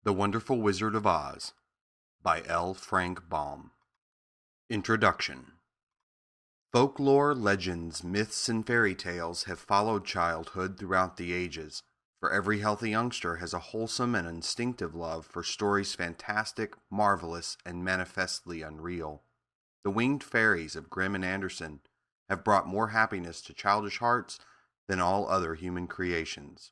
The Wonderful Wizard of Oz by L. Frank Baum. Introduction. Folklore, legends, myths, and fairy tales have followed childhood throughout the ages, for every healthy youngster has a wholesome and instinctive love for stories fantastic, marvelous, and manifestly unreal. The winged fairies of Grimm and Andersen have brought more happiness to childish hearts than all other human creations.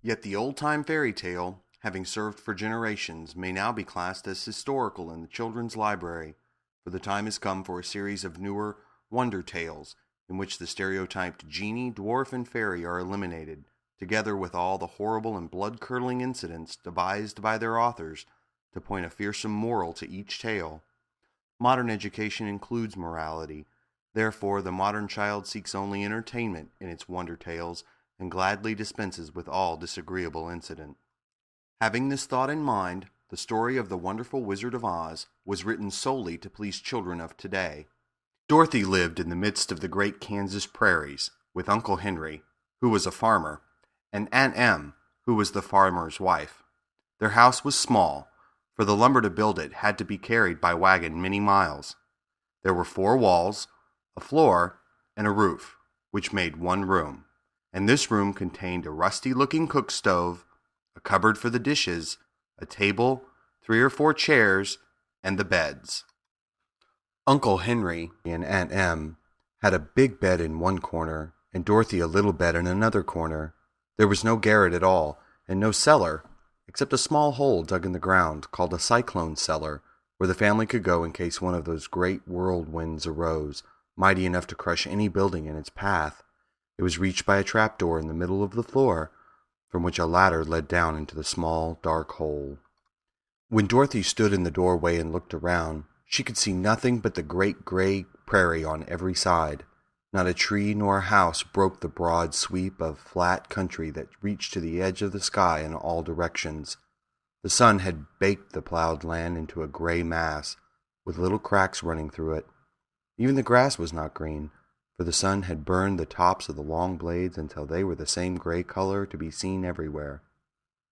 Yet the old-time fairy tale, having served for generations, may now be classed as historical in the children's library, for the time has come for a series of newer wonder tales in which the stereotyped genie, dwarf, and fairy are eliminated, together with all the horrible and blood-curdling incidents devised by their authors to point a fearsome moral to each tale. Modern education includes morality. Therefore, the modern child seeks only entertainment in its wonder tales and gladly dispenses with all disagreeable incident. Having this thought in mind, the story of the Wonderful Wizard of Oz was written solely to please children of today. Dorothy lived in the midst of the great Kansas prairies, with Uncle Henry, who was a farmer, and Aunt Em, who was the farmer's wife. Their house was small, for the lumber to build it had to be carried by wagon many miles. There were 4 walls, a floor, and a roof, which made one room, and this room contained a rusty-looking cook stove, a cupboard for the dishes, a table, 3 or 4 chairs, and the beds. Uncle Henry and Aunt Em had a big bed in one corner, and Dorothy a little bed in another corner. There was no garret at all, and no cellar, except a small hole dug in the ground called a cyclone cellar, where the family could go in case one of those great whirlwinds arose, mighty enough to crush any building in its path. It was reached by a trapdoor in the middle of the floor, from which a ladder led down into the small, dark hole. When Dorothy stood in the doorway and looked around, she could see nothing but the great gray prairie on every side. Not a tree nor a house broke the broad sweep of flat country that reached to the edge of the sky in all directions. The sun had baked the plowed land into a gray mass, with little cracks running through it. Even the grass was not green, for the sun had burned the tops of the long blades until they were the same gray color to be seen everywhere.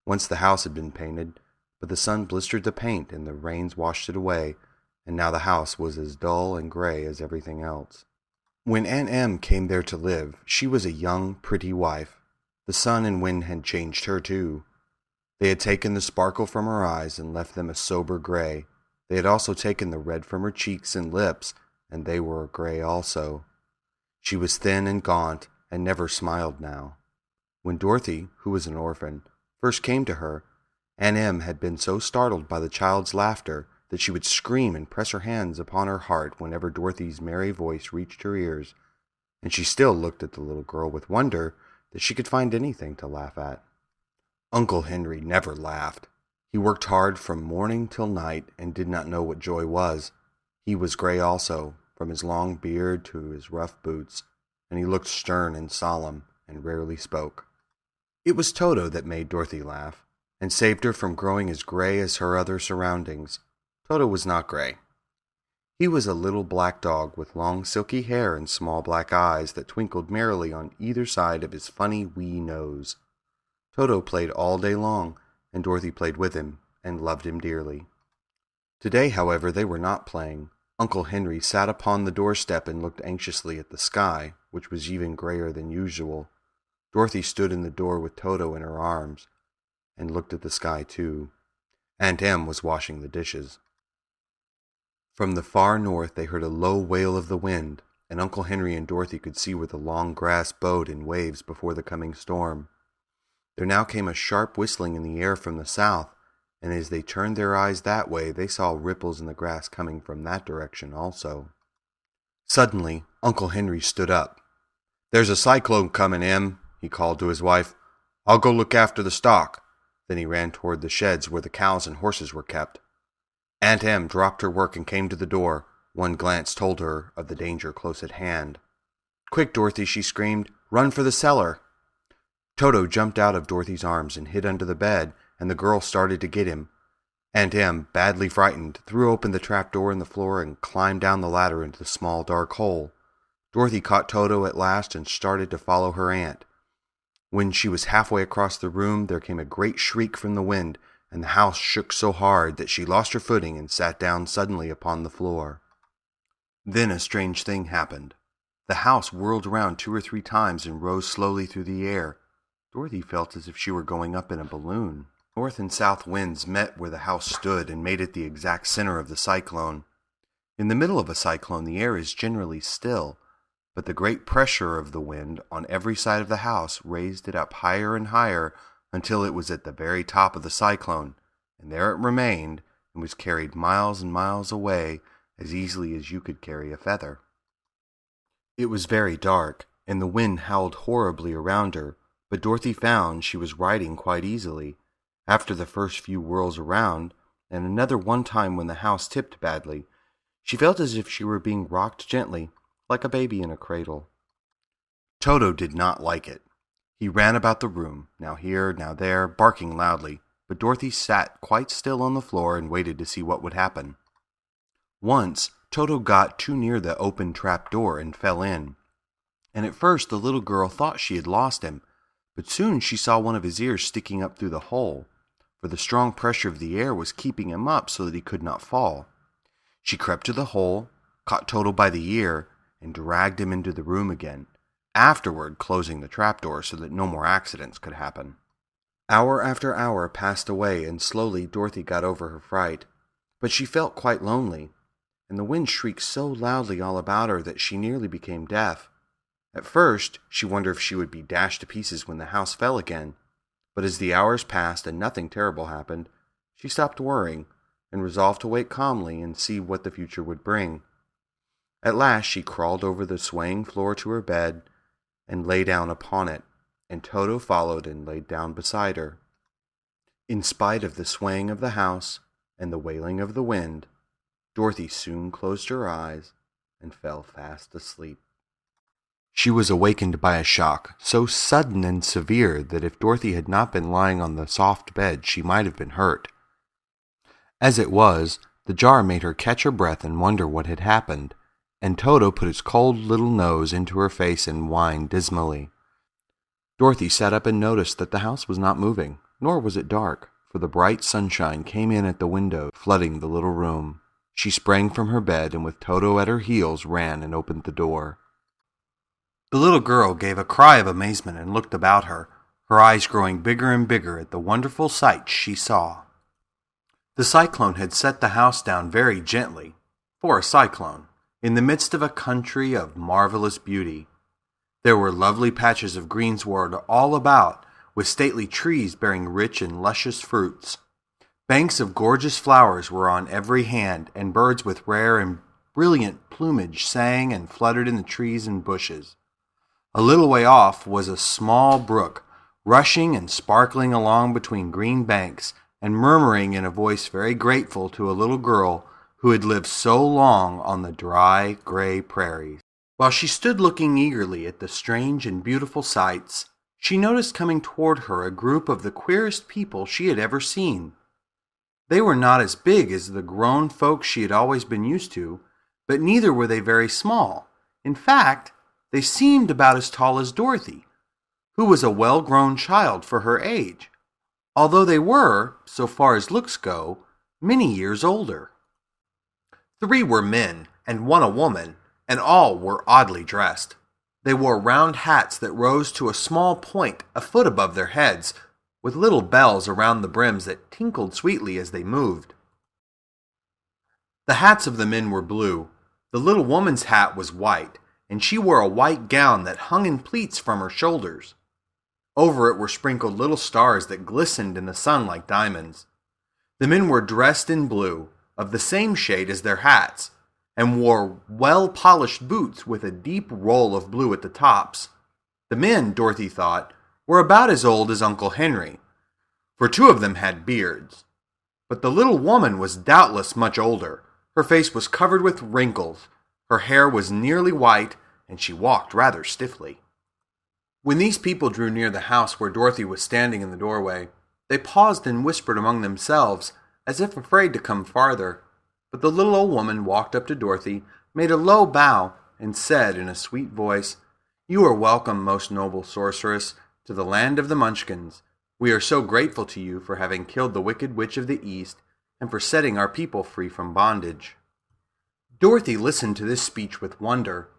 Once the house had been painted, but the sun blistered the paint and the rains washed it away, and now the house was as dull and gray as everything else. When Aunt Em came there to live, she was a young, pretty wife. The sun and wind had changed her too. They had taken the sparkle from her eyes and left them a sober gray. They had also taken the red from her cheeks and lips, and they were gray also. She was thin and gaunt, and never smiled now. When Dorothy, who was an orphan, first came to her, Aunt Em had been so startled by the child's laughter that she would scream and press her hands upon her heart whenever Dorothy's merry voice reached her ears, and she still looked at the little girl with wonder that she could find anything to laugh at. Uncle Henry never laughed. He worked hard from morning till night and did not know what joy was. He was gray also, from his long beard to his rough boots, and he looked stern and solemn, and rarely spoke. It was Toto that made Dorothy laugh, and saved her from growing as gray as her other surroundings. Toto was not gray. He was a little black dog with long silky hair and small black eyes that twinkled merrily on either side of his funny wee nose. Toto played all day long, and Dorothy played with him, and loved him dearly. Today, however, they were not playing. Uncle Henry sat upon the doorstep and looked anxiously at the sky, which was even grayer than usual. Dorothy stood in the door with Toto in her arms, and looked at the sky too. Aunt Em was washing the dishes. From the far north they heard a low wail of the wind, and Uncle Henry and Dorothy could see where the long grass bowed in waves before the coming storm. There now came a sharp whistling in the air from the south, and as they turned their eyes that way, they saw ripples in the grass coming from that direction also. Suddenly, Uncle Henry stood up. "There's a cyclone coming, Em," he called to his wife. "I'll go look after the stock." Then he ran toward the sheds where the cows and horses were kept. Aunt Em dropped her work and came to the door. One glance told her of the danger close at hand. "Quick, Dorothy," she screamed. "Run for the cellar." Toto jumped out of Dorothy's arms and hid under the bed, and the girl started to get him. Aunt Em, badly frightened, threw open the trapdoor in the floor and climbed down the ladder into the small dark hole. Dorothy caught Toto at last and started to follow her aunt. When she was halfway across the room, there came a great shriek from the wind, and the house shook so hard that she lost her footing and sat down suddenly upon the floor. Then a strange thing happened. The house whirled around 2 or 3 times and rose slowly through the air. Dorothy felt as if she were going up in a balloon. North and south winds met where the house stood and made it the exact center of the cyclone. In the middle of a cyclone, the air is generally still, but the great pressure of the wind on every side of the house raised it up higher and higher until it was at the very top of the cyclone, and there it remained and was carried miles and miles away as easily as you could carry a feather. It was very dark, and the wind howled horribly around her, but Dorothy found she was riding quite easily. After the first few whirls around, and another one time when the house tipped badly, she felt as if she were being rocked gently, like a baby in a cradle. Toto did not like it. He ran about the room, now here, now there, barking loudly, but Dorothy sat quite still on the floor and waited to see what would happen. Once, Toto got too near the open trap door and fell in, and at first the little girl thought she had lost him, but soon she saw one of his ears sticking up through the hole, for the strong pressure of the air was keeping him up so that he could not fall. She crept to the hole, caught Toto by the ear, and dragged him into the room again, afterward closing the trapdoor so that no more accidents could happen. Hour after hour passed away, and slowly Dorothy got over her fright, but she felt quite lonely, and the wind shrieked so loudly all about her that she nearly became deaf. At first, she wondered if she would be dashed to pieces when the house fell again, but as the hours passed and nothing terrible happened, she stopped worrying and resolved to wait calmly and see what the future would bring. At last she crawled over the swaying floor to her bed and lay down upon it, and Toto followed and laid down beside her. In spite of the swaying of the house and the wailing of the wind, Dorothy soon closed her eyes and fell fast asleep. She was awakened by a shock so sudden and severe that if Dorothy had not been lying on the soft bed, she might have been hurt. As it was, the jar made her catch her breath and wonder what had happened, and Toto put his cold little nose into her face and whined dismally. Dorothy sat up and noticed that the house was not moving, nor was it dark, for the bright sunshine came in at the window, flooding the little room. She sprang from her bed and with Toto at her heels ran and opened the door. The little girl gave a cry of amazement and looked about her, her eyes growing bigger and bigger at the wonderful sight she saw. The cyclone had set the house down very gently, for a cyclone, in the midst of a country of marvelous beauty. There were lovely patches of greensward all about, with stately trees bearing rich and luscious fruits. Banks of gorgeous flowers were on every hand, and birds with rare and brilliant plumage sang and fluttered in the trees and bushes. A little way off was a small brook, rushing and sparkling along between green banks, and murmuring in a voice very grateful to a little girl who had lived so long on the dry, gray prairies. While she stood looking eagerly at the strange and beautiful sights, she noticed coming toward her a group of the queerest people she had ever seen. They were not as big as the grown folks she had always been used to, but neither were they very small. In fact, they seemed about as tall as Dorothy, who was a well-grown child for her age, although they were, so far as looks go, many years older. 3 were men and 1 a woman, and all were oddly dressed. They wore round hats that rose to a small point a foot above their heads, with little bells around the brims that tinkled sweetly as they moved. The hats of the men were blue. The little woman's hat was white, and she wore a white gown that hung in pleats from her shoulders. Over it were sprinkled little stars that glistened in the sun like diamonds. The men were dressed in blue, of the same shade as their hats, and wore well-polished boots with a deep roll of blue at the tops. The men, Dorothy thought, were about as old as Uncle Henry, for 2 of them had beards. But the little woman was doubtless much older. Her face was covered with wrinkles, her hair was nearly white, and she walked rather stiffly. When these people drew near the house where Dorothy was standing in the doorway, they paused and whispered among themselves, as if afraid to come farther. But the little old woman walked up to Dorothy, made a low bow, and said in a sweet voice, "You are welcome, most noble sorceress, to the land of the Munchkins. We are so grateful to you for having killed the Wicked Witch of the East and for setting our people free from bondage." Dorothy listened to this speech with wonder.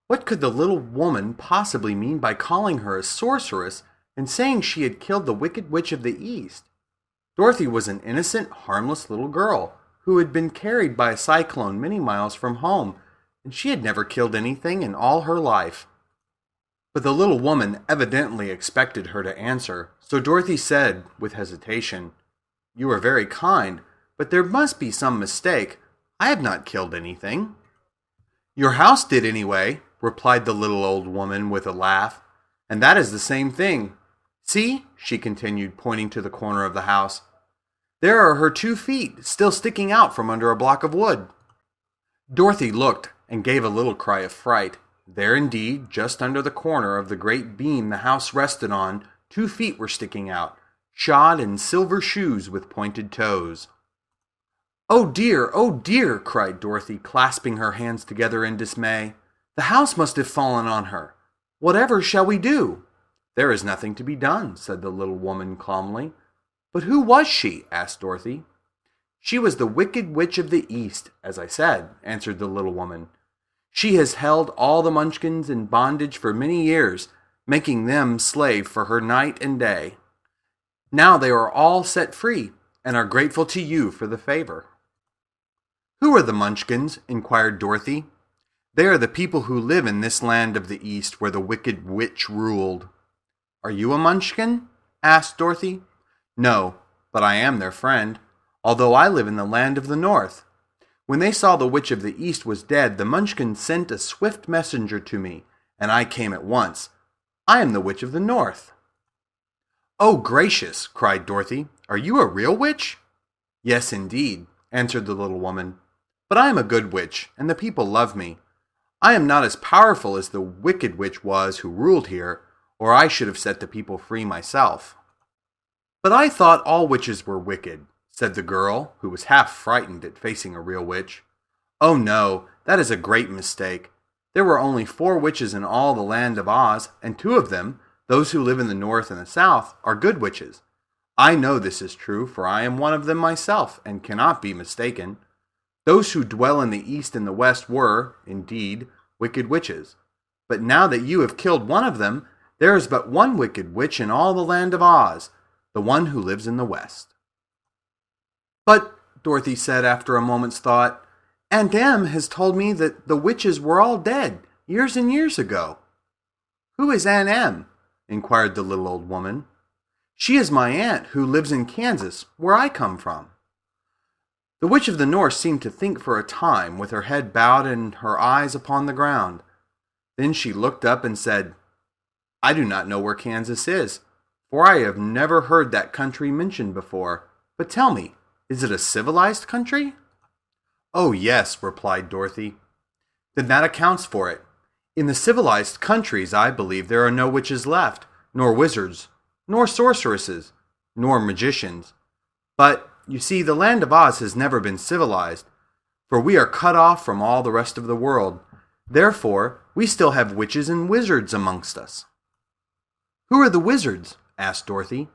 What could the little woman possibly mean by calling her a sorceress and saying she had killed the Wicked Witch of the East? Dorothy was an innocent, harmless little girl who had been carried by a cyclone many miles from home, and she had never killed anything in all her life. But the little woman evidently expected her to answer, so Dorothy said, with hesitation, "You are very kind, but there must be some mistake. I have not killed anything." "Your house did anyway," replied the little old woman with a laugh, "and that is the same thing. See," she continued, pointing to the corner of the house, "there are her 2 feet still sticking out from under a block of wood." Dorothy looked and gave a little cry of fright. There indeed, just under the corner of the great beam the house rested on, 2 feet were sticking out, shod in silver shoes with pointed toes. "Oh dear," cried Dorothy, clasping her hands together in dismay. "The house must have fallen on her. Whatever shall we do?" "There is nothing to be done," said the little woman calmly. "But who was she?" asked Dorothy. "She was the Wicked Witch of the East, as I said," answered the little woman. "She has held all the Munchkins in bondage for many years, making them slave for her night and day. Now they are all set free, and are grateful to you for the favor." "Who are the Munchkins?" inquired Dorothy. "They are the people who live in this land of the East where the Wicked Witch ruled." "Are you a Munchkin?" asked Dorothy. "No, but I am their friend, although I live in the land of the North. When they saw the Witch of the East was dead, the Munchkins sent a swift messenger to me, and I came at once. I am the Witch of the North." "Oh, gracious!" cried Dorothy. "Are you a real witch?" "Yes, indeed," answered the little woman. "But I am a good witch, and the people love me. I am not as powerful as the Wicked Witch was who ruled here, or I should have set the people free myself." "But I thought all witches were wicked," said the girl, who was half frightened at facing a real witch. "Oh no, that is a great mistake. There were only 4 witches in all the land of Oz, and 2 of them, those who live in the North and the South, are good witches. I know this is true, for I am one of them myself, and cannot be mistaken. Those who dwell in the East and the West were, indeed, wicked witches. But now that you have killed one of them, there is but one wicked witch in all the land of Oz, the one who lives in the West." "But," Dorothy said after a moment's thought, "Aunt Em has told me that the witches were all dead, years and years ago." "Who is Aunt Em?" inquired the little old woman. "She is my aunt who lives in Kansas, where I come from." The Witch of the North seemed to think for a time, with her head bowed and her eyes upon the ground. Then she looked up and said, "I do not know where Kansas is, for I have never heard that country mentioned before. But tell me, is it a civilized country?" "Oh, yes," replied Dorothy. "Then that accounts for it. In the civilized countries, I believe there are no witches left, nor wizards, nor sorceresses, nor magicians. But, you see, the land of Oz has never been civilized, for we are cut off from all the rest of the world. Therefore, we still have witches and wizards amongst us." "Who are the wizards?" asked Dorothy.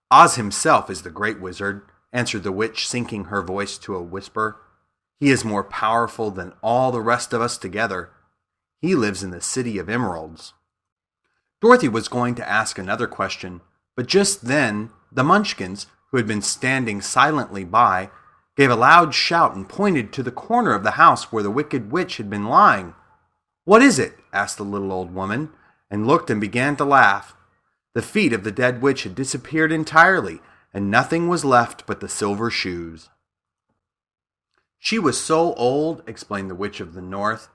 "Oz himself is the great wizard," answered the witch, sinking her voice to a whisper. "He is more powerful than all the rest of us together. He lives in the City of Emeralds." Dorothy was going to ask another question, but just then the Munchkins, who had been standing silently by, gave a loud shout and pointed to the corner of the house where the Wicked Witch had been lying. "What is it?" asked the little old woman, and looked and began to laugh. The feet of the dead witch had disappeared entirely, and nothing was left but the silver shoes. "She was so old," explained the Witch of the North,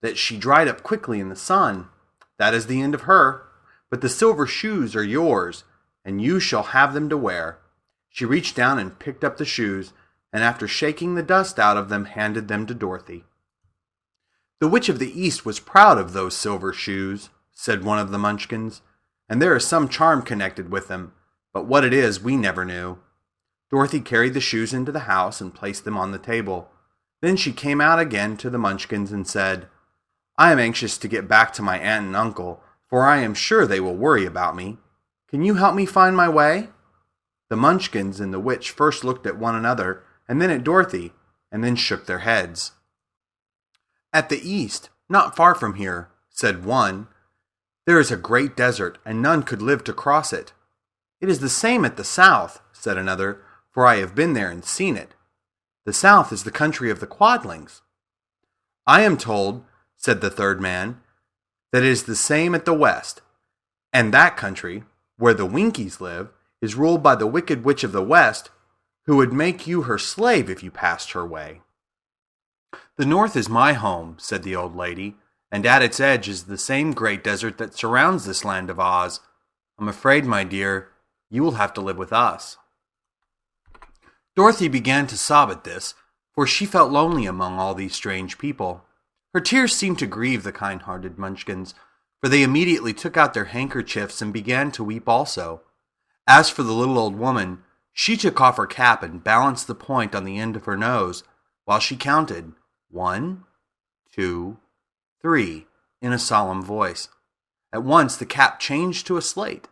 "that she dried up quickly in the sun. That is the end of her. But the silver shoes are yours, and you shall have them to wear." She reached down and picked up the shoes, and after shaking the dust out of them, handed them to Dorothy. "The Witch of the East was proud of those silver shoes," said one of the Munchkins, "and there is some charm connected with them, but what it is we never knew." Dorothy carried the shoes into the house and placed them on the table. Then she came out again to the Munchkins and said, "I am anxious to get back to my aunt and uncle, for I am sure they will worry about me. Can you help me find my way?" The Munchkins and the witch first looked at one another, and then at Dorothy, and then shook their heads. "At the east, not far from here," said one, "there is a great desert, and none could live to cross it." "It is the same at the south," said another, "for I have been there and seen it. The south is the country of the Quadlings." "I am told," said the third man, "that it is the same at the west, and that country, where the Winkies live, is ruled by the wicked witch of the west, who would make you her slave if you passed her way." "The north is my home," said the old lady, "and at its edge is the same great desert that surrounds this land of Oz. I'm afraid, my dear, you will have to live with us." Dorothy began to sob at this, for she felt lonely among all these strange people. Her tears seemed to grieve the kind-hearted Munchkins, for they immediately took out their handkerchiefs and began to weep also. As for the little old woman, she took off her cap and balanced the point on the end of her nose, while she counted 1, 2, 3 in a solemn voice. At once the cap changed to a slate,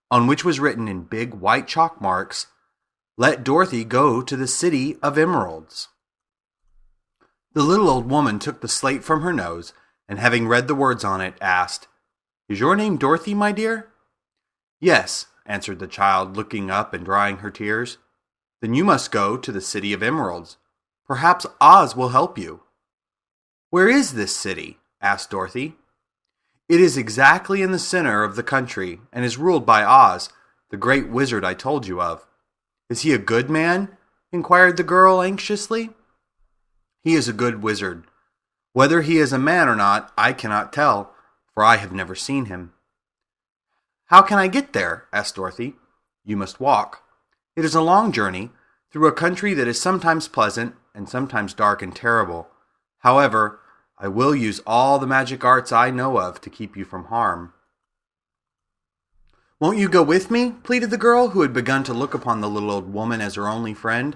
on which was written in big white chalk marks, "Let Dorothy go to the City of Emeralds." The little old woman took the slate from her nose, and having read the words on it, asked, "Is your name Dorothy, my dear?" "Yes," answered the child, looking up and drying her tears. "Then you must go to the City of Emeralds. Perhaps Oz will help you." "Where is this city?" asked Dorothy. "It is exactly in the center of the country, and is ruled by Oz, the great wizard I told you of." "Is he a good man?" inquired the girl anxiously. "He is a good wizard. Whether he is a man or not, I cannot tell, for I have never seen him." "How can I get there?" asked Dorothy. "You must walk. It is a long journey, through a country that is sometimes pleasant and sometimes dark and terrible. However, I will use all the magic arts I know of to keep you from harm." "Won't you go with me?" pleaded the girl, who had begun to look upon the little old woman as her only friend.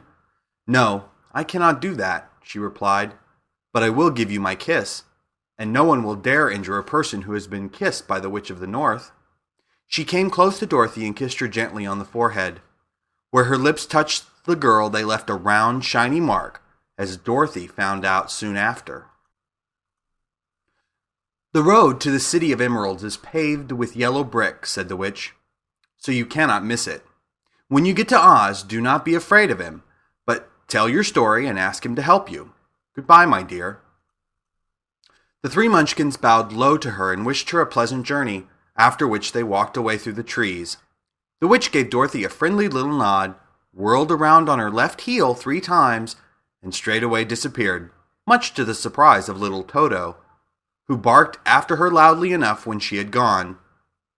"No, I cannot do that," she replied, "but I will give you my kiss, and no one will dare injure a person who has been kissed by the Witch of the North." She came close to Dorothy and kissed her gently on the forehead. Where her lips touched the girl, they left a round, shiny mark, as Dorothy found out soon after. "The road to the City of Emeralds is paved with yellow brick," said the witch, "so you cannot miss it. When you get to Oz, do not be afraid of him, but tell your story and ask him to help you. Goodbye, my dear." The three Munchkins bowed low to her and wished her a pleasant journey, after which they walked away through the trees. The witch gave Dorothy a friendly little nod, whirled around on her left heel 3 times, and straightway disappeared, much to the surprise of little Toto, who barked after her loudly enough when she had gone,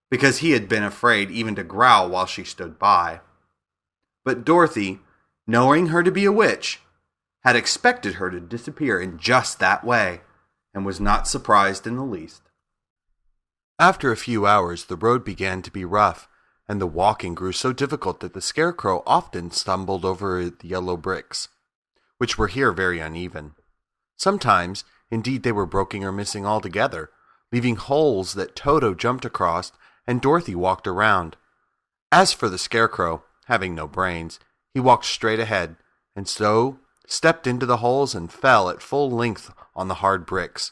because he had been afraid even to growl while she stood by. But Dorothy, knowing her to be a witch, had expected her to disappear in just that way, and was not surprised in the least. After a few hours, the road began to be rough, and the walking grew so difficult that the Scarecrow often stumbled over the yellow bricks, which were here very uneven. Sometimes, indeed, they were broken or missing altogether, leaving holes that Toto jumped across and Dorothy walked around. As for the Scarecrow, having no brains, he walked straight ahead, and so stepped into the holes and fell at full length on the hard bricks.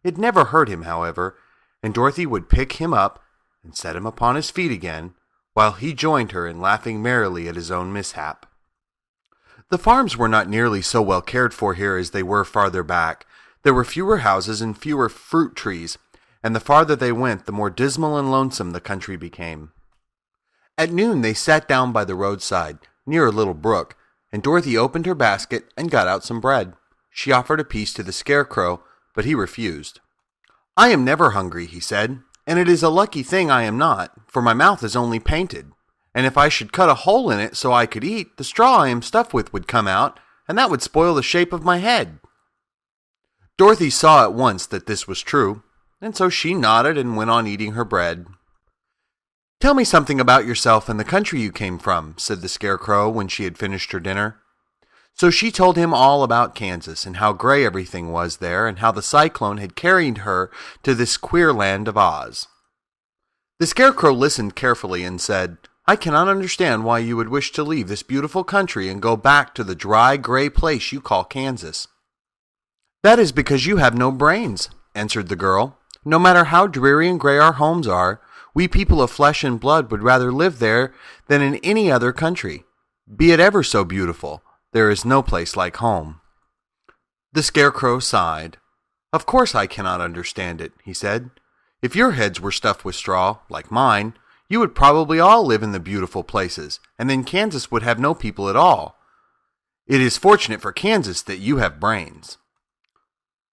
It never hurt him, however, and Dorothy would pick him up and set him upon his feet again, while he joined her in laughing merrily at his own mishap. The farms were not nearly so well cared for here as they were farther back. There were fewer houses and fewer fruit trees, and the farther they went, the more dismal and lonesome the country became. At noon they sat down by the roadside, near a little brook, and Dorothy opened her basket and got out some bread. She offered a piece to the Scarecrow, but he refused. "I am never hungry," he said, "and it is a lucky thing I am not, for my mouth is only painted, and if I should cut a hole in it so I could eat, the straw I am stuffed with would come out, and that would spoil the shape of my head." Dorothy saw at once that this was true, and so she nodded and went on eating her bread. "Tell me something about yourself and the country you came from," said the Scarecrow when she had finished her dinner. So she told him all about Kansas, and how gray everything was there, and how the Cyclone had carried her to this queer land of Oz. The Scarecrow listened carefully and said, "I cannot understand why you would wish to leave this beautiful country and go back to the dry, gray place you call Kansas." "That is because you have no brains," answered the girl. "No matter how dreary and gray our homes are, we people of flesh and blood would rather live there than in any other country. Be it ever so beautiful, there is no place like home." The Scarecrow sighed. "Of course I cannot understand it," he said. "If your heads were stuffed with straw, like mine, you would probably all live in the beautiful places, and then Kansas would have no people at all. It is fortunate for Kansas that you have brains."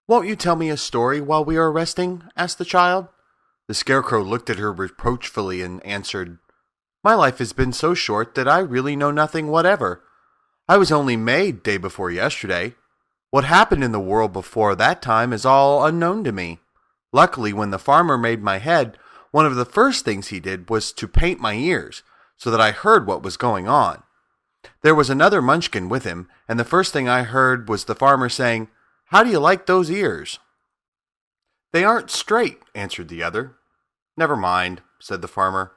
"Won't you tell me a story while we are resting?" asked the child. The Scarecrow looked at her reproachfully and answered, "My life has been so short that I really know nothing whatever. I was only made day before yesterday. What happened in the world before that time is all unknown to me. Luckily, when the farmer made my head, one of the first things he did was to paint my ears, so that I heard what was going on. There was another Munchkin with him, and the first thing I heard was the farmer saying, 'How do you like those ears?' 'They aren't straight,' answered the other. 'Never mind,' said the farmer.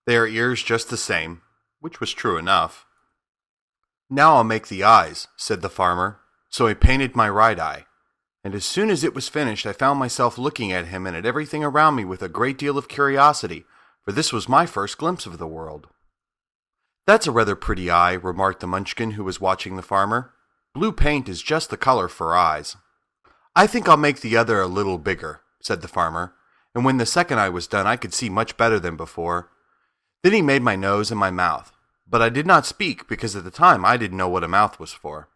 'They are ears just the same,' which was true enough. 'Now I'll make the eyes,' said the farmer. So he painted my right eye, and as soon as it was finished I found myself looking at him and at everything around me with a great deal of curiosity, for this was my first glimpse of the world." "That's a rather pretty eye," remarked the Munchkin who was watching the farmer. "Blue paint is just the color for eyes." "I think I'll make the other a little bigger," said the farmer, and when the second eye was done I could see much better than before. Then he made my nose and my mouth, but I did not speak because at the time I didn't know what a mouth was for.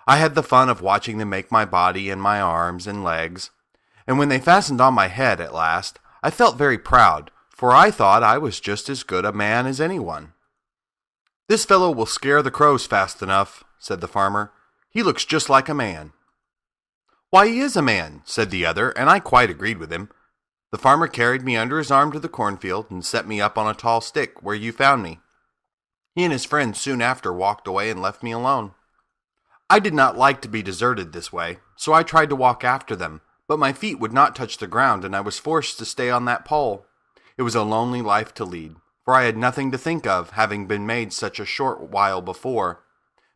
I had the fun of watching them make my body and my arms and legs, and when they fastened on my head at last, I felt very proud, for I thought I was just as good a man as anyone. "This fellow will scare the crows fast enough," said the farmer. "He looks just like a man." "Why, he is a man," said the other, and I quite agreed with him. The farmer carried me under his arm to the cornfield and set me up on a tall stick where you found me. He and his friend soon after walked away and left me alone. I did not like to be deserted this way, so I tried to walk after them, but my feet would not touch the ground and I was forced to stay on that pole. It was a lonely life to lead, for I had nothing to think of, having been made such a short while before.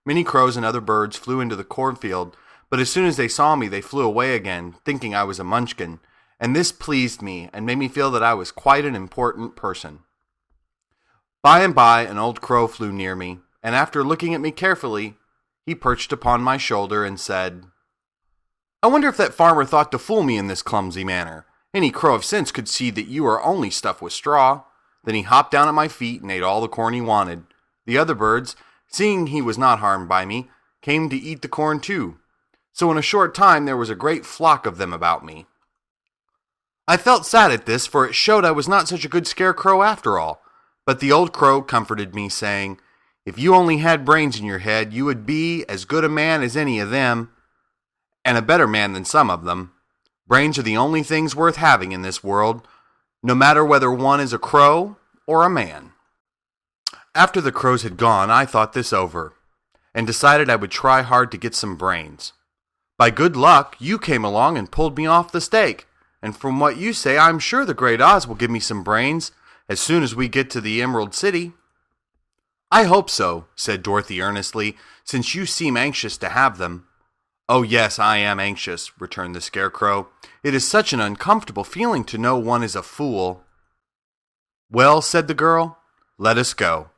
Many crows and other birds flew into the cornfield, but as soon as they saw me they flew away again, thinking I was a Munchkin, and this pleased me and made me feel that I was quite an important person. By and by an old crow flew near me, and after looking at me carefully, he perched upon my shoulder and said, "I wonder if that farmer thought to fool me in this clumsy manner. Any crow of sense could see that you are only stuffed with straw." Then he hopped down at my feet and ate all the corn he wanted. The other birds, seeing he was not harmed by me, came to eat the corn too. So in a short time there was a great flock of them about me. I felt sad at this, for it showed I was not such a good scarecrow after all. But the old crow comforted me, saying, "If you only had brains in your head, you would be as good a man as any of them, and a better man than some of them. Brains are the only things worth having in this world, no matter whether one is a crow or a man." After the crows had gone, I thought this over, and decided I would try hard to get some brains. By good luck, you came along and pulled me off the stake, and from what you say, I'm sure the Great Oz will give me some brains as soon as we get to the Emerald City. "I hope so," said Dorothy earnestly, "since you seem anxious to have them." "Oh yes, I am anxious," returned the Scarecrow. "It is such an uncomfortable feeling to know one is a fool." "Well," said the girl, "let us go."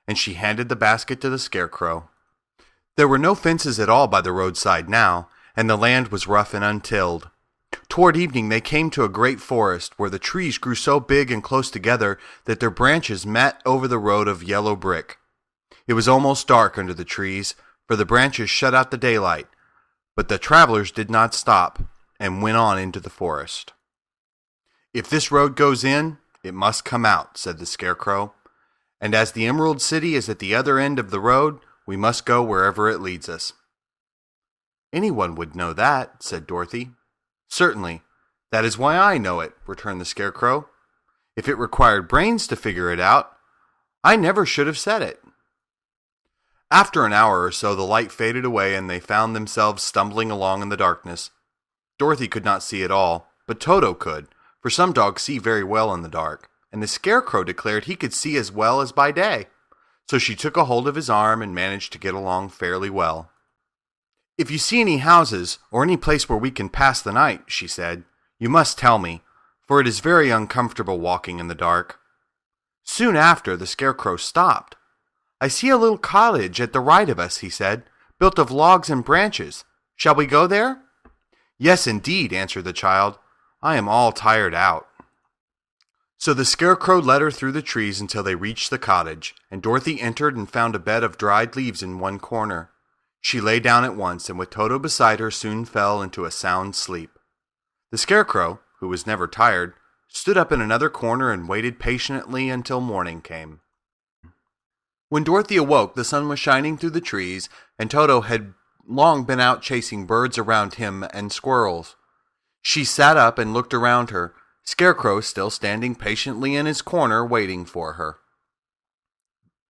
And she handed the basket to the Scarecrow. There were no fences at all by the roadside now, and the land was rough and untilled. Toward evening they came to a great forest, where the trees grew so big and close together that their branches met over the road of yellow brick. It was almost dark under the trees, for the branches shut out the daylight, but the travelers did not stop, and went on into the forest. "If this road goes in, it must come out," said the Scarecrow, "and as the Emerald City is at the other end of the road, we must go wherever it leads us." "Anyone would know that," said Dorothy. "Certainly. That is why I know it," returned the Scarecrow. "If it required brains to figure it out, I never should have said it." After an hour or so, the light faded away, and they found themselves stumbling along in the darkness. Dorothy could not see at all, but Toto could, for some dogs see very well in the dark, and the Scarecrow declared he could see as well as by day. So she took a hold of his arm and managed to get along fairly well. "If you see any houses or any place where we can pass the night," she said, "you must tell me, for it is very uncomfortable walking in the dark." Soon after, the Scarecrow stopped. "I see a little cottage at the right of us," he said, "built of logs and branches. Shall we go there?" "Yes, indeed," answered the child. "I am all tired out." So the Scarecrow led her through the trees until they reached the cottage, and Dorothy entered and found a bed of dried leaves in one corner. She lay down at once, and with Toto beside her soon fell into a sound sleep. The Scarecrow, who was never tired, stood up in another corner and waited patiently until morning came. When Dorothy awoke, the sun was shining through the trees, and Toto had long been out chasing birds around him and squirrels. She sat up and looked around her, Scarecrow still standing patiently in his corner waiting for her.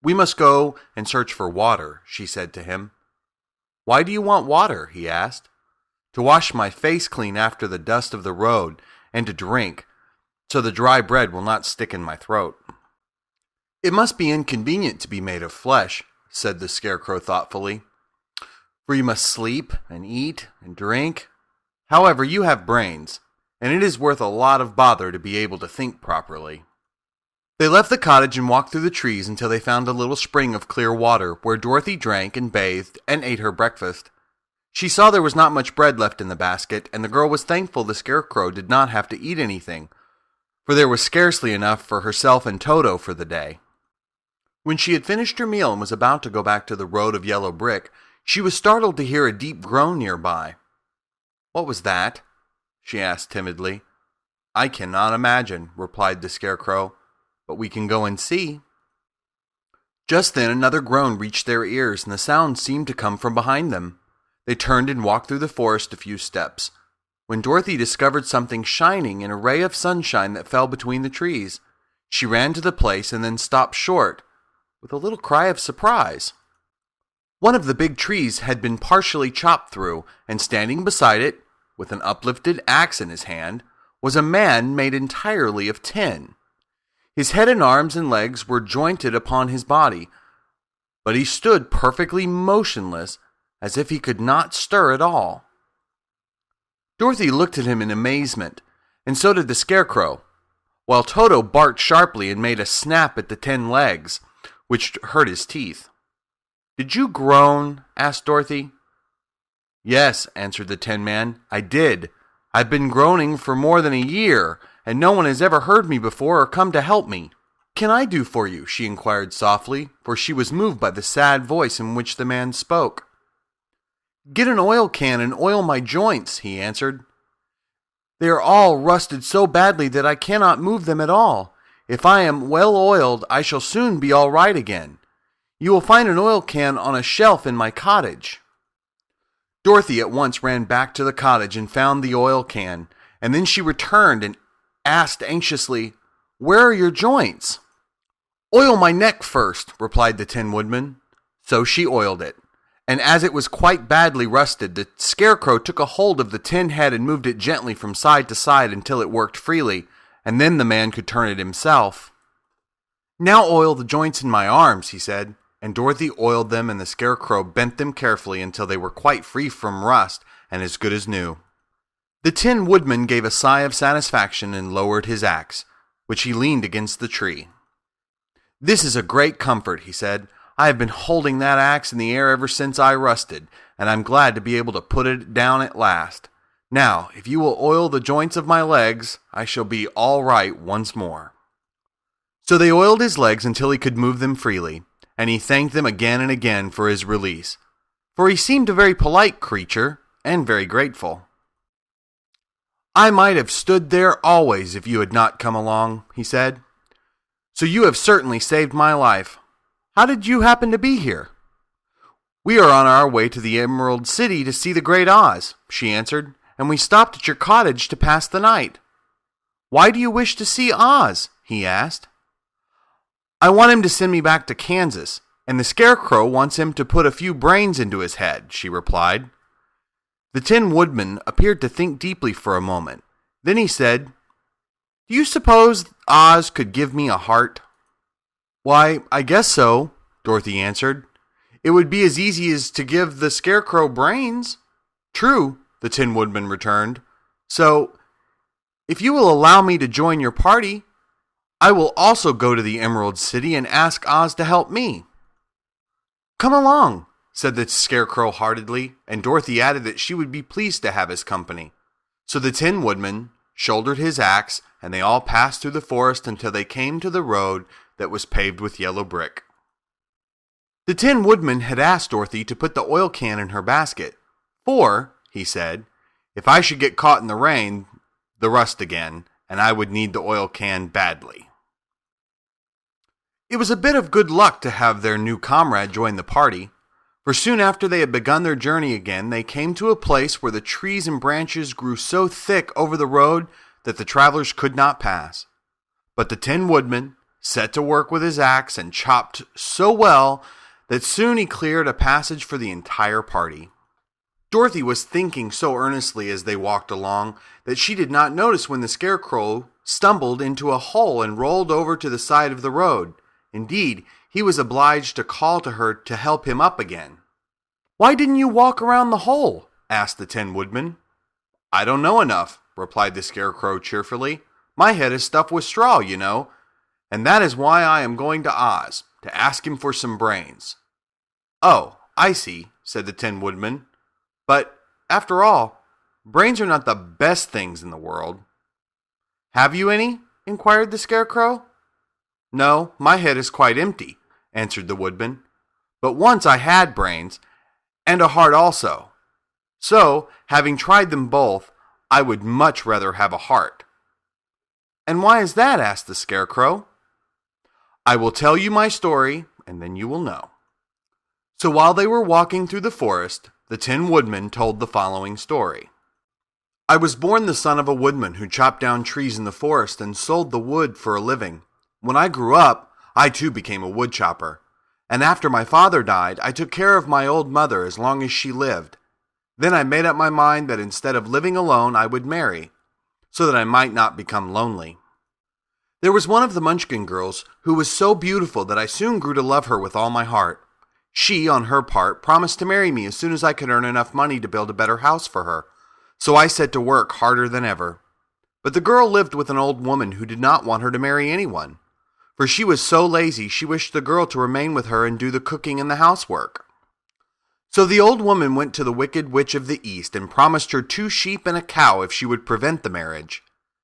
"We must go and search for water," she said to him. "Why do you want water?" he asked. "To wash my face clean after the dust of the road, and to drink, so the dry bread will not stick in my throat." "It must be inconvenient to be made of flesh," said the Scarecrow thoughtfully, "for you must sleep and eat and drink. However, you have brains, and it is worth a lot of bother to be able to think properly." They left the cottage and walked through the trees until they found a little spring of clear water, where Dorothy drank and bathed and ate her breakfast. She saw there was not much bread left in the basket, and the girl was thankful the Scarecrow did not have to eat anything, for there was scarcely enough for herself and Toto for the day. When she had finished her meal and was about to go back to the road of yellow brick, she was startled to hear a deep groan nearby. "What was that?" she asked timidly. "I cannot imagine," replied the Scarecrow, "but we can go and see." Just then another groan reached their ears, and the sound seemed to come from behind them. They turned and walked through the forest a few steps, when Dorothy discovered something shining in a ray of sunshine that fell between the trees. She ran to the place and then stopped short, with a little cry of surprise. One of the big trees had been partially chopped through, and standing beside it, with an uplifted axe in his hand, was a man made entirely of tin. His head and arms and legs were jointed upon his body, but he stood perfectly motionless, as if he could not stir at all. Dorothy looked at him in amazement, and so did the Scarecrow, while Toto barked sharply and made a snap at the 10 legs, which hurt his teeth. "Did you groan?" asked Dorothy. "Yes," answered the Tin Man, "I did. I've been groaning for more than a year, and no one has ever heard me before or come to help me." "Can I do for you?" she inquired softly, for she was moved by the sad voice in which the man spoke. "Get an oil can and oil my joints," he answered. "They are all rusted so badly that I cannot move them at all. If I am well oiled, I shall soon be all right again. You will find an oil can on a shelf in my cottage." Dorothy at once ran back to the cottage and found the oil can, and then she returned and asked anxiously, "Where are your joints?" "Oil my neck first," replied the Tin Woodman. So she oiled it, and as it was quite badly rusted, the Scarecrow took a hold of the tin head and moved it gently from side to side until it worked freely, and then the man could turn it himself. "Now oil the joints in my arms," he said, and Dorothy oiled them, and the Scarecrow bent them carefully until they were quite free from rust and as good as new. The Tin Woodman gave a sigh of satisfaction and lowered his axe, which he leaned against the tree. "This is a great comfort," he said. "I have been holding that axe in the air ever since I rusted, and I'm glad to be able to put it down at last. Now, if you will oil the joints of my legs, I shall be all right once more." So they oiled his legs until he could move them freely, and he thanked them again and again for his release, for he seemed a very polite creature and very grateful. "I might have stood there always if you had not come along," he said. "So you have certainly saved my life. How did you happen to be here?" "We are on our way to the Emerald City to see the Great Oz," she answered, "and we stopped at your cottage to pass the night." "Why do you wish to see Oz?" he asked. "I want him to send me back to Kansas, and the Scarecrow wants him to put a few brains into his head," she replied. The Tin Woodman appeared to think deeply for a moment. Then he said, Do you suppose Oz could give me a heart? Why, I guess so, Dorothy answered. It would be as easy as to give the Scarecrow brains. True, the Tin Woodman returned. So, if you will allow me to join your party, I will also go to the Emerald City and ask Oz to help me. Come along, said the Scarecrow heartedly, and Dorothy added that she would be pleased to have his company. So the Tin Woodman shouldered his axe, and they all passed through the forest until they came to the road that was paved with yellow brick. The Tin Woodman had asked Dorothy to put the oil can in her basket, for, he said, if I should get caught in the rain, the rust again, and I would need the oil can badly. It was a bit of good luck to have their new comrade join the party, for soon after they had begun their journey again, they came to a place where the trees and branches grew so thick over the road that the travelers could not pass. But the Tin Woodman set to work with his axe and chopped so well that soon he cleared a passage for the entire party. Dorothy was thinking so earnestly as they walked along that she did not notice when the Scarecrow stumbled into a hole and rolled over to the side of the road. Indeed, he was obliged to call to her to help him up again. Why didn't you walk around the hole? Asked the Tin Woodman. I don't know enough, replied the Scarecrow cheerfully. My head is stuffed with straw, you know, and that is why I am going to Oz, to ask him for some brains. Oh, I see, said the Tin Woodman. But, after all, brains are not the best things in the world. Have you any? Inquired the Scarecrow. No, my head is quite empty, answered the Woodman. But once I had brains, and a heart also. So, having tried them both, I would much rather have a heart. And why is that? Asked the Scarecrow. I will tell you my story, and then you will know. So while they were walking through the forest, the Tin Woodman told the following story. I was born the son of a woodman who chopped down trees in the forest and sold the wood for a living. When I grew up, I too became a wood chopper. And after my father died, I took care of my old mother as long as she lived. Then I made up my mind that instead of living alone, I would marry, so that I might not become lonely. There was one of the Munchkin girls who was so beautiful that I soon grew to love her with all my heart. She, on her part, promised to marry me as soon as I could earn enough money to build a better house for her, so I set to work harder than ever. But the girl lived with an old woman who did not want her to marry anyone, for she was so lazy she wished the girl to remain with her and do the cooking and the housework. So the old woman went to the Wicked Witch of the East and promised her 2 sheep and a cow if she would prevent the marriage.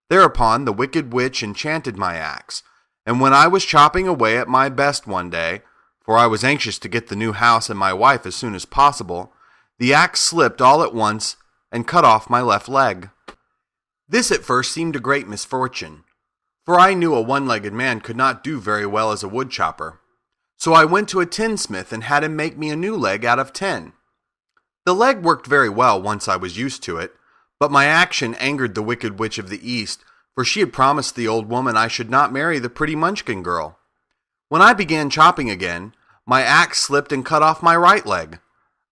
Thereupon the Wicked Witch enchanted my axe, and when I was chopping away at my best one day, for I was anxious to get the new house and my wife as soon as possible, the axe slipped all at once and cut off my left leg. This at first seemed a great misfortune, for I knew a one-legged man could not do very well as a wood chopper. So I went to a tinsmith and had him make me a new leg out of tin. The leg worked very well once I was used to it, but my action angered the Wicked Witch of the East, for she had promised the old woman I should not marry the pretty Munchkin girl. When I began chopping again, my axe slipped and cut off my right leg.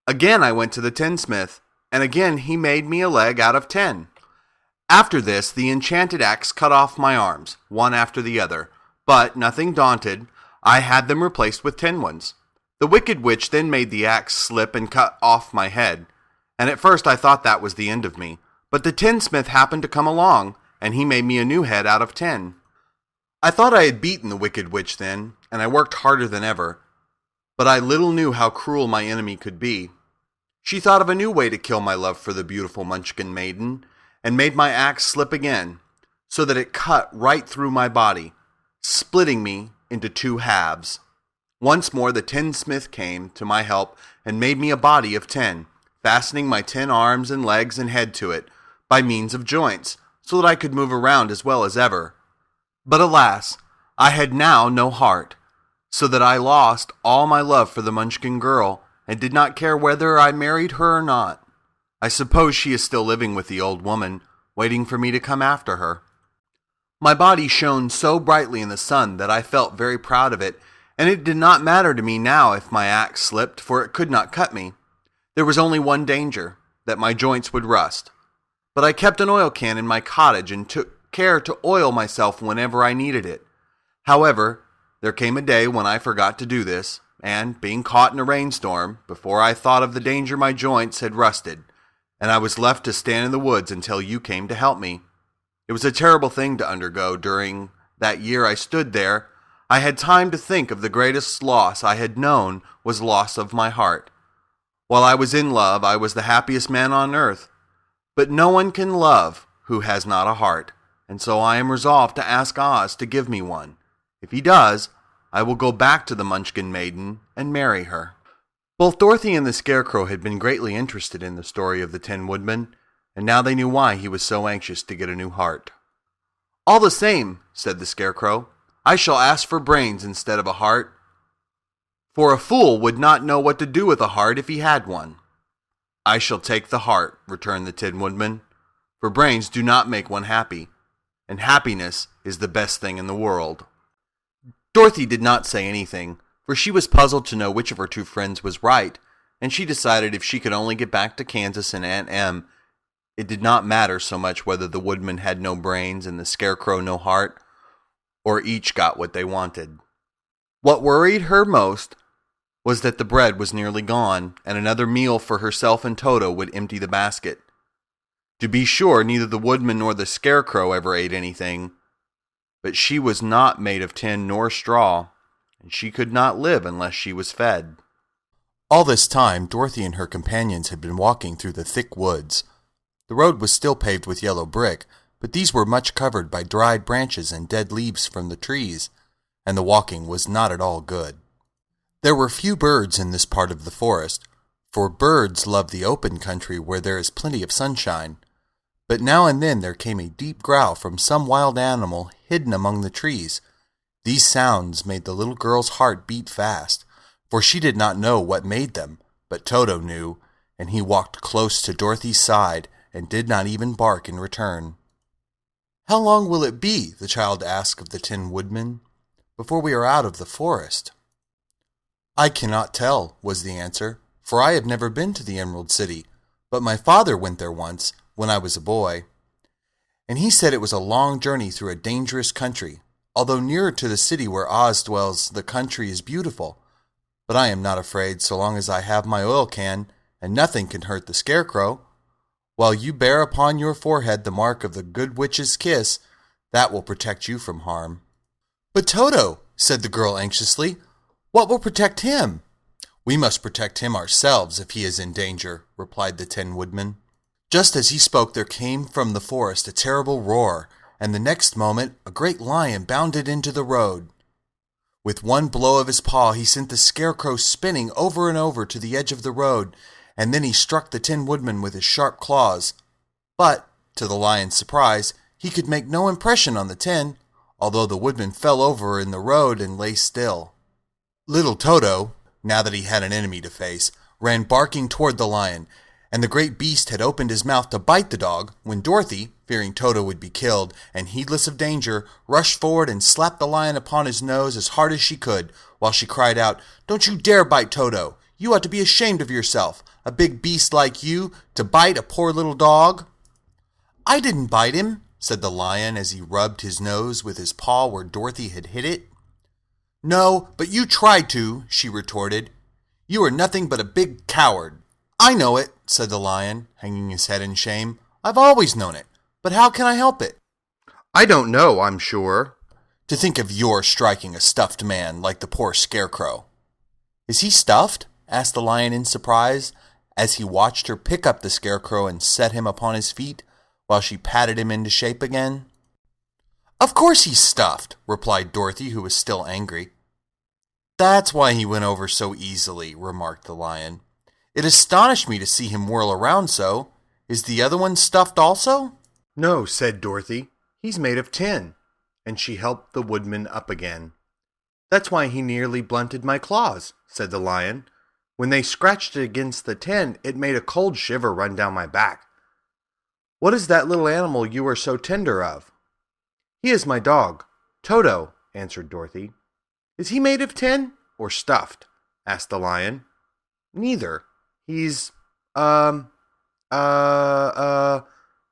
Again I went to the tinsmith, and again he made me a leg out of tin. After this, the enchanted axe cut off my arms, one after the other, but, nothing daunted, I had them replaced with tin ones. The Wicked Witch then made the axe slip and cut off my head, and at first I thought that was the end of me, but the tinsmith happened to come along, and he made me a new head out of tin. I thought I had beaten the Wicked Witch then, and I worked harder than ever, but I little knew how cruel my enemy could be. She thought of a new way to kill my love for the beautiful Munchkin maiden, and made my axe slip again, so that it cut right through my body, splitting me into 2 halves. Once more the tinsmith came to my help and made me a body of tin, fastening my tin arms and legs and head to it, by means of joints, so that I could move around as well as ever. But alas, I had now no heart, so that I lost all my love for the Munchkin girl, and did not care whether I married her or not. I suppose she is still living with the old woman, waiting for me to come after her. My body shone so brightly in the sun that I felt very proud of it, and it did not matter to me now if my axe slipped, for it could not cut me. There was only one danger, that my joints would rust. But I kept an oil can in my cottage and took care to oil myself whenever I needed it. However, there came a day when I forgot to do this, and, being caught in a rainstorm, before I thought of the danger my joints had rusted, and I was left to stand in the woods until you came to help me. It was a terrible thing to undergo. During that year I stood there, I had time to think of the greatest loss I had known was loss of my heart. While I was in love, I was the happiest man on earth. But no one can love who has not a heart, and so I am resolved to ask Oz to give me one. If he does, I will go back to the Munchkin maiden and marry her." Both Dorothy and the Scarecrow had been greatly interested in the story of the Tin Woodman, and now they knew why he was so anxious to get a new heart. "All the same," said the Scarecrow, "I shall ask for brains instead of a heart, for a fool would not know what to do with a heart if he had one." "I shall take the heart," returned the Tin Woodman, "for brains do not make one happy, and happiness is the best thing in the world." Dorothy did not say anything, for she was puzzled to know which of her two friends was right, and she decided if she could only get back to Kansas and Aunt Em, it did not matter so much whether the Woodman had no brains and the Scarecrow no heart, or each got what they wanted. What worried her most was that the bread was nearly gone, and another meal for herself and Toto would empty the basket. To be sure, neither the Woodman nor the Scarecrow ever ate anything, but she was not made of tin nor straw, and she could not live unless she was fed. All this time, Dorothy and her companions had been walking through the thick woods. The road was still paved with yellow brick, but these were much covered by dried branches and dead leaves from the trees, and the walking was not at all good. There were few birds in this part of the forest, for birds love the open country where there is plenty of sunshine. But now and then there came a deep growl from some wild animal hidden among the trees. These sounds made the little girl's heart beat fast, for she did not know what made them, but Toto knew, and he walked close to Dorothy's side and did not even bark in return. "How long will it be," the child asked of the Tin Woodman, "before we are out of the forest?" "I cannot tell," was the answer, "for I have never been to the Emerald City, but my father went there once, when I was a boy, and he said it was a long journey through a dangerous country. Although nearer to the city where Oz dwells, the country is beautiful. But I am not afraid so long as I have my oil can, and nothing can hurt the Scarecrow. While you bear upon your forehead the mark of the good witch's kiss, that will protect you from harm." "But Toto," said the girl anxiously, "what will protect him?" "We must protect him ourselves if he is in danger," replied the Tin Woodman. Just as he spoke, there came from the forest a terrible roar, and the next moment a great lion bounded into the road. With one blow of his paw, he sent the Scarecrow spinning over and over to the edge of the road, and then he struck the Tin Woodman with his sharp claws. But, to the lion's surprise, he could make no impression on the tin, although the Woodman fell over in the road and lay still. Little Toto, now that he had an enemy to face, ran barking toward the lion, and the great beast had opened his mouth to bite the dog, when Dorothy, fearing Toto would be killed, and heedless of danger, rushed forward and slapped the lion upon his nose as hard as she could, while she cried out, "Don't you dare bite Toto! You ought to be ashamed of yourself, a big beast like you, to bite a poor little dog!" "I didn't bite him," said the lion as he rubbed his nose with his paw where Dorothy had hit it. "No, but you tried to," she retorted. "You are nothing but a big coward." "I know it," said the lion, hanging his head in shame. "I've always known it, but how can I help it?" "I don't know, I'm sure." "To think of your striking a stuffed man like the poor Scarecrow." "Is he stuffed?" asked the lion in surprise, as he watched her pick up the Scarecrow and set him upon his feet, while she patted him into shape again. "Of course he's stuffed," replied Dorothy, who was still angry. "That's why he went over so easily," remarked the lion. "It astonished me to see him whirl around so. Is the other one stuffed also?" "No," said Dorothy. "He's made of tin." And she helped the Woodman up again. "That's why he nearly blunted my claws," said the lion. "When they scratched it against the tin, it made a cold shiver run down my back." "What is that little animal you are so tender of?" "He is my dog, Toto," answered Dorothy. "Is he made of tin or stuffed?" asked the lion. "Neither. He's,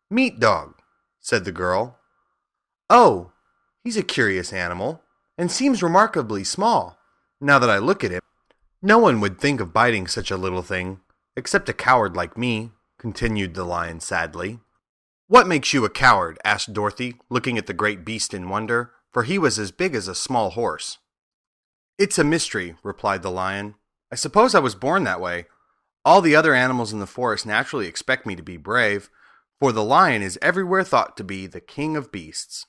meat dog," said the girl. "Oh, he's a curious animal, and seems remarkably small. Now that I look at him, no one would think of biting such a little thing, except a coward like me," continued the lion sadly. "What makes you a coward?" asked Dorothy, looking at the great beast in wonder, for he was as big as a small horse. "It's a mystery," replied the lion. "I suppose I was born that way. All the other animals in the forest naturally expect me to be brave, for the lion is everywhere thought to be the king of beasts.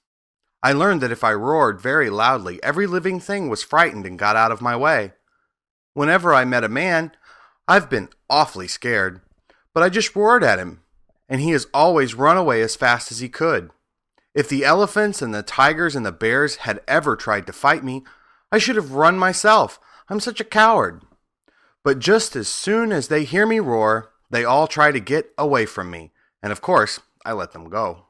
I learned that if I roared very loudly, every living thing was frightened and got out of my way. Whenever I met a man, I've been awfully scared, but I just roared at him, and he has always run away as fast as he could. If the elephants and the tigers and the bears had ever tried to fight me, I should have run myself. I'm such a coward. But just as soon as they hear me roar, they all try to get away from me, and of course, I let them go."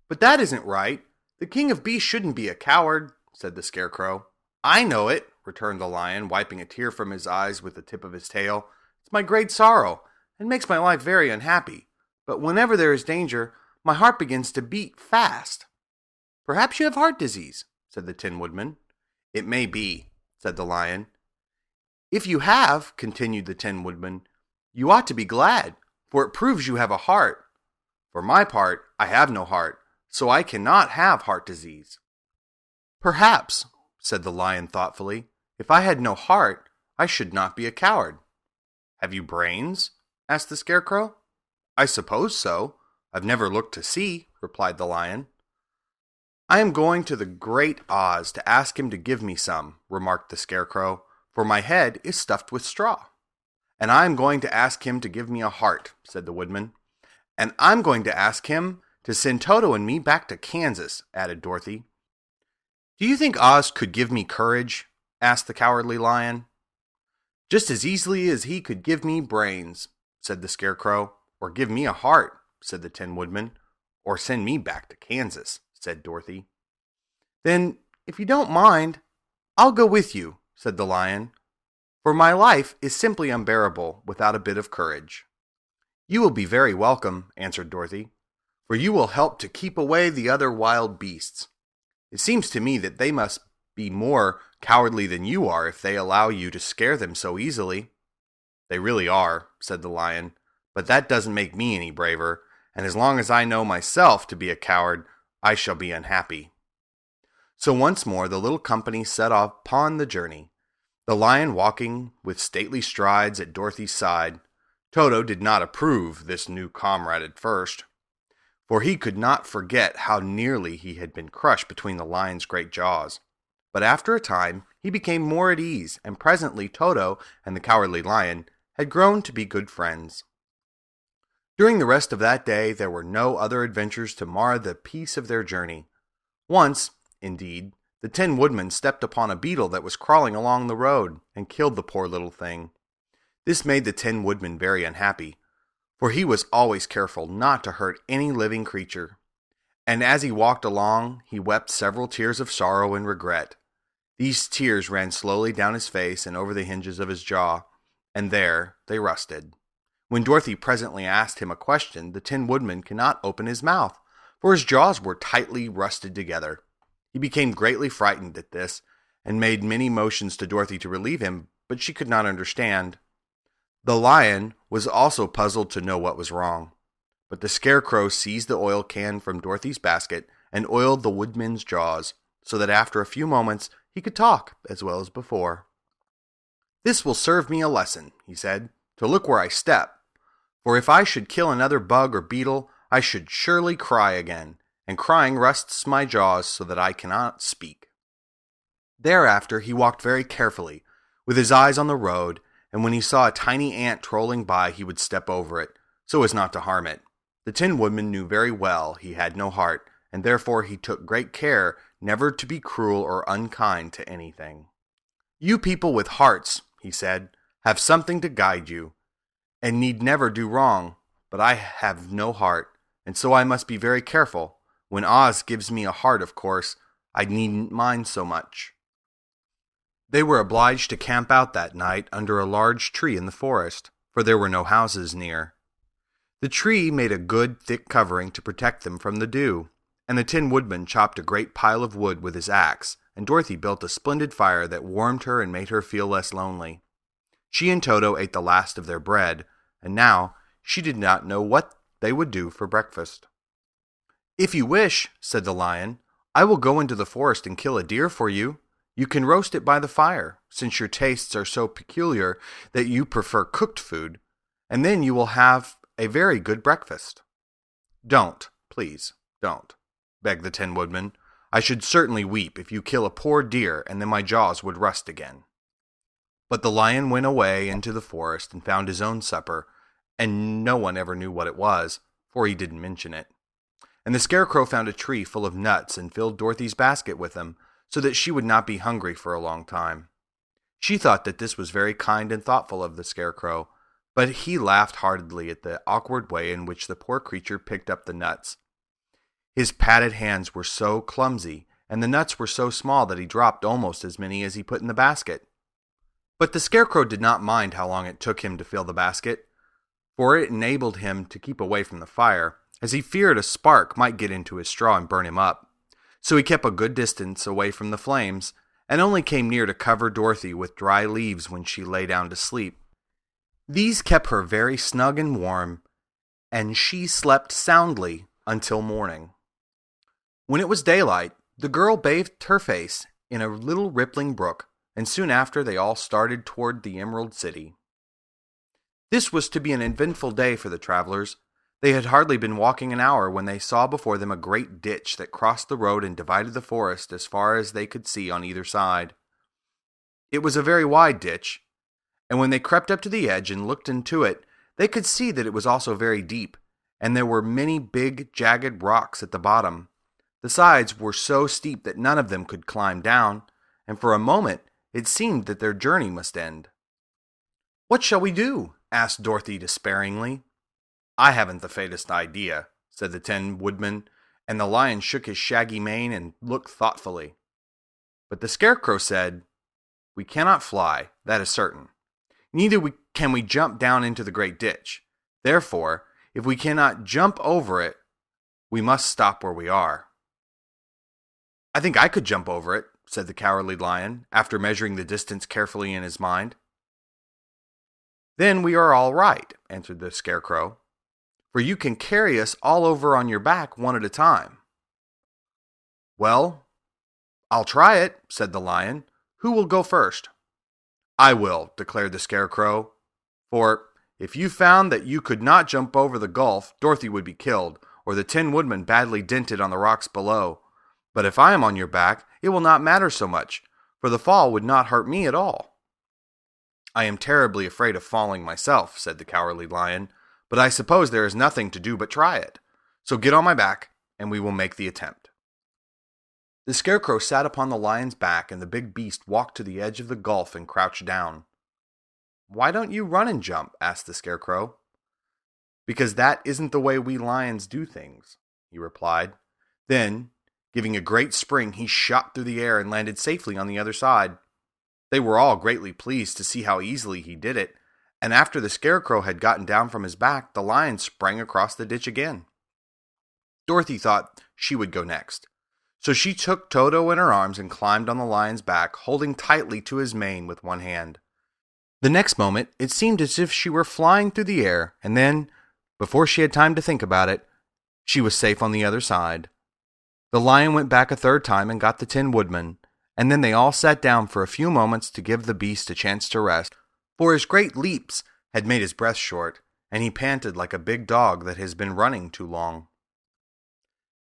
"But that isn't right. The king of beasts shouldn't be a coward," said the Scarecrow. "I know it," returned the lion, wiping a tear from his eyes with the tip of his tail. "It's my great sorrow, and makes my life very unhappy. But whenever there is danger, my heart begins to beat fast." "Perhaps you have heart disease," said the Tin Woodman. "It may be," said the lion. "If you have," continued the Tin Woodman, "you ought to be glad, for it proves you have a heart. For my part, I have no heart, so I cannot have heart disease." "Perhaps," said the lion thoughtfully, "if I had no heart, I should not be a coward." "Have you brains?" asked the Scarecrow. "I suppose so. I've never looked to see," replied the lion. "I am going to the Great Oz to ask him to give me some," remarked the Scarecrow, "for my head is stuffed with straw." "And I am going to ask him to give me a heart," said the Woodman. "And I'm going to ask him to send Toto and me back to Kansas," added Dorothy. "Do you think Oz could give me courage?" asked the Cowardly Lion. "Just as easily as he could give me brains," said the Scarecrow. "Or give me a heart," said the Tin Woodman. "Or send me back to Kansas," said Dorothy. "Then, if you don't mind, I'll go with you," said the lion, "for my life is simply unbearable without a bit of courage." "You will be very welcome," answered Dorothy, "for you will help to keep away the other wild beasts. It seems to me that they must be more cowardly than you are if they allow you to scare them so easily." "They really are," said the lion, "but that doesn't make me any braver, and as long as I know myself to be a coward, I shall be unhappy." So once more the little company set off upon the journey, the lion walking with stately strides at Dorothy's side. Toto did not approve this new comrade at first, for he could not forget how nearly he had been crushed between the lion's great jaws. But after a time he became more at ease, and presently Toto and the Cowardly Lion had grown to be good friends. During the rest of that day there were no other adventures to mar the peace of their journey. Once, indeed, the Tin Woodman stepped upon a beetle that was crawling along the road, and killed the poor little thing. This made the Tin Woodman very unhappy, for he was always careful not to hurt any living creature. And as he walked along, he wept several tears of sorrow and regret. These tears ran slowly down his face and over the hinges of his jaw, and there they rusted. When Dorothy presently asked him a question, the Tin Woodman could not open his mouth, for his jaws were tightly rusted together. He became greatly frightened at this, and made many motions to Dorothy to relieve him, but she could not understand. The lion was also puzzled to know what was wrong, but the Scarecrow seized the oil can from Dorothy's basket and oiled the Woodman's jaws, so that after a few moments he could talk as well as before. "This will serve me a lesson," he said, "to look where I step, for if I should kill another bug or beetle, I should surely cry again, and crying rusts my jaws so that I cannot speak." Thereafter he walked very carefully, with his eyes on the road, and when he saw a tiny ant trolling by he would step over it, so as not to harm it. The Tin Woodman knew very well he had no heart, and therefore he took great care never to be cruel or unkind to anything. "You people with hearts," he said, "have something to guide you, and need never do wrong, but I have no heart, and so I must be very careful. When Oz gives me a heart, of course, I needn't mind so much." They were obliged to camp out that night under a large tree in the forest, for there were no houses near. The tree made a good thick covering to protect them from the dew, and the Tin Woodman chopped a great pile of wood with his axe, and Dorothy built a splendid fire that warmed her and made her feel less lonely. She and Toto ate the last of their bread, and now she did not know what they would do for breakfast. "If you wish," said the Lion, "I will go into the forest and kill a deer for you. You can roast it by the fire, since your tastes are so peculiar that you prefer cooked food, and then you will have a very good breakfast." "Don't, please, don't," begged the Tin Woodman. "I should certainly weep if you kill a poor deer, and then my jaws would rust again." But the Lion went away into the forest and found his own supper, and no one ever knew what it was, for he didn't mention it. And the Scarecrow found a tree full of nuts and filled Dorothy's basket with them, so that she would not be hungry for a long time. She thought that this was very kind and thoughtful of the Scarecrow, but he laughed heartily at the awkward way in which the poor creature picked up the nuts. His padded hands were so clumsy, and the nuts were so small that he dropped almost as many as he put in the basket. But the Scarecrow did not mind how long it took him to fill the basket, for it enabled him to keep away from the fire, as he feared a spark might get into his straw and burn him up. So he kept a good distance away from the flames, and only came near to cover Dorothy with dry leaves when she lay down to sleep. These kept her very snug and warm, and she slept soundly until morning. When it was daylight, the girl bathed her face in a little rippling brook, and soon after they all started toward the Emerald City. This was to be an eventful day for the travelers. They had hardly been walking an hour when they saw before them a great ditch that crossed the road and divided the forest as far as they could see on either side. It was a very wide ditch, and when they crept up to the edge and looked into it, they could see that it was also very deep, and there were many big, jagged rocks at the bottom. The sides were so steep that none of them could climb down, and for a moment it seemed that their journey must end. "What shall we do?" asked Dorothy despairingly. "I haven't the faintest idea," said the Tin Woodman, and the Lion shook his shaggy mane and looked thoughtfully. But the Scarecrow said, "We cannot fly, that is certain. Neither can we jump down into the great ditch. Therefore, if we cannot jump over it, we must stop where we are." "I think I could jump over it," said the Cowardly Lion, after measuring the distance carefully in his mind. "Then we are all right," answered the Scarecrow, "for you can carry us all over on your back one at a time." "Well, I'll try it," said the Lion. "Who will go first?" "I will," declared the Scarecrow, "for if you found that you could not jump over the gulf, Dorothy would be killed, or the Tin Woodman badly dented on the rocks below. But if I am on your back, it will not matter so much, for the fall would not hurt me at all." "I am terribly afraid of falling myself," said the Cowardly Lion, "but I suppose there is nothing to do but try it. So get on my back, and we will make the attempt." The Scarecrow sat upon the Lion's back, and the big beast walked to the edge of the gulf and crouched down. "Why don't you run and jump?" asked the Scarecrow. "Because that isn't the way we lions do things," he replied. Then, giving a great spring, he shot through the air and landed safely on the other side. They were all greatly pleased to see how easily he did it, and after the Scarecrow had gotten down from his back, the Lion sprang across the ditch again. Dorothy thought she would go next, so she took Toto in her arms and climbed on the Lion's back, holding tightly to his mane with one hand. The next moment, it seemed as if she were flying through the air, and then, before she had time to think about it, she was safe on the other side. The Lion went back a third time and got the Tin Woodman, and then they all sat down for a few moments to give the beast a chance to rest, for his great leaps had made his breath short, and he panted like a big dog that has been running too long.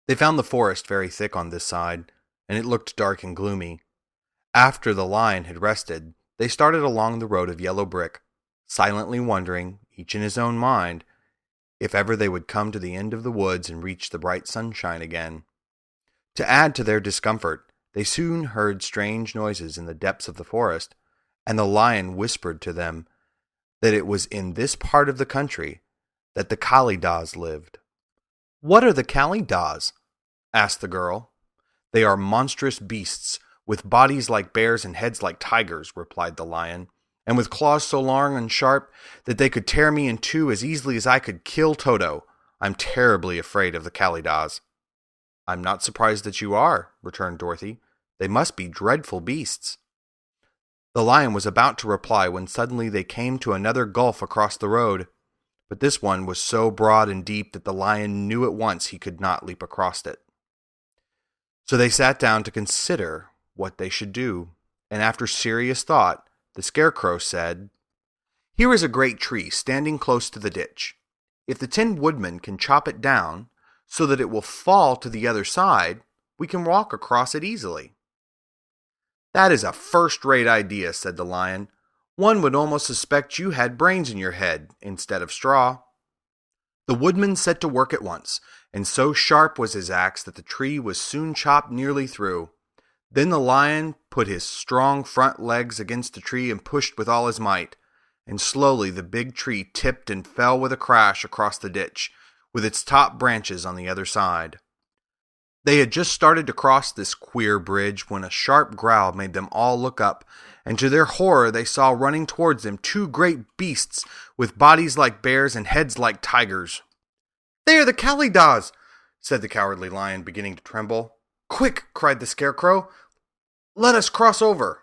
They found the forest very thick on this side, and it looked dark and gloomy. After the Lion had rested, they started along the road of yellow brick, silently wondering, each in his own mind, if ever they would come to the end of the woods and reach the bright sunshine again. To add to their discomfort, they soon heard strange noises in the depths of the forest, and the Lion whispered to them that it was in this part of the country that the Kalidas lived. "What are the Kalidas?" asked the girl. "They are monstrous beasts, with bodies like bears and heads like tigers," replied the Lion, "and with claws so long and sharp that they could tear me in two as easily as I could kill Toto. I'm terribly afraid of the Kalidas." I'm not surprised that you are, returned Dorothy. They must be dreadful beasts. The lion was about to reply when suddenly they came to another gulf across the road, but this one was so broad and deep that the lion knew at once he could not leap across it. So they sat down to consider what they should do, and after serious thought, the Scarecrow said, "Here is a great tree standing close to the ditch. If the Tin Woodman can chop it down so that it will fall to the other side, we can walk across it easily." "That is a first-rate idea," said the lion. "One would almost suspect you had brains in your head instead of straw." The woodman set to work at once, and so sharp was his axe that the tree was soon chopped nearly through. Then the lion put his strong front legs against the tree and pushed with all his might, and slowly the big tree tipped and fell with a crash across the ditch, with its top branches on the other side. They had just started to cross this queer bridge when a sharp growl made them all look up, and to their horror they saw running towards them two great beasts with bodies like bears and heads like tigers. "They are the Kalydahs," said the Cowardly Lion, beginning to tremble. "Quick," cried the Scarecrow, "let us cross over."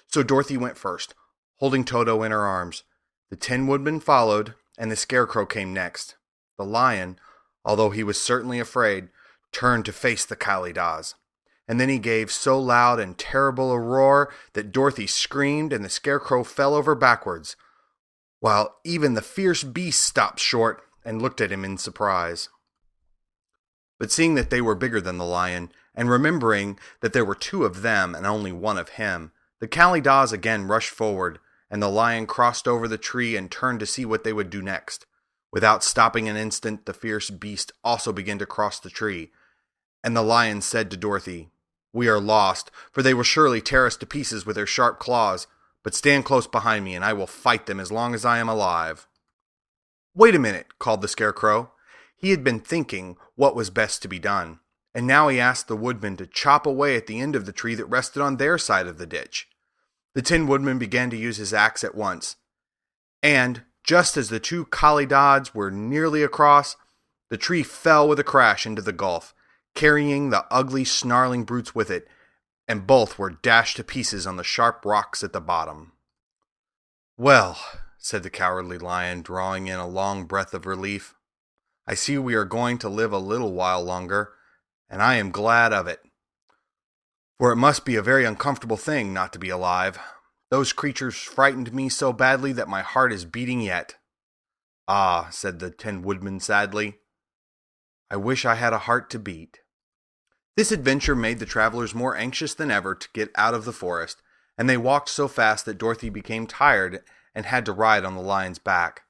So Dorothy went first, holding Toto in her arms. The Tin Woodman followed, and the Scarecrow came next. The lion, although he was certainly afraid, turned to face the Kalydahs, and then he gave so loud and terrible a roar that Dorothy screamed and the Scarecrow fell over backwards, while even the fierce beast stopped short and looked at him in surprise. But seeing that they were bigger than the lion, and remembering that there were two of them and only one of him, the Kalydahs again rushed forward, and the lion crossed over the tree and turned to see what they would do next. Without stopping an instant, the fierce beast also began to cross the tree, and the lion said to Dorothy, "We are lost, for they will surely tear us to pieces with their sharp claws, but stand close behind me and I will fight them as long as I am alive." "Wait a minute," called the Scarecrow. He had been thinking what was best to be done, and now he asked the Woodman to chop away at the end of the tree that rested on their side of the ditch. The Tin Woodman began to use his axe at once, and just as the two Kalydahs were nearly across, the tree fell with a crash into the gulf, carrying the ugly, snarling brutes with it, and both were dashed to pieces on the sharp rocks at the bottom. "Well," said the Cowardly Lion, drawing in a long breath of relief, "I see we are going to live a little while longer, and I am glad of it. For it must be a very uncomfortable thing not to be alive. Those creatures frightened me so badly that my heart is beating yet." "Ah," said the Tin Woodman sadly, "I wish I had a heart to beat." This adventure made the travelers more anxious than ever to get out of the forest, and they walked so fast that Dorothy became tired and had to ride on the lion's back.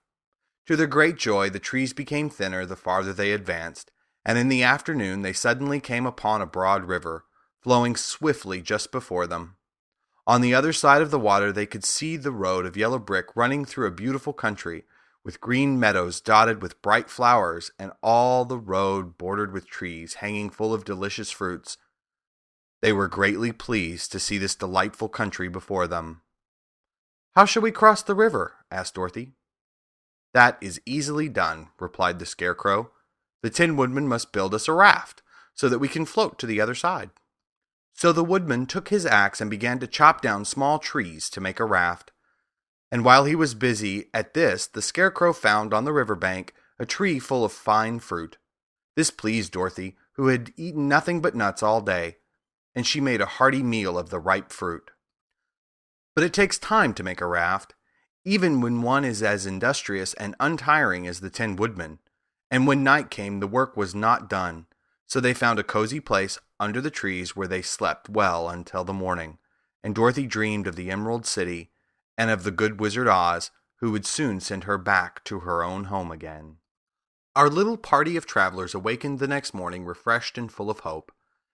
To their great joy, the trees became thinner the farther they advanced, and in the afternoon they suddenly came upon a broad river, flowing swiftly just before them. On the other side of the water they could see the road of yellow brick running through a beautiful country, with green meadows dotted with bright flowers, and all the road bordered with trees hanging full of delicious fruits. They were greatly pleased to see this delightful country before them. "How shall we cross the river?" asked Dorothy. "That is easily done," replied the Scarecrow. "The Tin Woodman must build us a raft, so that we can float to the other side." So the Woodman took his axe and began to chop down small trees to make a raft. And while he was busy at this, the Scarecrow found on the river bank a tree full of fine fruit. This pleased Dorothy, who had eaten nothing but nuts all day, and she made a hearty meal of the ripe fruit. But it takes time to make a raft, even when one is as industrious and untiring as the Tin Woodman, and when night came the work was not done, so they found a cozy place under the trees where they slept well until the morning, and Dorothy dreamed of the Emerald City and of the good Wizard Oz, who would soon send her back to her own home again. Our little party of travelers awakened the next morning refreshed and full of hope,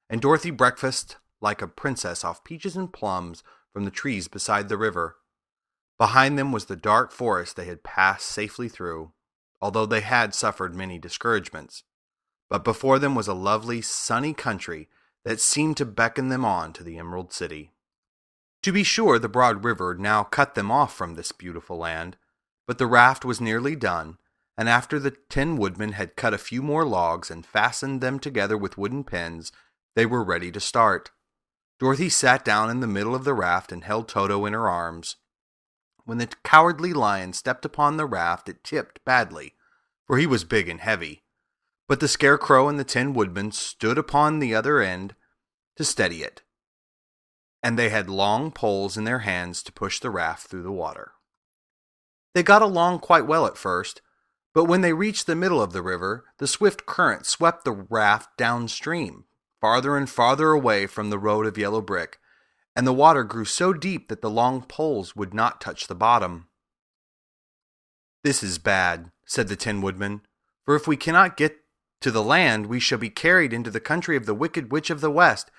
and Dorothy breakfasted like a princess off peaches and plums from the trees beside the river. Behind them was the dark forest they had passed safely through, although they had suffered many discouragements. But before them was a lovely, sunny country that seemed to beckon them on to the Emerald City. To be sure, the broad river now cut them off from this beautiful land, but the raft was nearly done, and after the Tin Woodman had cut a few more logs and fastened them together with wooden pins, they were ready to start. Dorothy sat down in the middle of the raft and held Toto in her arms. When the Cowardly Lion stepped upon the raft, it tipped badly, for he was big and heavy. But the Scarecrow and the Tin Woodman stood upon the other end to steady it, and they had long poles in their hands to push the raft through the water. They got along quite well at first, but when they reached the middle of the river, the swift current swept the raft downstream, farther and farther away from the road of yellow brick, and the water grew so deep that the long poles would not touch the bottom. "This is bad," said the Tin Woodman, "for if we cannot get to the land, we shall be carried into the country of the Wicked Witch of the West,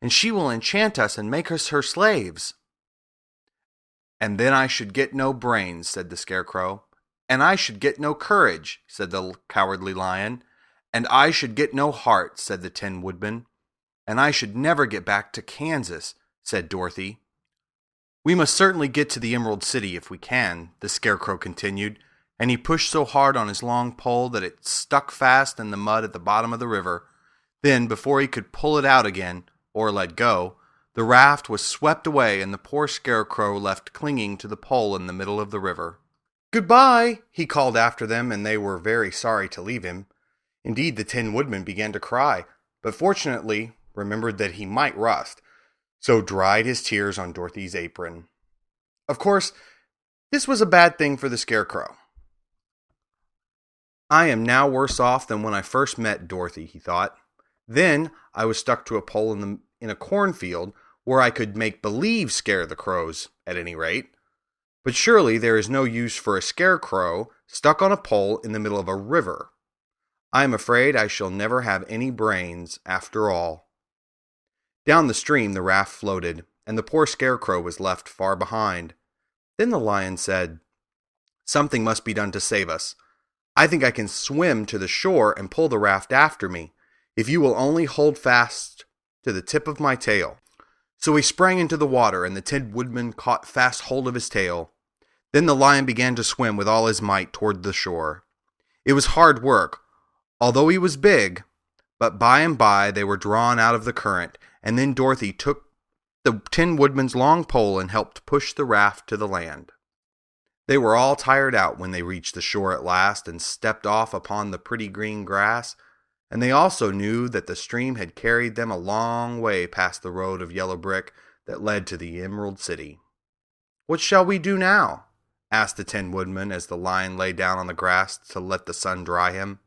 and she will enchant us and make us her slaves." "And then I should get no brains," said the Scarecrow. "And I should get no courage," said the Cowardly Lion. "And I should get no heart," said the Tin Woodman. "And I should never get back to Kansas," said Dorothy. "We must certainly get to the Emerald City if we can," the Scarecrow continued, and he pushed so hard on his long pole that it stuck fast in the mud at the bottom of the river. Then, before he could pull it out again, or let go, the raft was swept away and the poor Scarecrow left clinging to the pole in the middle of the river. "Goodbye," he called after them, and they were very sorry to leave him. Indeed, the Tin Woodman began to cry, but fortunately remembered that he might rust, so dried his tears on Dorothy's apron. Of course, this was a bad thing for the Scarecrow. "I am now worse off than when I first met Dorothy," he thought. "Then I was stuck to a pole in a cornfield where I could make believe scare the crows, at any rate. But surely there is no use for a Scarecrow stuck on a pole in the middle of a river. I am afraid I shall never have any brains after all." Down the stream the raft floated, and the poor Scarecrow was left far behind. Then the Lion said, "Something must be done to save us. I think I can swim to the shore and pull the raft after me, if you will only hold fast to the tip of my tail." So he sprang into the water, and the Tin Woodman caught fast hold of his tail. Then the Lion began to swim with all his might toward the shore. It was hard work, although he was big, but by and by they were drawn out of the current, and then Dorothy took the Tin Woodman's long pole and helped push the raft to the land. They were all tired out when they reached the shore at last and stepped off upon the pretty green grass, and they also knew that the stream had carried them a long way past the road of yellow brick that led to the Emerald City. "What shall we do now?" asked the Tin Woodman as the Lion lay down on the grass to let the sun dry him.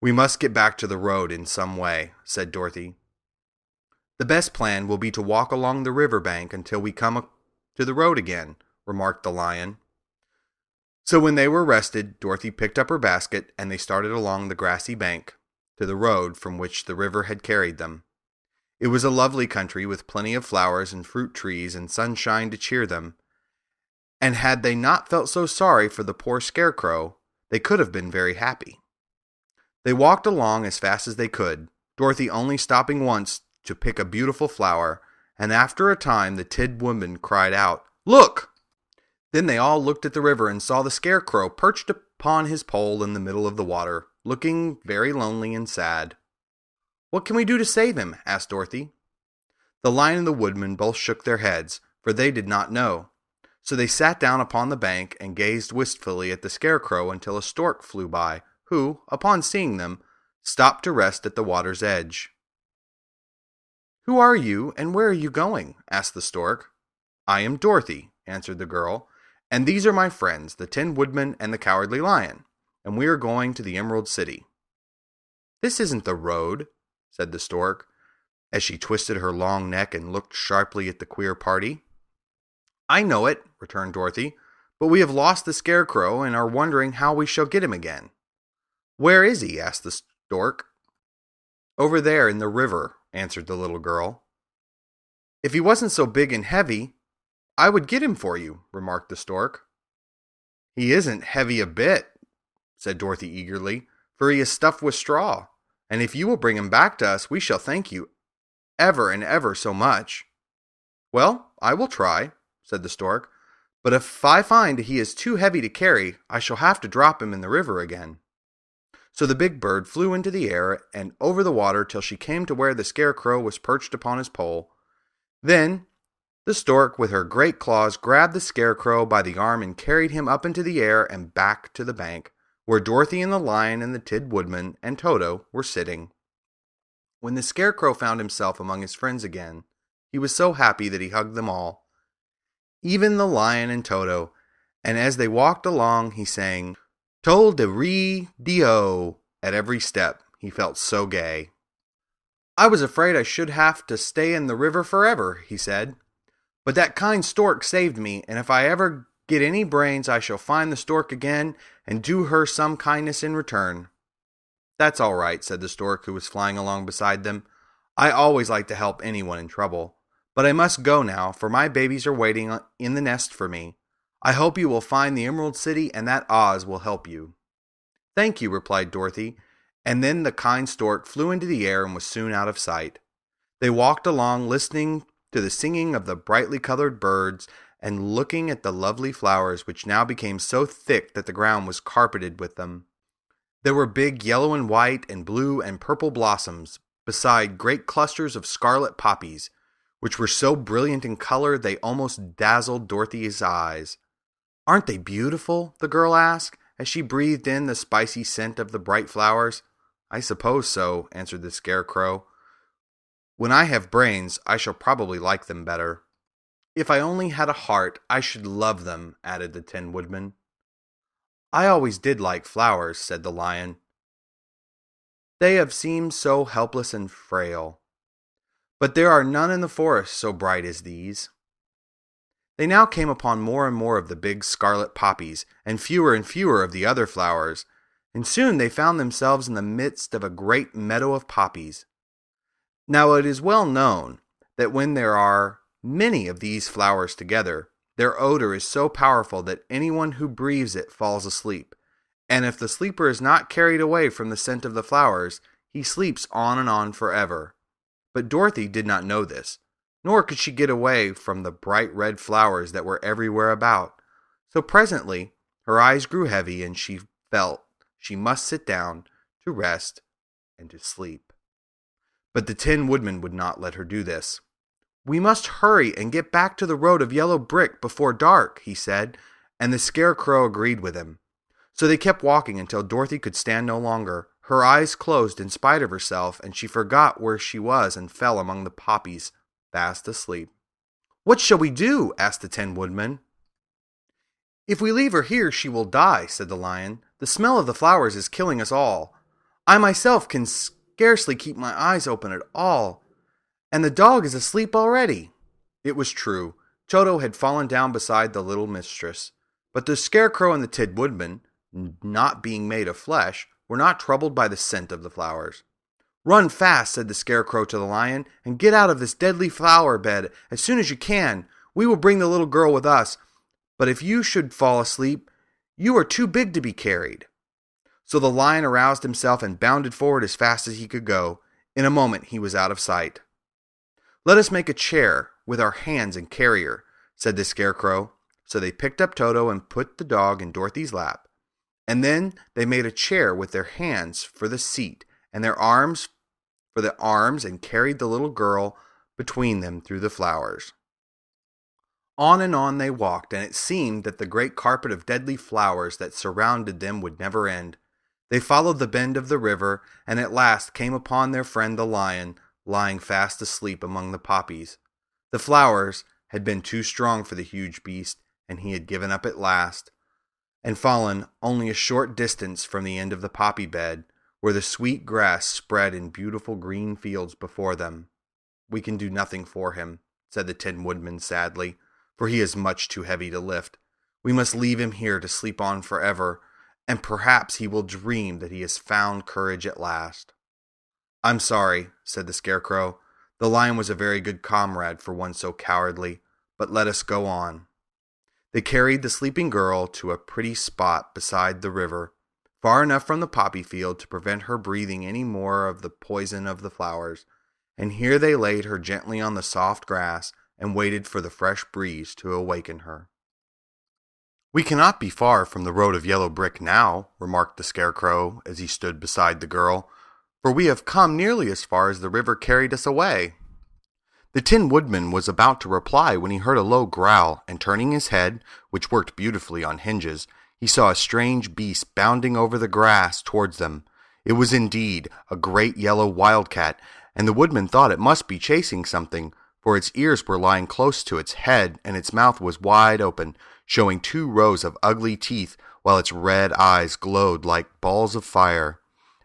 "We must get back to the road in some way," said Dorothy. "The best plan will be to walk along the river bank until we come to the road again," remarked the Lion. So when they were rested, Dorothy picked up her basket, and they started along the grassy bank to the road from which the river had carried them. It was a lovely country with plenty of flowers and fruit trees and sunshine to cheer them, and had they not felt so sorry for the poor Scarecrow, they could have been very happy. They walked along as fast as they could, Dorothy only stopping once to pick a beautiful flower, and after a time the Tin Woodman cried out, "Look!" Then they all looked at the river and saw the Scarecrow perched upon his pole in the middle of the water, looking very lonely and sad. "What can we do to save him?" asked Dorothy. The Lion and the Woodman both shook their heads, for they did not know. So they sat down upon the bank and gazed wistfully at the Scarecrow until a stork flew by, who, upon seeing them, stopped to rest at the water's edge. "Who are you, and where are you going?" asked the stork. "I am Dorothy," answered the girl, "and these are my friends, the Tin Woodman and the Cowardly Lion, and we are going to the Emerald City." "This isn't the road," said the stork, as she twisted her long neck and looked sharply at the queer party. "I know it," returned Dorothy, "but we have lost the Scarecrow and are wondering how we shall get him again." "Where is he?" asked the stork. "Over there in the river," answered the little girl. "If he wasn't so big and heavy, I would get him for you," remarked the stork. "He isn't heavy a bit," said Dorothy eagerly, "for he is stuffed with straw, and if you will bring him back to us, we shall thank you ever and ever so much." "Well, I will try," said the stork, But if I find he is too heavy to carry, I shall have to drop him in the river again." So the big bird flew into the air and over the water till she came to where the Scarecrow was perched upon his pole. Then the stork, with her great claws, grabbed the Scarecrow by the arm and carried him up into the air and back to the bank, where Dorothy and the lion and the Tin Woodman and Toto were sitting. When the Scarecrow found himself among his friends again, he was so happy that he hugged them all, even the lion and Toto, and as they walked along he sang "Tol-de-ree-dee-o" at every step. He felt so gay. "I was afraid I should have to stay in the river forever," he said, "but that kind stork saved me, and if I ever get any brains I shall find the stork again and do her some kindness in return." "That's all right," said the stork, who was flying along beside them. "I always like to help anyone in trouble. But I must go now, for my babies are waiting in the nest for me. I hope you will find the Emerald City and that Oz will help you." "Thank you," replied Dorothy, and then the kind stork flew into the air and was soon out of sight. They walked along, listening to the singing of the brightly colored birds and looking at the lovely flowers, which now became so thick that the ground was carpeted with them. There were big yellow and white and blue and purple blossoms, beside great clusters of scarlet poppies, which were so brilliant in color they almost dazzled Dorothy's eyes. "Aren't they beautiful?" the girl asked, as she breathed in the spicy scent of the bright flowers. "I suppose so," answered the Scarecrow. "When I have brains, I shall probably like them better." "If I only had a heart, I should love them," added the Tin Woodman. "I always did like flowers," said the lion. "They have seemed so helpless and frail. But there are none in the forest so bright as these." They now came upon more and more of the big scarlet poppies, and fewer of the other flowers, and soon they found themselves in the midst of a great meadow of poppies. Now it is well known that when there are many of these flowers together, their odor is so powerful that anyone who breathes it falls asleep, and if the sleeper is not carried away from the scent of the flowers, he sleeps on and on forever. But Dorothy did not know this, nor could she get away from the bright red flowers that were everywhere about. So presently her eyes grew heavy, and she felt she must sit down to rest and to sleep. But the Tin Woodman would not let her do this. "We must hurry and get back to the road of yellow brick before dark," he said, and the Scarecrow agreed with him. So they kept walking until Dorothy could stand no longer. Her eyes closed in spite of herself, and she forgot where she was and fell among the poppies, fast asleep. "What shall we do?" asked the Tin Woodman. "If we leave her here, she will die," said the lion. "The smell of the flowers is killing us all. I myself can scarcely keep my eyes open at all, and the dog is asleep already." It was true. Toto had fallen down beside the little mistress, but the Scarecrow and the Tin Woodman, not being made of flesh, were not troubled by the scent of the flowers. "Run fast," said the Scarecrow to the lion, "and get out of this deadly flower bed as soon as you can. We will bring the little girl with us, but if you should fall asleep, you are too big to be carried." So the lion aroused himself and bounded forward as fast as he could go. In a moment he was out of sight. "Let us make a chair with our hands and carry her," said the Scarecrow. So they picked up Toto and put the dog in Dorothy's lap. And then they made a chair with their hands for the seat and their arms for the arms, and carried the little girl between them through the flowers. On and on they walked, and it seemed that the great carpet of deadly flowers that surrounded them would never end. They followed the bend of the river, and at last came upon their friend the lion, lying fast asleep among the poppies. The flowers had been too strong for the huge beast, and he had given up at last, and fallen only a short distance from the end of the poppy bed, where the sweet grass spread in beautiful green fields before them. "We can do nothing for him," said the Tin Woodman sadly, "for he is much too heavy to lift. We must leave him here to sleep on forever, and perhaps he will dream that he has found courage at last." "I'm sorry," said the Scarecrow. "The lion was a very good comrade for one so cowardly, but let us go on." They carried the sleeping girl to a pretty spot beside the river, far enough from the poppy field to prevent her breathing any more of the poison of the flowers, and here they laid her gently on the soft grass and waited for the fresh breeze to awaken her. "We cannot be far from the road of yellow brick now," remarked the Scarecrow as he stood beside the girl, "for we have come nearly as far as the river carried us away." The Tin Woodman was about to reply when he heard a low growl, and turning his head, which worked beautifully on hinges, he saw a strange beast bounding over the grass towards them. It was indeed a great yellow wildcat, and the Woodman thought it must be chasing something, for its ears were lying close to its head, and its mouth was wide open, showing 2 rows of ugly teeth, while its red eyes glowed like balls of fire.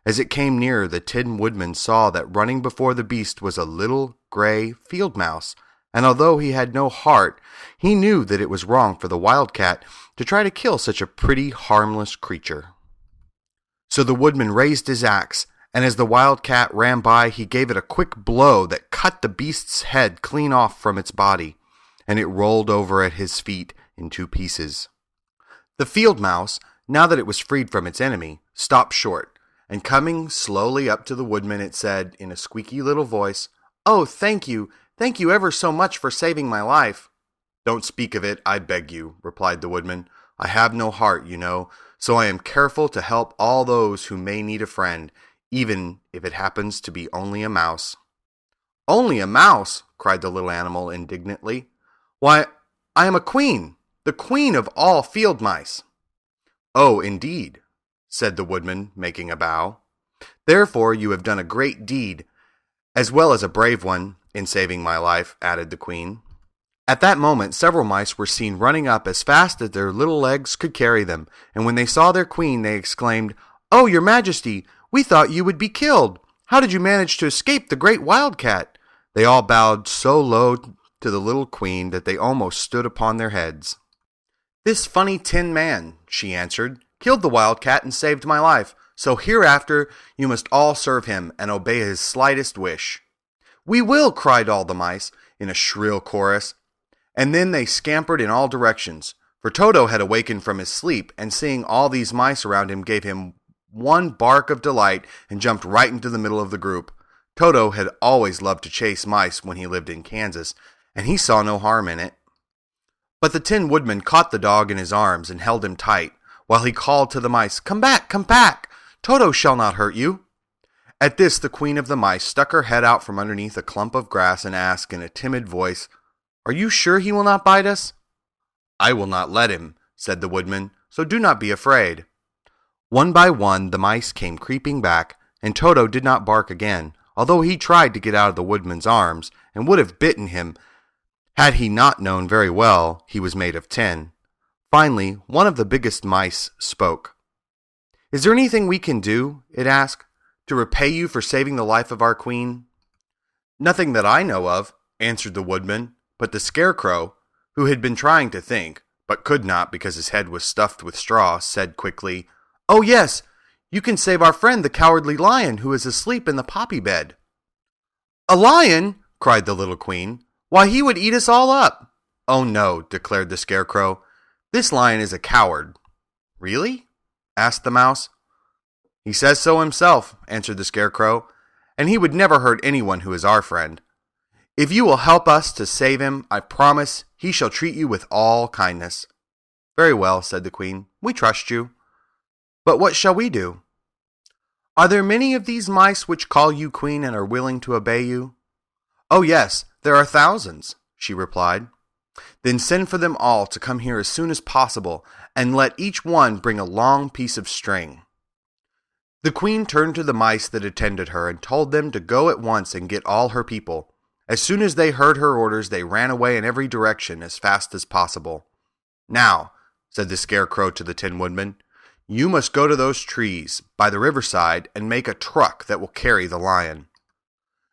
As it came nearer, the Tin Woodman saw that running before the beast was a little gray field mouse, and although he had no heart, he knew that it was wrong for the wildcat to try to kill such a pretty, harmless creature. So the Woodman raised his axe, and as the wildcat ran by, he gave it a quick blow that cut the beast's head clean off from its body, and it rolled over at his feet in 2 pieces. The field mouse, now that it was freed from its enemy, stopped short, and coming slowly up to the Woodman, it said in a squeaky little voice, "Oh, thank you ever so much for saving my life." "Don't speak of it, I beg you," replied the Woodman. "I have no heart, you know, so I am careful to help all those who may need a friend, even if it happens to be only a mouse." "Only a mouse?" cried the little animal indignantly. "Why, I am a queen, the queen of all field mice." "Oh, indeed," said the Woodman, making a bow. "Therefore you have done a great deed, as well as a brave one, in saving my life," added the Queen. At that moment several mice were seen running up as fast as their little legs could carry them, and when they saw their queen they exclaimed, "Oh, your Majesty, we thought you would be killed. How did you manage to escape the great wildcat?" They all bowed so low to the little queen that they almost stood upon their heads. "This funny tin man," she answered, "killed the wildcat and saved my life, so hereafter you must all serve him and obey his slightest wish." "We will!" cried all the mice in a shrill chorus, and then they scampered in all directions, for Toto had awakened from his sleep, and seeing all these mice around him gave him one bark of delight and jumped right into the middle of the group. Toto had always loved to chase mice when he lived in Kansas, and he saw no harm in it. But the Tin Woodman caught the dog in his arms and held him tight, while he called to the mice, "Come back, come back! Toto shall not hurt you." At this the Queen of the Mice stuck her head out from underneath a clump of grass and asked in a timid voice, "Are you sure he will not bite us?" "I will not let him," said the Woodman, "so do not be afraid." One by one the mice came creeping back, and Toto did not bark again, although he tried to get out of the Woodman's arms, and would have bitten him had he not known very well he was made of tin. Finally, one of the biggest mice spoke. "Is there anything we can do," it asked, "to repay you for saving the life of our queen?" "Nothing that I know of," answered the Woodman, but the Scarecrow, who had been trying to think, but could not because his head was stuffed with straw, said quickly, "Oh yes, you can save our friend the Cowardly Lion who is asleep in the poppy bed." "A lion?" cried the little queen. "Why, he would eat us all up." "Oh no," declared the Scarecrow. "This lion is a coward." "Really?" asked the mouse. "He says so himself," answered the Scarecrow, "and he would never hurt anyone who is our friend. If you will help us to save him, I promise he shall treat you with all kindness." "Very well," said the Queen. "We trust you. But what shall we do?" "Are there many of these mice which call you Queen and are willing to obey you?" "Oh yes, there are thousands," she replied. "Then send for them all to come here as soon as possible, and let each one bring a long piece of string." The Queen turned to the mice that attended her and told them to go at once and get all her people. As soon as they heard her orders, they ran away in every direction as fast as possible. "Now," said the Scarecrow to the Tin Woodman, "you must go to those trees by the riverside and make a truck that will carry the lion."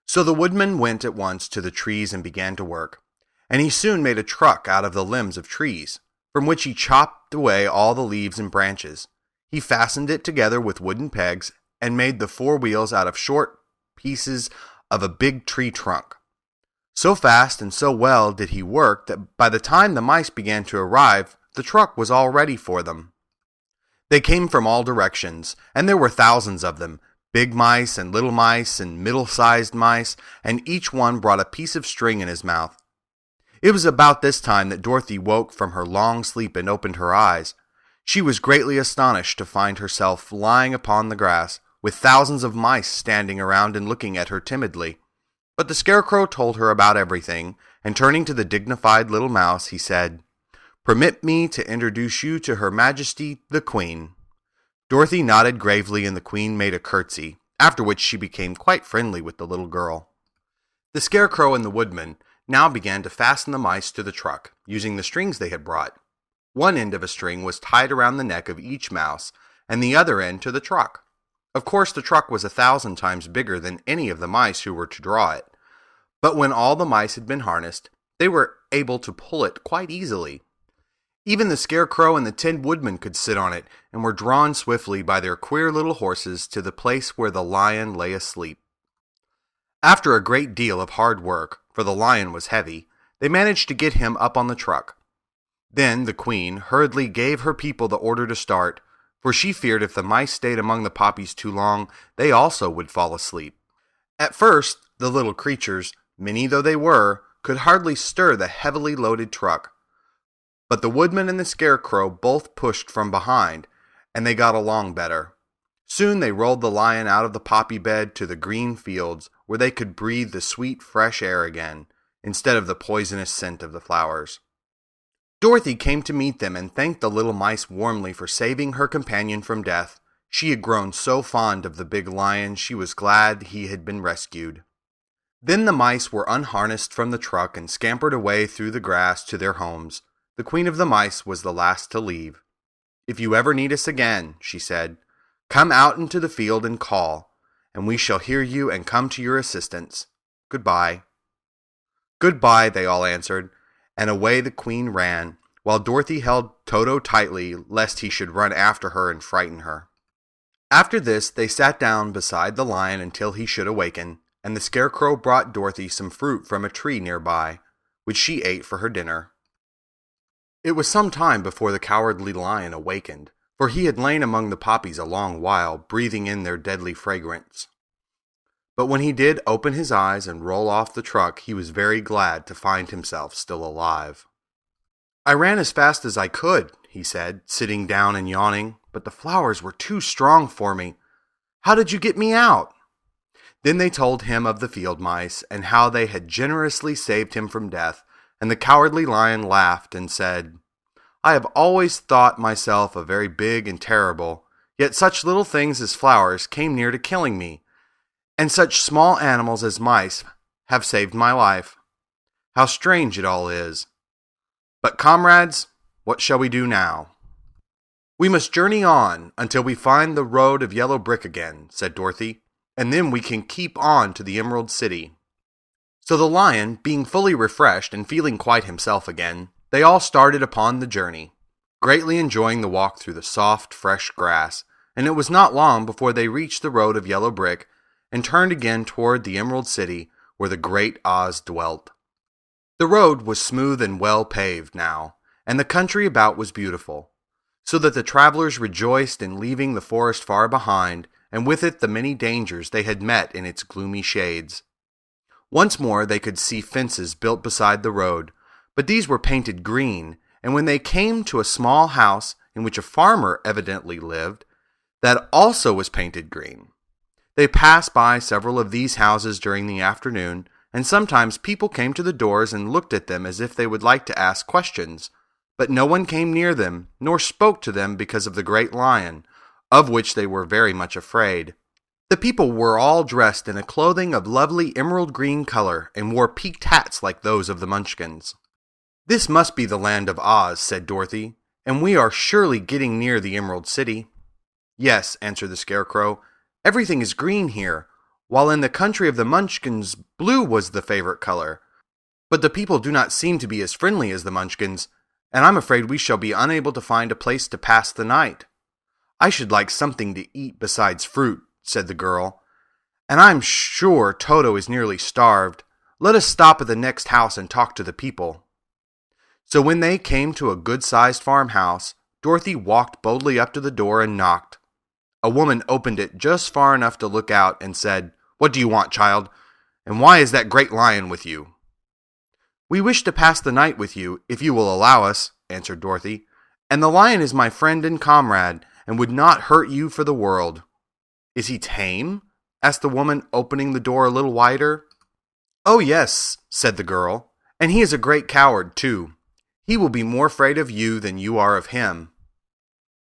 So the Woodman went at once to the trees and began to work, and he soon made a truck out of the limbs of trees, from which he chopped away all the leaves and branches. He fastened it together with wooden pegs and made the 4 wheels out of short pieces of a big tree trunk. So fast and so well did he work that by the time the mice began to arrive, the truck was all ready for them. They came from all directions, and there were thousands of them, big mice and little mice and middle-sized mice, and each one brought a piece of string in his mouth. It was about this time that Dorothy woke from her long sleep and opened her eyes. She was greatly astonished to find herself lying upon the grass, with thousands of mice standing around and looking at her timidly. But the Scarecrow told her about everything, and turning to the dignified little mouse, he said, "Permit me to introduce you to Her Majesty the Queen." Dorothy nodded gravely, and the Queen made a curtsy, after which she became quite friendly with the little girl. The Scarecrow and the Woodman now began to fasten the mice to the truck, using the strings they had brought. One end of a string was tied around the neck of each mouse, and the other end to the truck. Of course, the truck was 1,000 times bigger than any of the mice who were to draw it. But when all the mice had been harnessed, they were able to pull it quite easily. Even the Scarecrow and the Tin Woodman could sit on it, and were drawn swiftly by their queer little horses to the place where the lion lay asleep. After a great deal of hard work, for the lion was heavy, they managed to get him up on the truck. Then the Queen hurriedly gave her people the order to start, for she feared if the mice stayed among the poppies too long, they also would fall asleep. At first, the little creatures, many though they were, could hardly stir the heavily loaded truck. But the Woodman and the Scarecrow both pushed from behind, and they got along better. Soon they rolled the lion out of the poppy bed to the green fields, where they could breathe the sweet, fresh air again, instead of the poisonous scent of the flowers. Dorothy came to meet them and thanked the little mice warmly for saving her companion from death. She had grown so fond of the big lion she was glad he had been rescued. Then the mice were unharnessed from the truck and scampered away through the grass to their homes. The Queen of the Mice was the last to leave. "If you ever need us again," she said, "come out into the field and call, and we shall hear you and come to your assistance. Goodbye." "Goodbye," they all answered, and away the Queen ran, while Dorothy held Toto tightly, lest he should run after her and frighten her. After this, they sat down beside the lion until he should awaken, and the Scarecrow brought Dorothy some fruit from a tree nearby, which she ate for her dinner. It was some time before the cowardly lion awakened, for he had lain among the poppies a long while, breathing in their deadly fragrance. But when he did open his eyes and roll off the truck, he was very glad to find himself still alive. "I ran as fast as I could," he said, sitting down and yawning, "but the flowers were too strong for me. How did you get me out?" Then they told him of the field mice, and how they had generously saved him from death, and the cowardly lion laughed and said, "I have always thought myself a very big and terrible, yet such little things as flowers came near to killing me, and such small animals as mice have saved my life. How strange it all is! But comrades, what shall we do now?" "We must journey on until we find the road of yellow brick again," said Dorothy, "and then we can keep on to the Emerald City." So the lion, being fully refreshed and feeling quite himself again, they all started upon the journey, greatly enjoying the walk through the soft, fresh grass, and it was not long before they reached the road of yellow brick and turned again toward the Emerald City where the great Oz dwelt. The road was smooth and well paved now, and the country about was beautiful, so that the travelers rejoiced in leaving the forest far behind, and with it the many dangers they had met in its gloomy shades. Once more they could see fences built beside the road, but these were painted green, and when they came to a small house in which a farmer evidently lived, that also was painted green. They passed by several of these houses during the afternoon, and sometimes people came to the doors and looked at them as if they would like to ask questions, but no one came near them, nor spoke to them because of the great lion, of which they were very much afraid. The people were all dressed in a clothing of lovely emerald green color, and wore peaked hats like those of the Munchkins. "This must be the land of Oz," said Dorothy, "and we are surely getting near the Emerald City." "Yes," answered the Scarecrow, "everything is green here, while in the country of the Munchkins blue was the favorite color. But the people do not seem to be as friendly as the Munchkins, and I'm afraid we shall be unable to find a place to pass the night." "I should like something to eat besides fruit," said the girl, "and I'm sure Toto is nearly starved. Let us stop at the next house and talk to the people." So when they came to a good-sized farmhouse, Dorothy walked boldly up to the door and knocked. A woman opened it just far enough to look out and said, "What do you want, child? And why is that great lion with you?" "We wish to pass the night with you, if you will allow us," answered Dorothy. "And the lion is my friend and comrade, and would not hurt you for the world." "Is he tame?" asked the woman, opening the door a little wider. "Oh, yes," said the girl, "and he is a great coward, too. He will be more afraid of you than you are of him."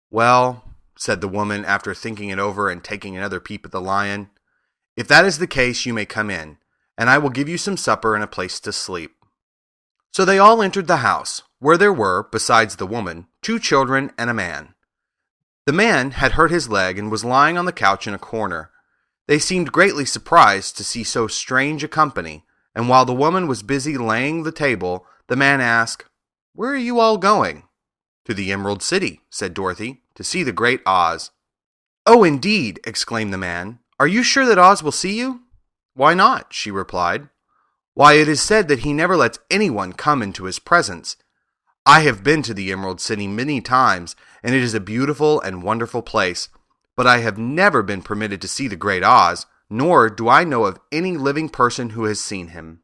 "Well," said the woman, after thinking it over and taking another peep at the lion, "if that is the case, you may come in, and I will give you some supper and a place to sleep." So they all entered the house, where there were, besides the woman, 2 children and a man. The man had hurt his leg and was lying on the couch in a corner. They seemed greatly surprised to see so strange a company, and while the woman was busy laying the table, the man asked, "Where are you all going?" "To the Emerald City," said Dorothy, "to see the great Oz." "Oh, indeed!" exclaimed the man. "Are you sure that Oz will see you?" "Why not?" she replied. "Why, it is said that he never lets anyone come into his presence. I have been to the Emerald City many times, and it is a beautiful and wonderful place, but I have never been permitted to see the great Oz, nor do I know of any living person who has seen him."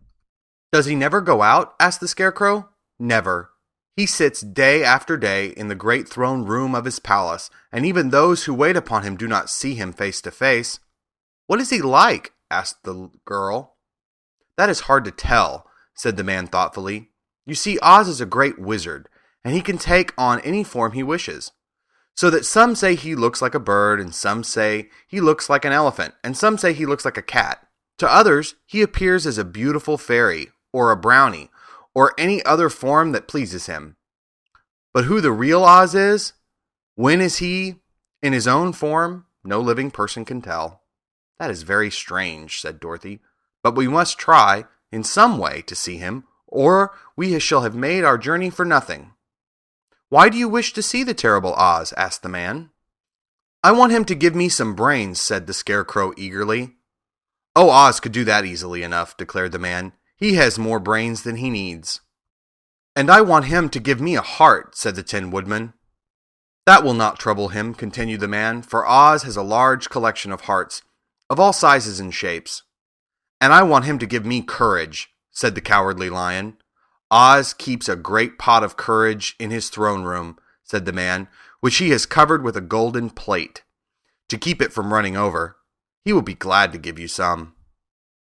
"Does he never go out?" asked the Scarecrow. "Never. He sits day after day in the great throne room of his palace, and even those who wait upon him do not see him face to face." "What is he like?" asked the girl. "That is hard to tell," said the man thoughtfully. "You see, Oz is a great wizard, and he can take on any form he wishes. So that some say he looks like a bird, and some say he looks like an elephant, and some say he looks like a cat. To others, he appears as a beautiful fairy, or a brownie, or any other form that pleases him. But who the real Oz is, when is he in his own form, no living person can tell." "That is very strange," said Dorothy. "But we must try, in some way, to see him, or we shall have made our journey for nothing." "Why do you wish to see the terrible Oz?" asked the man. "I want him to give me some brains," said the Scarecrow eagerly. "Oh, Oz could do that easily enough," declared the man. "He has more brains than he needs." "And I want him to give me a heart," said the Tin Woodman. "That will not trouble him," continued the man, "for Oz has a large collection of hearts, of all sizes and shapes." "And I want him to give me courage," said the Cowardly Lion. "Oz keeps a great pot of courage in his throne room," said the man, "which he has covered with a golden plate, to keep it from running over. He will be glad to give you some."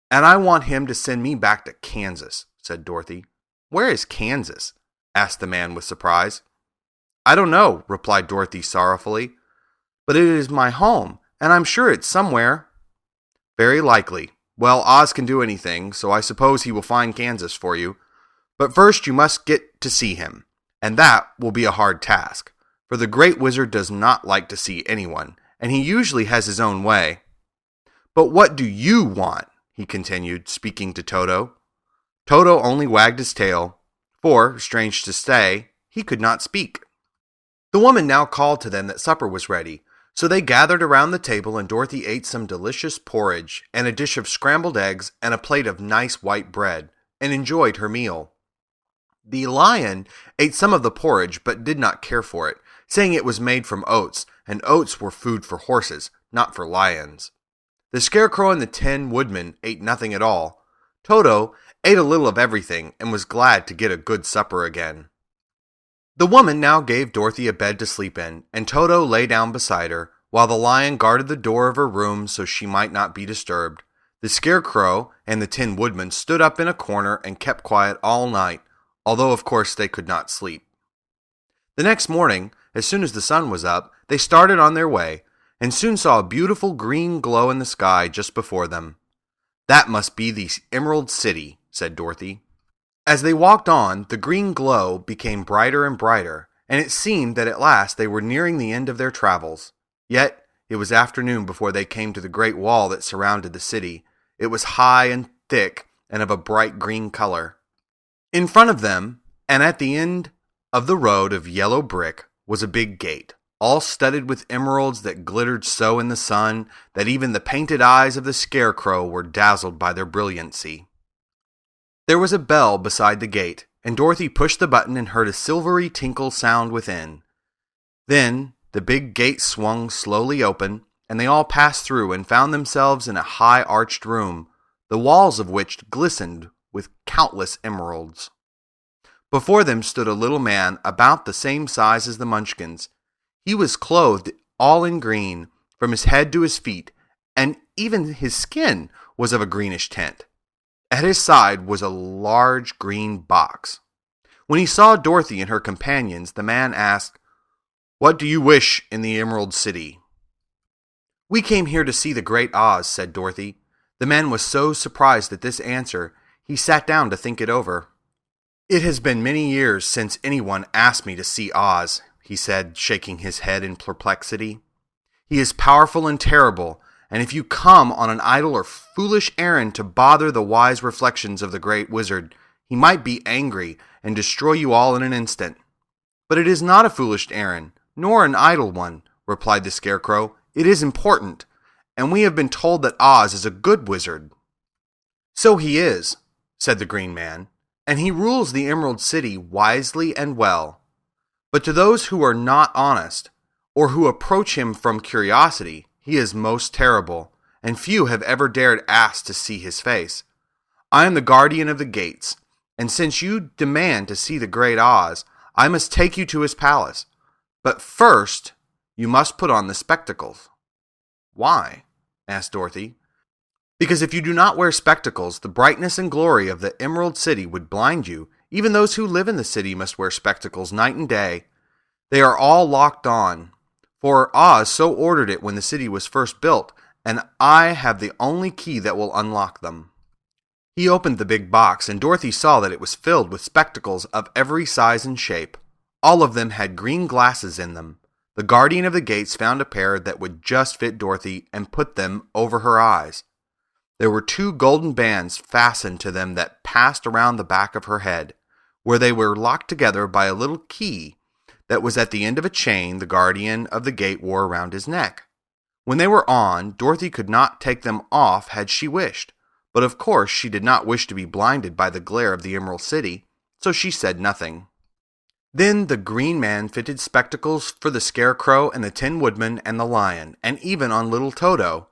"And I want him to send me back to Kansas," said Dorothy. "Where is Kansas?" asked the man with surprise. "I don't know," replied Dorothy sorrowfully, "but it is my home, and I'm sure it's somewhere." "Very likely. Well, Oz can do anything, so I suppose he will find Kansas for you. But first you must get to see him, and that will be a hard task, for the great wizard does not like to see anyone, and he usually has his own way. But what do you want?" he continued, speaking to Toto. Toto only wagged his tail, for, strange to say, he could not speak. The woman now called to them that supper was ready, so they gathered around the table, and Dorothy ate some delicious porridge, and a dish of scrambled eggs, and a plate of nice white bread, and enjoyed her meal. The lion ate some of the porridge, but did not care for it, saying it was made from oats, and oats were food for horses, not for lions. The Scarecrow and the Tin Woodman ate nothing at all. Toto ate a little of everything, and was glad to get a good supper again. The woman now gave Dorothy a bed to sleep in, and Toto lay down beside her, while the lion guarded the door of her room so she might not be disturbed. The Scarecrow and the Tin Woodman stood up in a corner and kept quiet all night, although of course they could not sleep. The next morning, as soon as the sun was up, they started on their way, and soon saw a beautiful green glow in the sky just before them. "That must be the Emerald City," said Dorothy. As they walked on, the green glow became brighter and brighter, and it seemed that at last they were nearing the end of their travels. Yet it was afternoon before they came to the great wall that surrounded the city. It was high and thick, and of a bright green color. In front of them, and at the end of the road of yellow brick, was a big gate, all studded with emeralds that glittered so in the sun that even the painted eyes of the Scarecrow were dazzled by their brilliancy. There was a bell beside the gate, and Dorothy pushed the button and heard a silvery tinkle sound within. Then the big gate swung slowly open, and they all passed through and found themselves in a high arched room, the walls of which glistened with countless emeralds. Before them stood a little man about the same size as the Munchkins. He was clothed all in green, from his head to his feet, and even his skin was of a greenish tint. At his side was a large green box. When he saw Dorothy and her companions, the man asked, "What do you wish in the Emerald City?" "We came here to see the Great Oz," said Dorothy. The man was so surprised at this answer, he sat down to think it over. "It has been many years since anyone asked me to see Oz," he said, shaking his head in perplexity. "He is powerful and terrible, and if you come on an idle or foolish errand to bother the wise reflections of the great wizard, he might be angry and destroy you all in an instant." "But it is not a foolish errand, nor an idle one," replied the Scarecrow. "It is important, and we have been told that Oz is a good wizard." "So he is," said the Green Man, "and he rules the Emerald City wisely and well. But to those who are not honest, or who approach him from curiosity, he is most terrible, and few have ever dared ask to see his face. I am the guardian of the gates, and since you demand to see the Great Oz, I must take you to his palace. But first, you must put on the spectacles." "Why?" asked Dorothy. "Because if you do not wear spectacles, the brightness and glory of the Emerald City would blind you. Even those who live in the city must wear spectacles night and day. They are all locked on, for Oz so ordered it when the city was first built, and I have the only key that will unlock them." He opened the big box, and Dorothy saw that it was filled with spectacles of every size and shape. All of them had green glasses in them. The guardian of the gates found a pair that would just fit Dorothy and put them over her eyes. There were 2 golden bands fastened to them that passed around the back of her head, where they were locked together by a little key that was at the end of a chain the guardian of the gate wore around his neck. When they were on, Dorothy could not take them off had she wished, but of course she did not wish to be blinded by the glare of the Emerald City, so she said nothing. Then the Green Man fitted spectacles for the Scarecrow and the Tin Woodman and the Lion, and even on little Toto,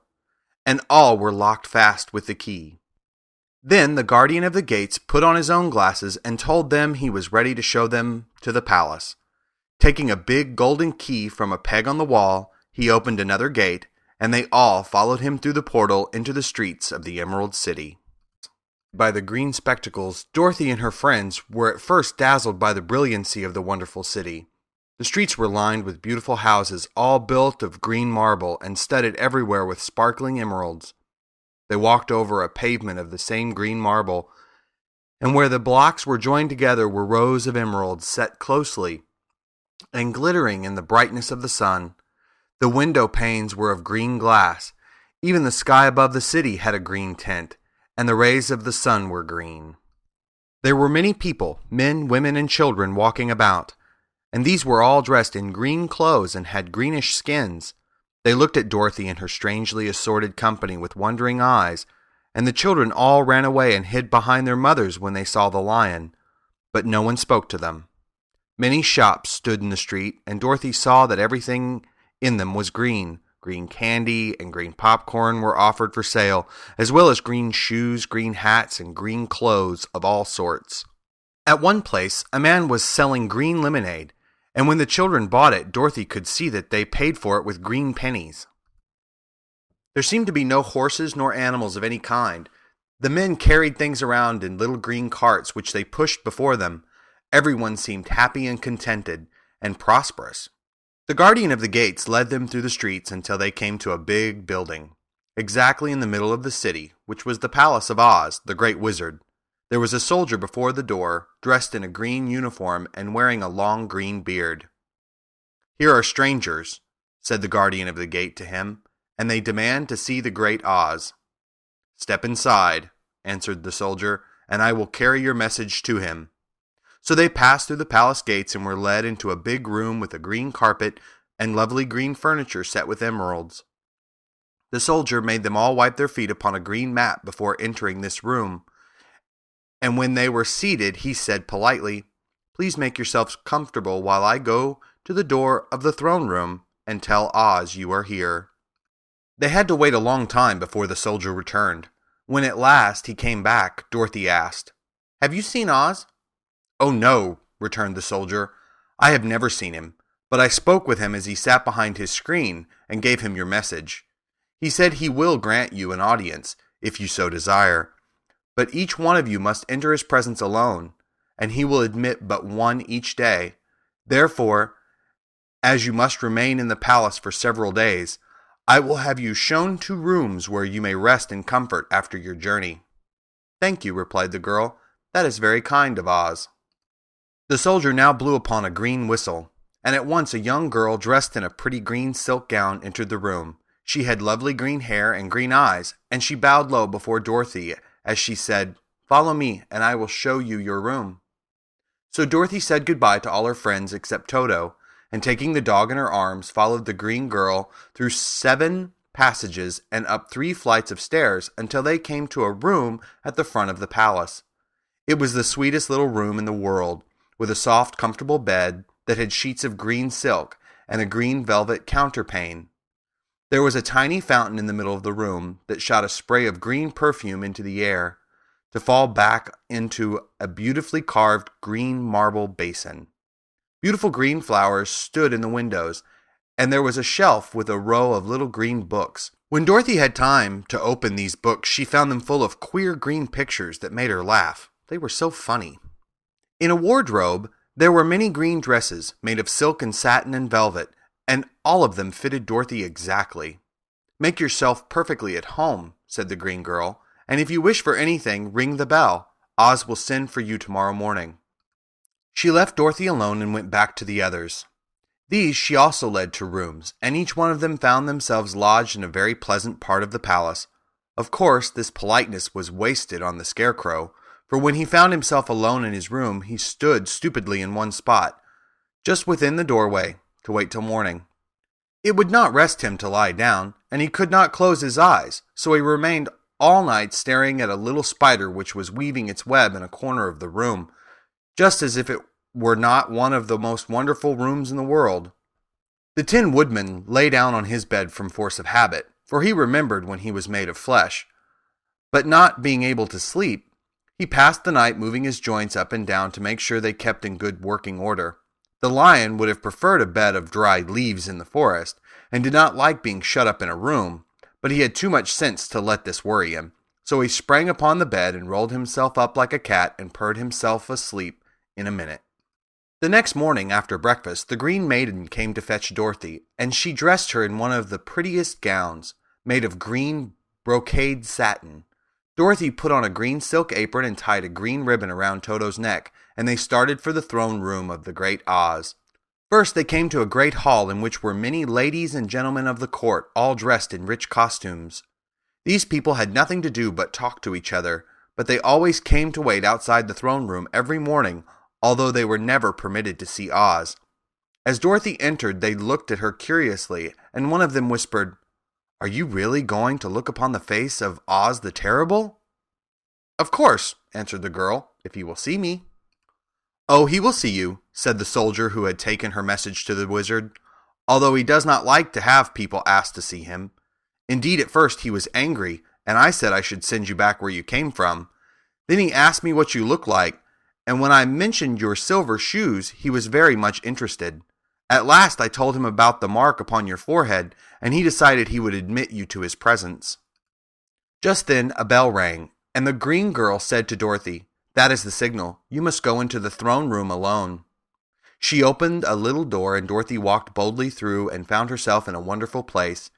and all were locked fast with the key. Then the guardian of the gates put on his own glasses and told them he was ready to show them to the palace. Taking a big golden key from a peg on the wall, he opened another gate, and they all followed him through the portal into the streets of the Emerald City. By the green spectacles, Dorothy and her friends were at first dazzled by the brilliancy of the wonderful city. The streets were lined with beautiful houses, all built of green marble and studded everywhere with sparkling emeralds. They walked over a pavement of the same green marble, and where the blocks were joined together were rows of emeralds set closely and glittering in the brightness of the sun. The window panes were of green glass. Even the sky above the city had a green tint, and the rays of the sun were green. There were many people, men, women, and children walking about, and these were all dressed in green clothes and had greenish skins. They looked at Dorothy and her strangely assorted company with wondering eyes, and the children all ran away and hid behind their mothers when they saw the lion, but no one spoke to them. Many shops stood in the street, and Dorothy saw that everything in them was green. Green candy and green popcorn were offered for sale, as well as green shoes, green hats, and green clothes of all sorts. At one place, a man was selling green lemonade, and when the children bought it, Dorothy could see that they paid for it with green pennies. There seemed to be no horses nor animals of any kind. The men carried things around in little green carts which they pushed before them. Everyone seemed happy and contented and prosperous. The guardian of the gates led them through the streets until they came to a big building, exactly in the middle of the city, which was the palace of Oz, the great wizard. There was a soldier before the door, dressed in a green uniform and wearing a long green beard. "Here are strangers," said the guardian of the gate to him, "and they demand to see the great Oz." "Step inside," answered the soldier, "and I will carry your message to him." So they passed through the palace gates and were led into a big room with a green carpet and lovely green furniture set with emeralds. The soldier made them all wipe their feet upon a green mat before entering this room, and when they were seated, he said politely, "Please make yourselves comfortable while I go to the door of the throne room and tell Oz you are here." They had to wait a long time before the soldier returned. When at last he came back, Dorothy asked, "Have you seen Oz?" "Oh no," returned the soldier. "I have never seen him, but I spoke with him as he sat behind his screen and gave him your message. He said he will grant you an audience, if you so desire, but each one of you must enter his presence alone, and he will admit but one each day. Therefore, as you must remain in the palace for several days, I will have you shown to rooms where you may rest in comfort after your journey." "Thank you," replied the girl. "That is very kind of Oz." The soldier now blew upon a green whistle, and at once a young girl dressed in a pretty green silk gown entered the room. She had lovely green hair and green eyes, and she bowed low before Dorothy as she said, "Follow me, and I will show you your room." So Dorothy said goodbye to all her friends except Toto, and taking the dog in her arms, followed the green girl through 7 passages and up 3 flights of stairs until they came to a room at the front of the palace. It was the sweetest little room in the world, with a soft, comfortable bed that had sheets of green silk and a green velvet counterpane. There was a tiny fountain in the middle of the room that shot a spray of green perfume into the air, to fall back into a beautifully carved green marble basin. Beautiful green flowers stood in the windows, and there was a shelf with a row of little green books. When Dorothy had time to open these books, she found them full of queer green pictures that made her laugh. They were so funny. In a wardrobe, there were many green dresses made of silk and satin and velvet, and all of them fitted Dorothy exactly. "Make yourself perfectly at home," said the green girl, "and if you wish for anything, ring the bell. Oz will send for you tomorrow morning." She left Dorothy alone and went back to the others. These she also led to rooms, and each one of them found themselves lodged in a very pleasant part of the palace. Of course, this politeness was wasted on the Scarecrow, for when he found himself alone in his room, he stood stupidly in one spot, just within the doorway, to wait till morning. It would not rest him to lie down, and he could not close his eyes, so he remained all night staring at a little spider which was weaving its web in a corner of the room, just as if it were not one of the most wonderful rooms in the world. The Tin Woodman lay down on his bed from force of habit, for he remembered when he was made of flesh. But not being able to sleep, he passed the night moving his joints up and down to make sure they kept in good working order. The lion would have preferred a bed of dried leaves in the forest, and did not like being shut up in a room, but he had too much sense to let this worry him. So he sprang upon the bed and rolled himself up like a cat and purred himself asleep in a minute. The next morning after breakfast, the Green Maiden came to fetch Dorothy, and she dressed her in one of the prettiest gowns, made of green brocade satin. Dorothy put on a green silk apron and tied a green ribbon around Toto's neck, and they started for the throne room of the great Oz. First they came to a great hall in which were many ladies and gentlemen of the court, all dressed in rich costumes. These people had nothing to do but talk to each other, but they always came to wait outside the throne room every morning, although they were never permitted to see Oz. As Dorothy entered, they looked at her curiously, and one of them whispered, "Are you really going to look upon the face of Oz the Terrible?" "Of course," answered the girl, "if he will see me." "Oh, he will see you," said the soldier who had taken her message to the wizard, "although he does not like to have people asked to see him. Indeed, at first he was angry, and I said I should send you back where you came from. Then he asked me what you looked like, and when I mentioned your silver shoes, he was very much interested. At last I told him about the mark upon your forehead, and he decided he would admit you to his presence." Just then a bell rang, and the green girl said to Dorothy, "That is the signal. You must go into the throne room alone." She opened a little door, and Dorothy walked boldly through and found herself in a wonderful place.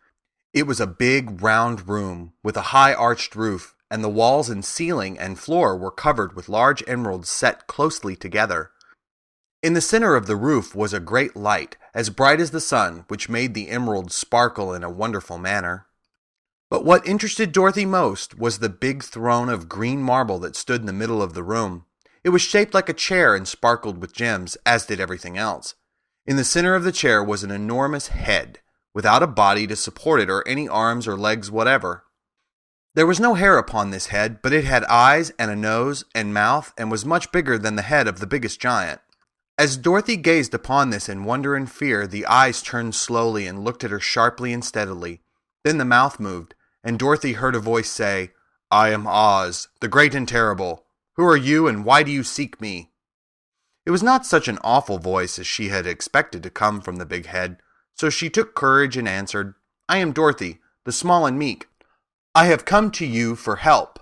It was a big, round room with a high arched roof, and the walls and ceiling and floor were covered with large emeralds set closely together. In the center of the roof was a great light, as bright as the sun, which made the emeralds sparkle in a wonderful manner. But what interested Dorothy most was the big throne of green marble that stood in the middle of the room. It was shaped like a chair and sparkled with gems, as did everything else. In the center of the chair was an enormous head, without a body to support it or any arms or legs whatever. There was no hair upon this head, but it had eyes and a nose and mouth, and was much bigger than the head of the biggest giant. As Dorothy gazed upon this in wonder and fear, the eyes turned slowly and looked at her sharply and steadily. Then the mouth moved, and Dorothy heard a voice say, "I am Oz, the great and terrible. Who are you, and why do you seek me?" It was not such an awful voice as she had expected to come from the big head, so she took courage and answered, "I am Dorothy, the small and meek. I have come to you for help."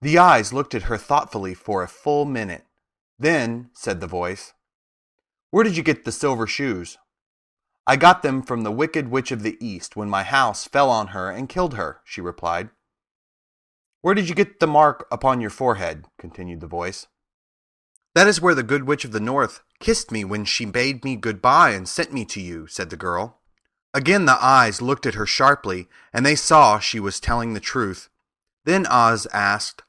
The eyes looked at her thoughtfully for a full minute. Then, said the voice, "Where did you get the silver shoes?" "I got them from the Wicked Witch of the East when my house fell on her and killed her," she replied. "Where did you get the mark upon your forehead?" continued the voice. "That is where the Good Witch of the North kissed me when she bade me goodbye and sent me to you," said the girl. Again the eyes looked at her sharply, and they saw she was telling the truth. Then Oz asked,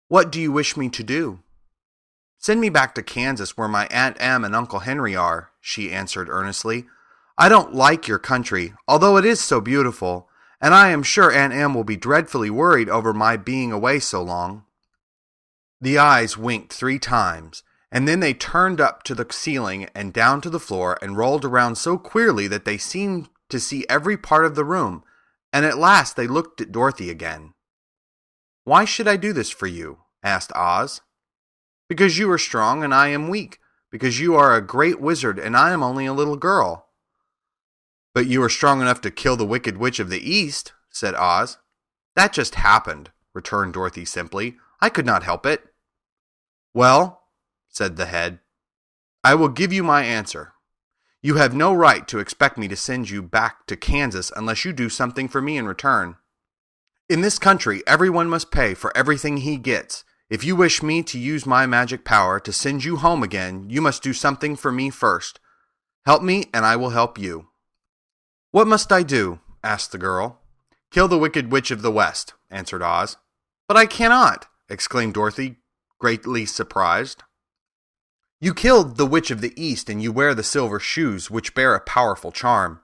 "What do you wish me to do?" "Send me back to Kansas where my Aunt Em and Uncle Henry are," she answered earnestly. "I don't like your country, although it is so beautiful, and I am sure Aunt Em will be dreadfully worried over my being away so long." The eyes winked 3 times, and then they turned up to the ceiling and down to the floor and rolled around so queerly that they seemed to see every part of the room, and at last they looked at Dorothy again. "Why should I do this for you?" asked Oz. "Because you are strong and I am weak, because you are a great wizard and I am only a little girl." "But you are strong enough to kill the Wicked Witch of the East," said Oz. "That just happened," returned Dorothy simply. "I could not help it." "Well," said the head, "I will give you my answer. You have no right to expect me to send you back to Kansas unless you do something for me in return. In this country, everyone must pay for everything he gets. If you wish me to use my magic power to send you home again, you must do something for me first. Help me, and I will help you." "What must I do?" asked the girl. "Kill the Wicked Witch of the West," answered Oz. "But I cannot!" exclaimed Dorothy, greatly surprised. "You killed the Witch of the East, and you wear the silver shoes, which bear a powerful charm.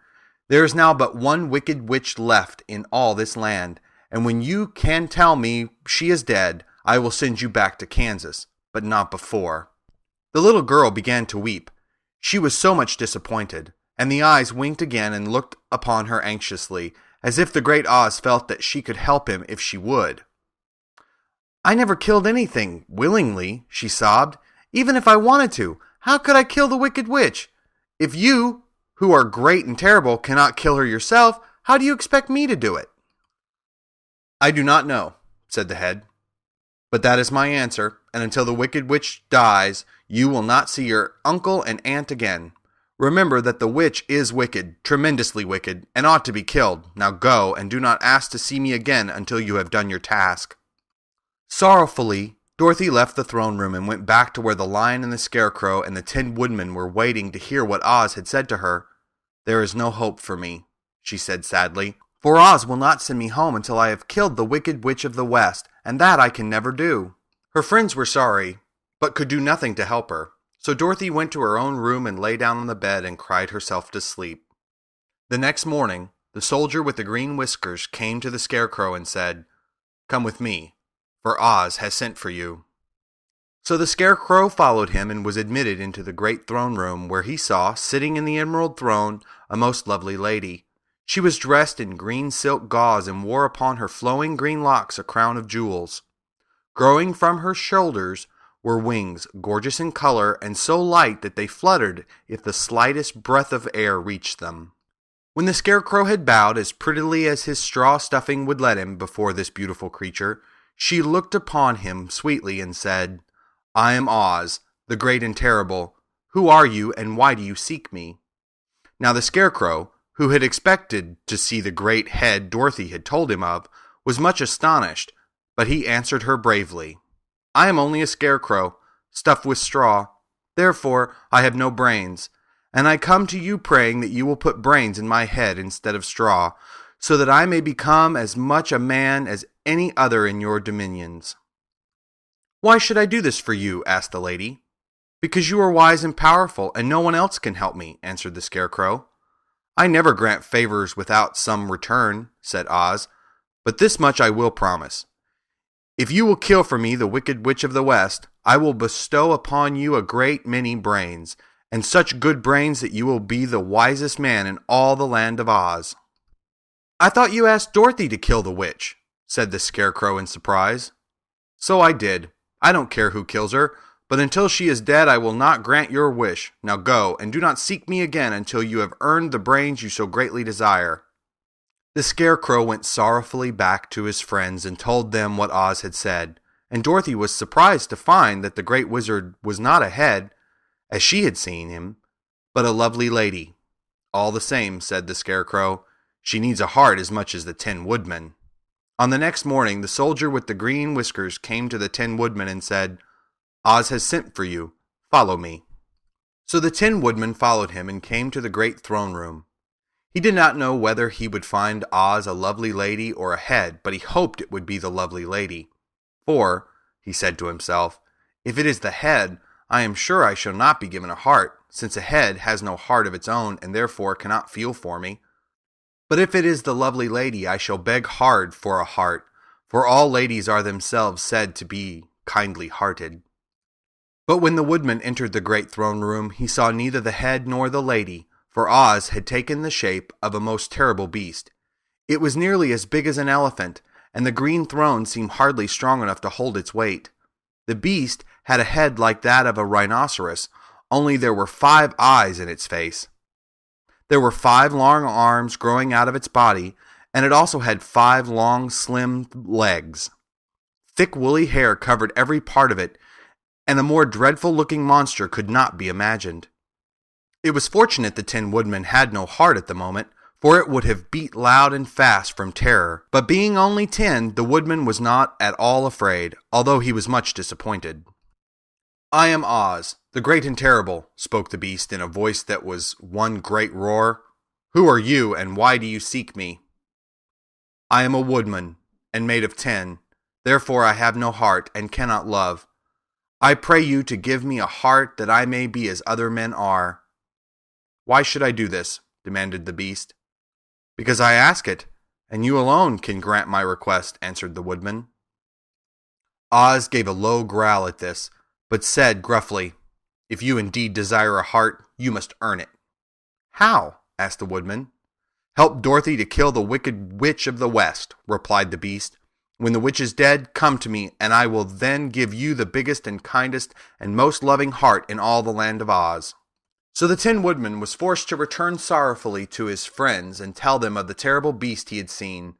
There is now but one wicked witch left in all this land, and when you can tell me she is dead, I will send you back to Kansas, but not before." The little girl began to weep. She was so much disappointed, and the eyes winked again and looked upon her anxiously, as if the great Oz felt that she could help him if she would. "I never killed anything willingly," she sobbed. "Even if I wanted to, how could I kill the Wicked Witch? If you, who are great and terrible, cannot kill her yourself, how do you expect me to do it?" "I do not know," said the head. "But that is my answer, and until the Wicked Witch dies, you will not see your uncle and aunt again. Remember that the witch is wicked, tremendously wicked, and ought to be killed. Now go, and do not ask to see me again until you have done your task." Sorrowfully, Dorothy left the throne room and went back to where the Lion and the Scarecrow and the 10 Woodmen were waiting to hear what Oz had said to her. "There is no hope for me," she said sadly, "for Oz will not send me home until I have killed the Wicked Witch of the West, and that I can never do." Her friends were sorry, but could do nothing to help her, so Dorothy went to her own room and lay down on the bed and cried herself to sleep. The next morning, the soldier with the green whiskers came to the Scarecrow and said, "Come with me, for Oz has sent for you." So the Scarecrow followed him and was admitted into the great throne room, where he saw, sitting in the emerald throne, a most lovely lady. She was dressed in green silk gauze and wore upon her flowing green locks a crown of jewels. Growing from her shoulders were wings, gorgeous in color and so light that they fluttered if the slightest breath of air reached them. When the Scarecrow had bowed as prettily as his straw stuffing would let him before this beautiful creature, she looked upon him sweetly and said, "I am Oz, the great and terrible. Who are you, and why do you seek me?" Now the Scarecrow, who had expected to see the great head Dorothy had told him of, was much astonished, but he answered her bravely, "I am only a scarecrow, stuffed with straw. Therefore I have no brains, and I come to you praying that you will put brains in my head instead of straw, so that I may become as much a man as any other in your dominions." "Why should I do this for you?" asked the lady. "Because you are wise and powerful, and no one else can help me," answered the Scarecrow. "I never grant favors without some return," said Oz, "but this much I will promise. If you will kill for me the Wicked Witch of the West, I will bestow upon you a great many brains, and such good brains that you will be the wisest man in all the land of Oz." "I thought you asked Dorothy to kill the witch," said the Scarecrow in surprise. "So I did. I don't care who kills her, but until she is dead I will not grant your wish. Now go, and do not seek me again until you have earned the brains you so greatly desire." The Scarecrow went sorrowfully back to his friends and told them what Oz had said, and Dorothy was surprised to find that the Great Wizard was not a head, as she had seen him, but a lovely lady. "All the same," said the Scarecrow, "she needs a heart as much as the Tin Woodman." On the next morning, the soldier with the green whiskers came to the Tin Woodman and said, "Oz has sent for you. Follow me." So the Tin Woodman followed him and came to the great throne room. He did not know whether he would find Oz a lovely lady or a head, but he hoped it would be the lovely lady. "For," he said to himself, "if it is the head, I am sure I shall not be given a heart, since a head has no heart of its own and therefore cannot feel for me. But if it is the lovely lady, I shall beg hard for a heart, for all ladies are themselves said to be kindly-hearted." But when the Woodman entered the great throne room, he saw neither the head nor the lady, for Oz had taken the shape of a most terrible beast. It was nearly as big as an elephant, and the green throne seemed hardly strong enough to hold its weight. The beast had a head like that of a rhinoceros, only there were 5 eyes in its face. There were 5 long arms growing out of its body, and it also had 5 long, slim legs. Thick woolly hair covered every part of it, and a more dreadful-looking monster could not be imagined. It was fortunate the Tin Woodman had no heart at the moment, for it would have beat loud and fast from terror. But being only 10, the Woodman was not at all afraid, although he was much disappointed. "I am Oz, the great and terrible," spoke the beast in a voice that was one great roar. "Who are you, and why do you seek me?" "I am a woodman, and made of tin. Therefore I have no heart, and cannot love. I pray you to give me a heart that I may be as other men are." "Why should I do this?" demanded the beast. "Because I ask it, and you alone can grant my request," answered the Woodman. Oz gave a low growl at this, but said gruffly, "If you indeed desire a heart, you must earn it." "How?" asked the Woodman. "Help Dorothy to kill the wicked witch of the West," replied the beast. "When the witch is dead, come to me, and I will then give you the biggest and kindest and most loving heart in all the land of Oz." So the Tin Woodman was forced to return sorrowfully to his friends and tell them of the terrible beast he had seen.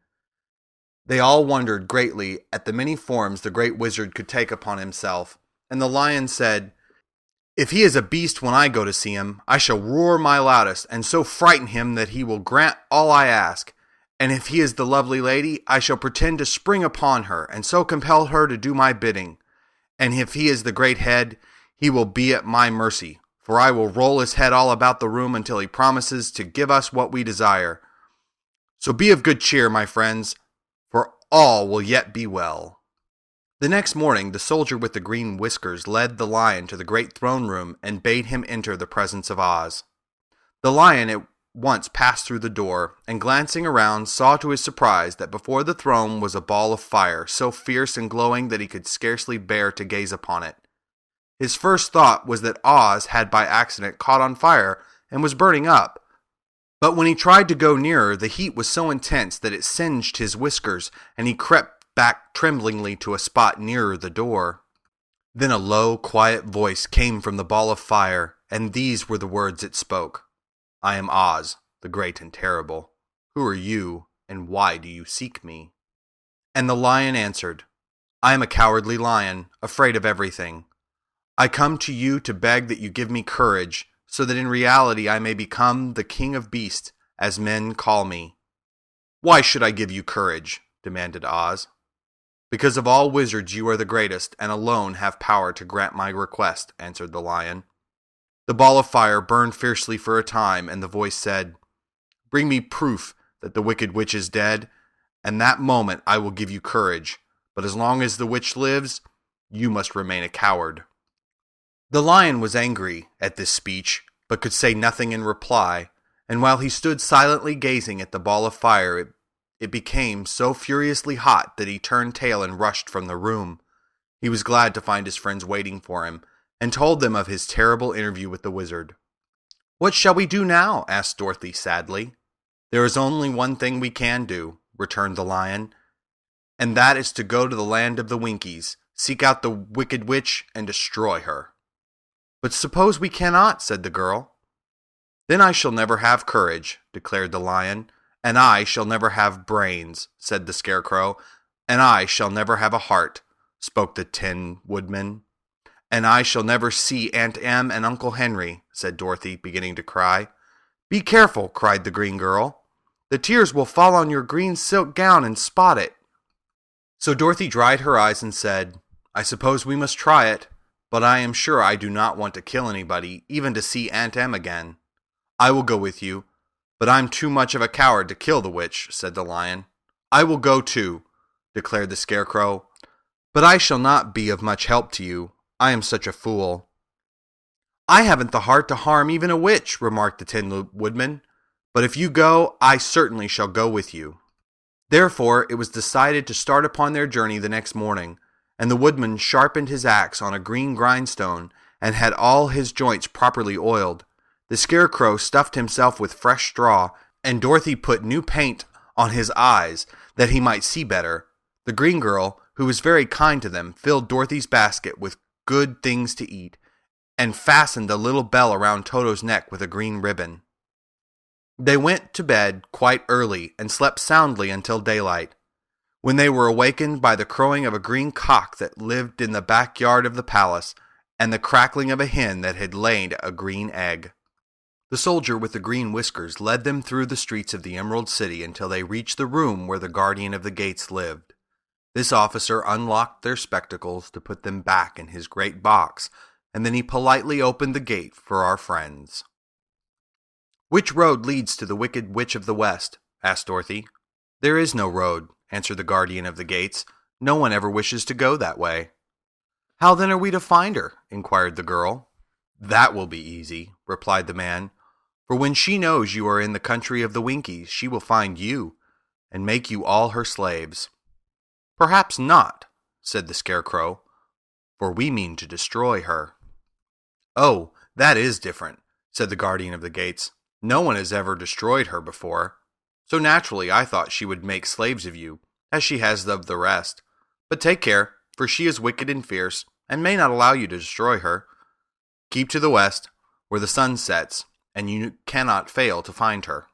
They all wondered greatly at the many forms the great wizard could take upon himself, and the Lion said, "If he is a beast when I go to see him, I shall roar my loudest, and so frighten him that he will grant all I ask. And if he is the lovely lady, I shall pretend to spring upon her, and so compel her to do my bidding. And if he is the great head, he will be at my mercy, for I will roll his head all about the room until he promises to give us what we desire. So be of good cheer, my friends, for all will yet be well." The next morning, the soldier with the green whiskers led the Lion to the great throne room and bade him enter the presence of Oz. The Lion at once passed through the door, and glancing around, saw to his surprise that before the throne was a ball of fire, so fierce and glowing that he could scarcely bear to gaze upon it. His first thought was that Oz had by accident caught on fire and was burning up. But when he tried to go nearer, the heat was so intense that it singed his whiskers, and he crept back tremblingly to a spot nearer the door. Then a low, quiet voice came from the ball of fire, and these were the words it spoke. "I am Oz, the great and terrible. Who are you, and why do you seek me?" And the Lion answered, "I am a cowardly lion, afraid of everything. I come to you to beg that you give me courage, so that in reality I may become the king of beasts, as men call me." "Why should I give you courage?" demanded Oz. "Because of all wizards you are the greatest, and alone have power to grant my request," answered the Lion. The ball of fire burned fiercely for a time, and the voice said, "Bring me proof that the wicked witch is dead, and that moment I will give you courage. But as long as the witch lives, you must remain a coward." The Lion was angry at this speech, but could say nothing in reply, and while he stood silently gazing at the ball of fire, it became so furiously hot that he turned tail and rushed from the room. He was glad to find his friends waiting for him, and told them of his terrible interview with the wizard. "What shall we do now?" asked Dorothy sadly. "There is only one thing we can do," returned the Lion, "and that is to go to the land of the Winkies, seek out the wicked witch and destroy her." "But suppose we cannot," said the girl. "Then I shall never have courage," declared the lion. "And I shall never have brains," said the Scarecrow. "And I shall never have a heart," spoke the Tin Woodman. "And I shall never see Aunt Em and Uncle Henry," said Dorothy, beginning to cry. "Be careful," cried the green girl. "The tears will fall on your green silk gown and spot it." So Dorothy dried her eyes and said, "I suppose we must try it, but I am sure I do not want to kill anybody, even to see Aunt Em again." "I will go with you, but I'm too much of a coward to kill the witch," said the lion. "I will go too," declared the Scarecrow, "but I shall not be of much help to you. I am such a fool." "I haven't the heart to harm even a witch," remarked the Tin Woodman, "but if you go, I certainly shall go with you." Therefore, it was decided to start upon their journey the next morning, and the Woodman sharpened his axe on a green grindstone and had all his joints properly oiled. The Scarecrow stuffed himself with fresh straw, and Dorothy put new paint on his eyes that he might see better. The green girl, who was very kind to them, filled Dorothy's basket with good things to eat, and fastened a little bell around Toto's neck with a green ribbon. They went to bed quite early and slept soundly until daylight, when they were awakened by the crowing of a green cock that lived in the backyard of the palace, and the crackling of a hen that had laid a green egg. The soldier with the green whiskers led them through the streets of the Emerald City until they reached the room where the guardian of the gates lived. This officer unlocked their spectacles to put them back in his great box, and then he politely opened the gate for our friends. "Which road leads to the Wicked Witch of the West?" asked Dorothy. "There is no road," answered the guardian of the gates. "No one ever wishes to go that way." "How then are we to find her?" inquired the girl. "That will be easy," replied the man, "for when she knows you are in the country of the Winkies, she will find you, and make you all her slaves." "Perhaps not," said the Scarecrow, "for we mean to destroy her." "Oh, that is different," said the guardian of the gates. "No one has ever destroyed her before, so naturally I thought she would make slaves of you, as she has of the rest. But take care, for she is wicked and fierce, and may not allow you to destroy her. Keep to the west, where the sun sets, and you cannot fail to find her."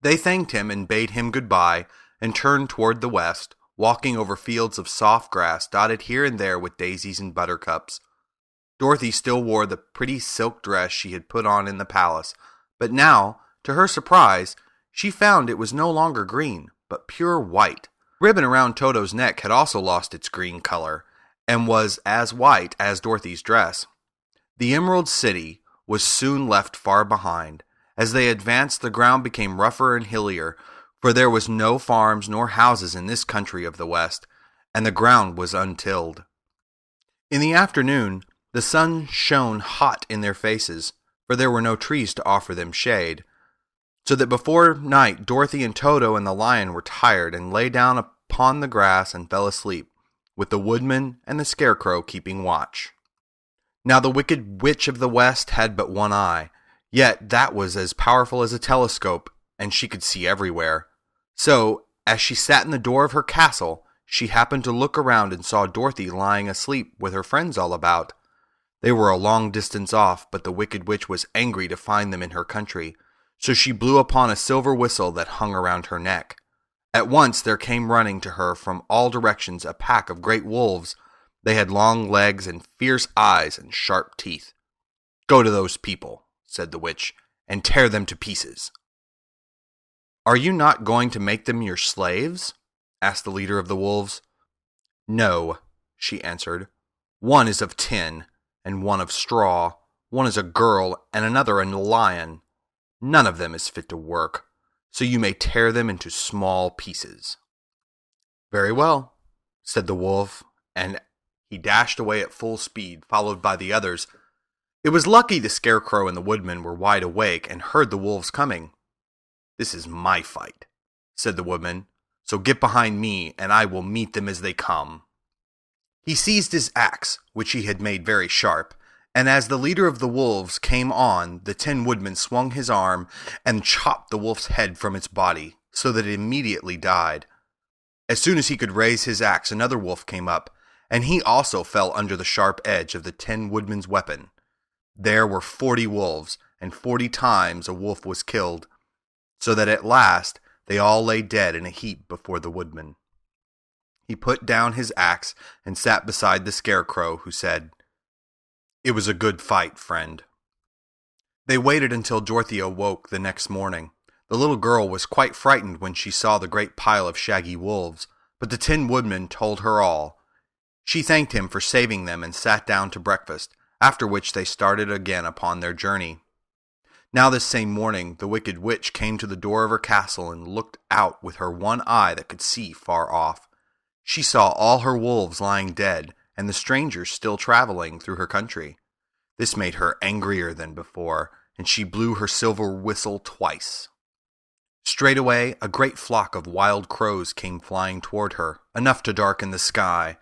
They thanked him and bade him goodbye, and turned toward the west, walking over fields of soft grass dotted here and there with daisies and buttercups. Dorothy still wore the pretty silk dress she had put on in the palace, but now, to her surprise, she found it was no longer green, but pure white. The ribbon around Toto's neck had also lost its green color, and was as white as Dorothy's dress. The Emerald City was soon left far behind. As they advanced, the ground became rougher and hillier, for there was no farms nor houses in this country of the West, and the ground was untilled. In the afternoon, the sun shone hot in their faces, for there were no trees to offer them shade, so that before night Dorothy and Toto and the lion were tired and lay down upon the grass and fell asleep, with the Woodman and the Scarecrow keeping watch. Now the Wicked Witch of the West had but one eye, yet that was as powerful as a telescope, and she could see everywhere. So, as she sat in the door of her castle, she happened to look around and saw Dorothy lying asleep with her friends all about. They were a long distance off, but the Wicked Witch was angry to find them in her country, so she blew upon a silver whistle that hung around her neck. At once there came running to her from all directions a pack of great wolves. They had long legs and fierce eyes and sharp teeth. "Go to those people," said the witch, "and tear them to pieces." "Are you not going to make them your slaves?" asked the leader of the wolves. "No," she answered. "One is of tin, and one of straw. One is a girl, and another a lion. None of them is fit to work, so you may tear them into small pieces." "Very well," said the wolf, and he dashed away at full speed, followed by the others. It was lucky the Scarecrow and the Woodman were wide awake and heard the wolves coming. "This is my fight," said the Woodman, "so get behind me, and I will meet them as they come." He seized his axe, which he had made very sharp, and as the leader of the wolves came on, the Tin Woodman swung his arm and chopped the wolf's head from its body, so that it immediately died. As soon as he could raise his axe, another wolf came up, and he also fell under the sharp edge of the Tin Woodman's weapon. There were 40 wolves, and 40 times a wolf was killed, so that at last they all lay dead in a heap before the Woodman. He put down his axe and sat beside the Scarecrow, who said, "It was a good fight, friend." They waited until Dorothy awoke the next morning. The little girl was quite frightened when she saw the great pile of shaggy wolves, but the Tin Woodman told her all. She thanked him for saving them and sat down to breakfast, after which they started again upon their journey. Now this same morning the Wicked Witch came to the door of her castle and looked out with her one eye that could see far off. She saw all her wolves lying dead, and the strangers still traveling through her country. This made her angrier than before, and she blew her silver whistle twice. Straightway a great flock of wild crows came flying toward her, enough to darken the sky,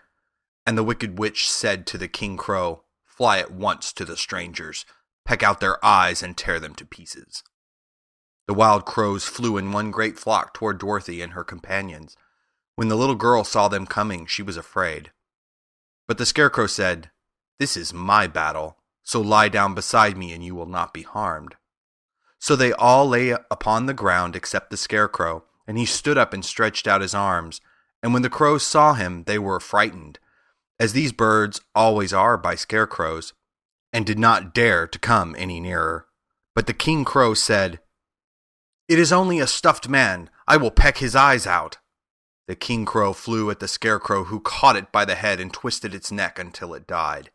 and the Wicked Witch said to the King Crow, "Fly at once to the strangers, peck out their eyes and tear them to pieces." The wild crows flew in one great flock toward Dorothy and her companions. When the little girl saw them coming, she was afraid. But the Scarecrow said, "This is my battle, so lie down beside me and you will not be harmed." So they all lay upon the ground except the Scarecrow, and he stood up and stretched out his arms, and when the crows saw him they were frightened, as these birds always are by scarecrows, and did not dare to come any nearer. But the King Crow said, "It is only a stuffed man. I will peck his eyes out." The King Crow flew at the Scarecrow, who caught it by the head and twisted its neck until it died.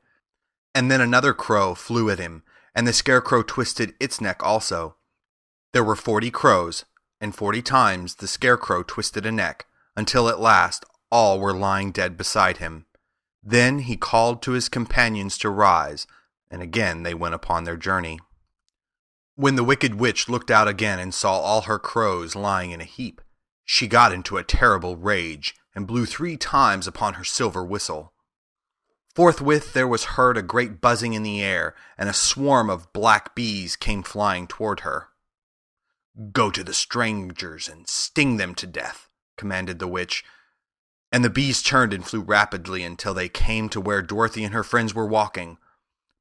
And then another crow flew at him, and the Scarecrow twisted its neck also. There were 40 crows, and 40 times the Scarecrow twisted a neck, until at last all were lying dead beside him. Then he called to his companions to rise, and again they went upon their journey. When the Wicked Witch looked out again and saw all her crows lying in a heap, she got into a terrible rage, and blew 3 times upon her silver whistle. Forthwith there was heard a great buzzing in the air, and a swarm of black bees came flying toward her. "Go to the strangers and sting them to death," commanded the witch, and the bees turned and flew rapidly until they came to where Dorothy and her friends were walking.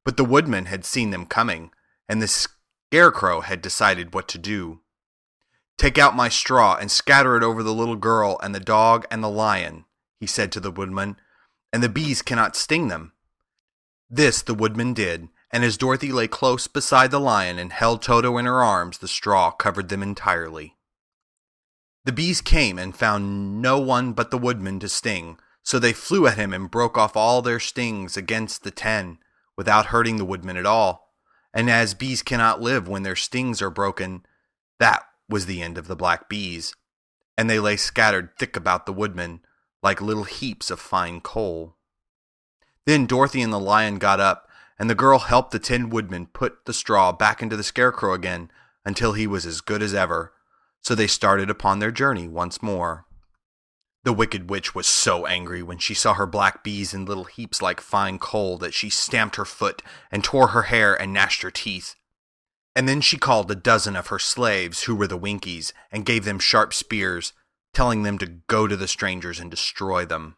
But the Woodman had seen them coming, and the Scarecrow had decided what to do. "Take out my straw and scatter it over the little girl and the dog and the lion," he said to the Woodman, "and the bees cannot sting them." This the Woodman did, and as Dorothy lay close beside the lion and held Toto in her arms, the straw covered them entirely. The bees came and found no one but the Woodman to sting, so they flew at him and broke off all their stings against the 10, without hurting the Woodman at all. And as bees cannot live when their stings are broken, that was the end of the black bees, and they lay scattered thick about the Woodman, like little heaps of fine coal. Then Dorothy and the lion got up, and the girl helped the Tin Woodman put the straw back into the Scarecrow again, until he was as good as ever. So they started upon their journey once more. The Wicked Witch was so angry when she saw her black bees in little heaps like fine coal that she stamped her foot and tore her hair and gnashed her teeth. And then she called a dozen of her slaves, who were the Winkies, and gave them sharp spears, telling them to go to the strangers and destroy them.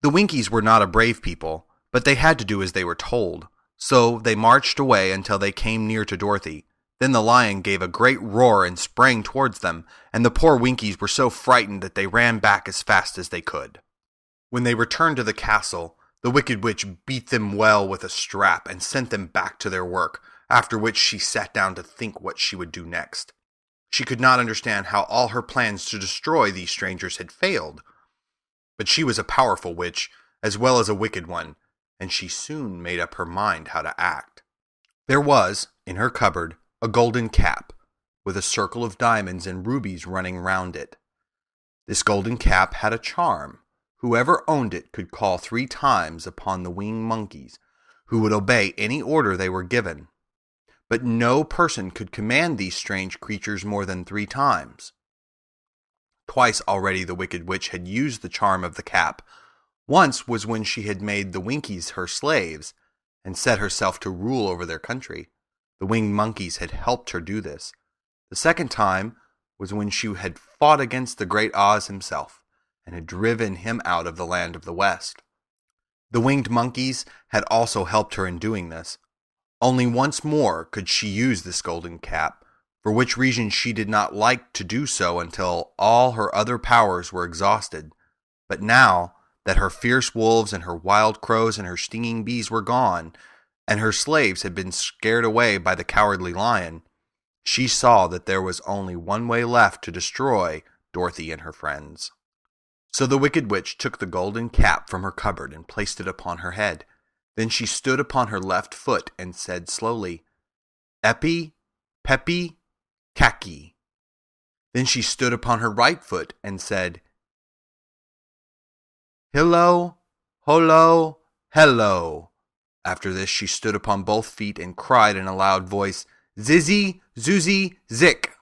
The Winkies were not a brave people, but they had to do as they were told, so they marched away until they came near to Dorothy. Then the lion gave a great roar and sprang towards them, and the poor Winkies were so frightened that they ran back as fast as they could. When they returned to the castle, the Wicked Witch beat them well with a strap and sent them back to their work, after which she sat down to think what she would do next. She could not understand how all her plans to destroy these strangers had failed. But she was a powerful witch, as well as a wicked one, and she soon made up her mind how to act. There was, in her cupboard, a golden cap, with a circle of diamonds and rubies running round it. This golden cap had a charm. Whoever owned it could call 3 times upon the winged monkeys, who would obey any order they were given. But no person could command these strange creatures more than 3 times. Twice already the Wicked Witch had used the charm of the cap. Once was when she had made the Winkies her slaves, and set herself to rule over their country. The winged monkeys had helped her do this. The second time was when she had fought against the great Oz himself, and had driven him out of the land of the West. The winged monkeys had also helped her in doing this. Only once more could she use this golden cap, for which reason she did not like to do so until all her other powers were exhausted. But now that her fierce wolves and her wild crows and her stinging bees were gone, and her slaves had been scared away by the cowardly lion, she saw that there was only one way left to destroy Dorothy and her friends. So the wicked witch took the golden cap from her cupboard and placed it upon her head. Then she stood upon her left foot and said slowly, "Epi, Peppy, Khaki." Then she stood upon her right foot and said, "Hillo, holo, hello." After this she stood upon both feet and cried in a loud voice, "Zizzy, Zoozy, Zick."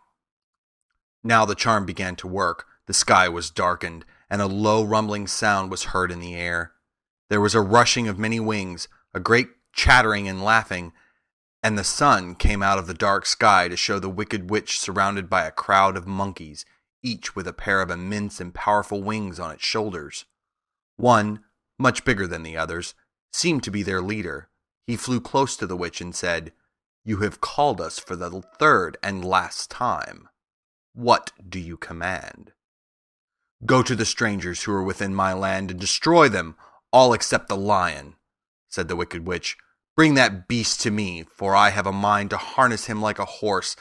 Now the charm began to work. The sky was darkened, and a low rumbling sound was heard in the air. There was a rushing of many wings, a great chattering and laughing, and the sun came out of the dark sky to show the wicked witch surrounded by a crowd of monkeys, each with a pair of immense and powerful wings on its shoulders. One, much bigger than the others, seemed to be their leader. He flew close to the witch and said, "You have called us for the third and last time. What do you command?" "Go to the strangers who are within my land and destroy them, all except the lion," said the wicked witch. "Bring that beast to me, for I have a mind to harness him like a horse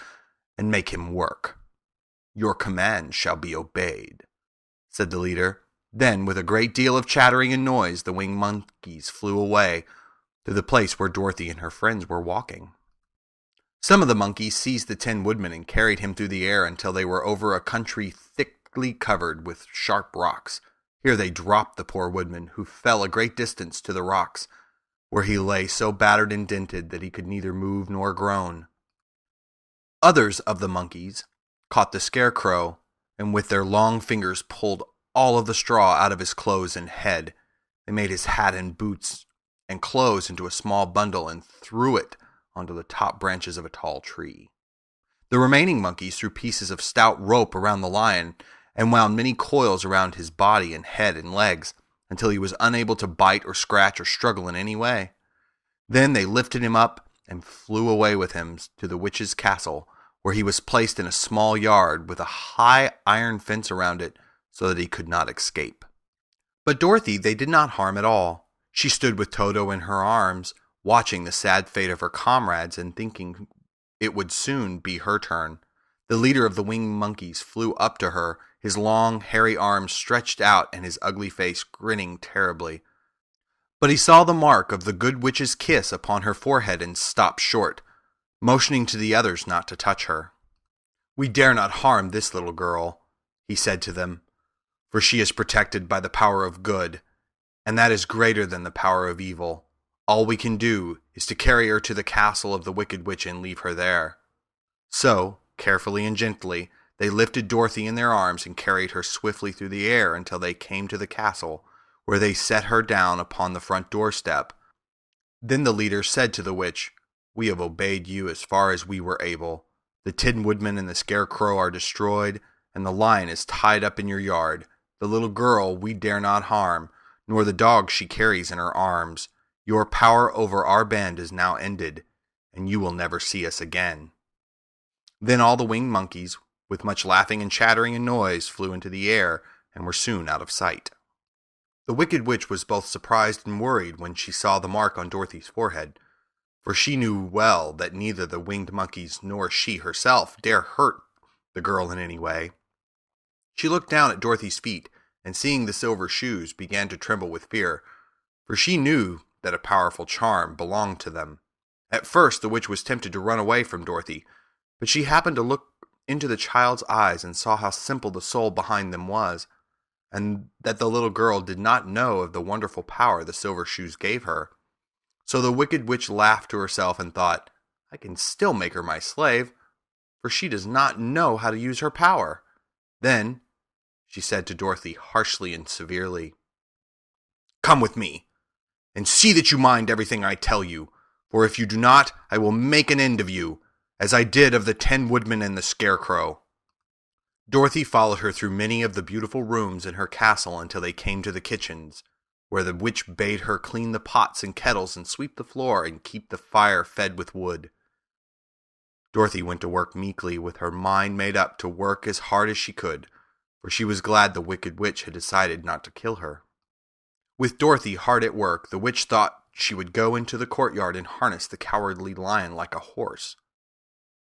and make him work." "Your command shall be obeyed," said the leader. Then, with a great deal of chattering and noise, the winged monkeys flew away to the place where Dorothy and her friends were walking. Some of the monkeys seized the Tin Woodman and carried him through the air until they were over a country thickly covered with sharp rocks. Here they dropped the poor Woodman, who fell a great distance to the rocks, where he lay so battered and dented that he could neither move nor groan. Others of the monkeys caught the Scarecrow, and with their long fingers pulled all of the straw out of his clothes and head. They made his hat and boots and clothes into a small bundle and threw it onto the top branches of a tall tree. The remaining monkeys threw pieces of stout rope around the lion and wound many coils around his body and head and legs until he was unable to bite or scratch or struggle in any way. Then they lifted him up and flew away with him to the witch's castle, where he was placed in a small yard with a high iron fence around it so that he could not escape. But Dorothy they did not harm at all. She stood with Toto in her arms, watching the sad fate of her comrades and thinking it would soon be her turn. The leader of the winged monkeys flew up to her, his long, hairy arms stretched out and his ugly face grinning terribly. But he saw the mark of the good witch's kiss upon her forehead and stopped short, motioning to the others not to touch her. "We dare not harm this little girl," he said to them, "for she is protected by the power of good, and that is greater than the power of evil. All we can do is to carry her to the castle of the wicked witch and leave her there." So, carefully and gently, they lifted Dorothy in their arms and carried her swiftly through the air until they came to the castle, where they set her down upon the front doorstep. Then the leader said to the witch, "We have obeyed you as far as we were able. The Tin Woodman and the Scarecrow are destroyed, and the lion is tied up in your yard. The little girl we dare not harm, nor the dog she carries in her arms. Your power over our band is now ended, and you will never see us again." Then all the winged monkeys, with much laughing and chattering and noise, flew into the air and were soon out of sight. The wicked witch was both surprised and worried when she saw the mark on Dorothy's forehead, for she knew well that neither the winged monkeys nor she herself dare hurt the girl in any way. She looked down at Dorothy's feet, and seeing the silver shoes, began to tremble with fear, for she knew that a powerful charm belonged to them. At first the witch was tempted to run away from Dorothy, but she happened to look into the child's eyes and saw how simple the soul behind them was, and that the little girl did not know of the wonderful power the silver shoes gave her. So the wicked witch laughed to herself and thought, "I can still make her my slave, for she does not know how to use her power." Then she said to Dorothy harshly and severely, "Come with me, and see that you mind everything I tell you, for if you do not, I will make an end of you, as I did of the Tin Woodman and the Scarecrow." Dorothy followed her through many of the beautiful rooms in her castle until they came to the kitchens. where the witch bade her clean the pots and kettles and sweep the floor and keep the fire fed with wood. Dorothy went to work meekly, with her mind made up to work as hard as she could, for she was glad the wicked witch had decided not to kill her. With Dorothy hard at work, the witch thought she would go into the courtyard and harness the cowardly lion like a horse.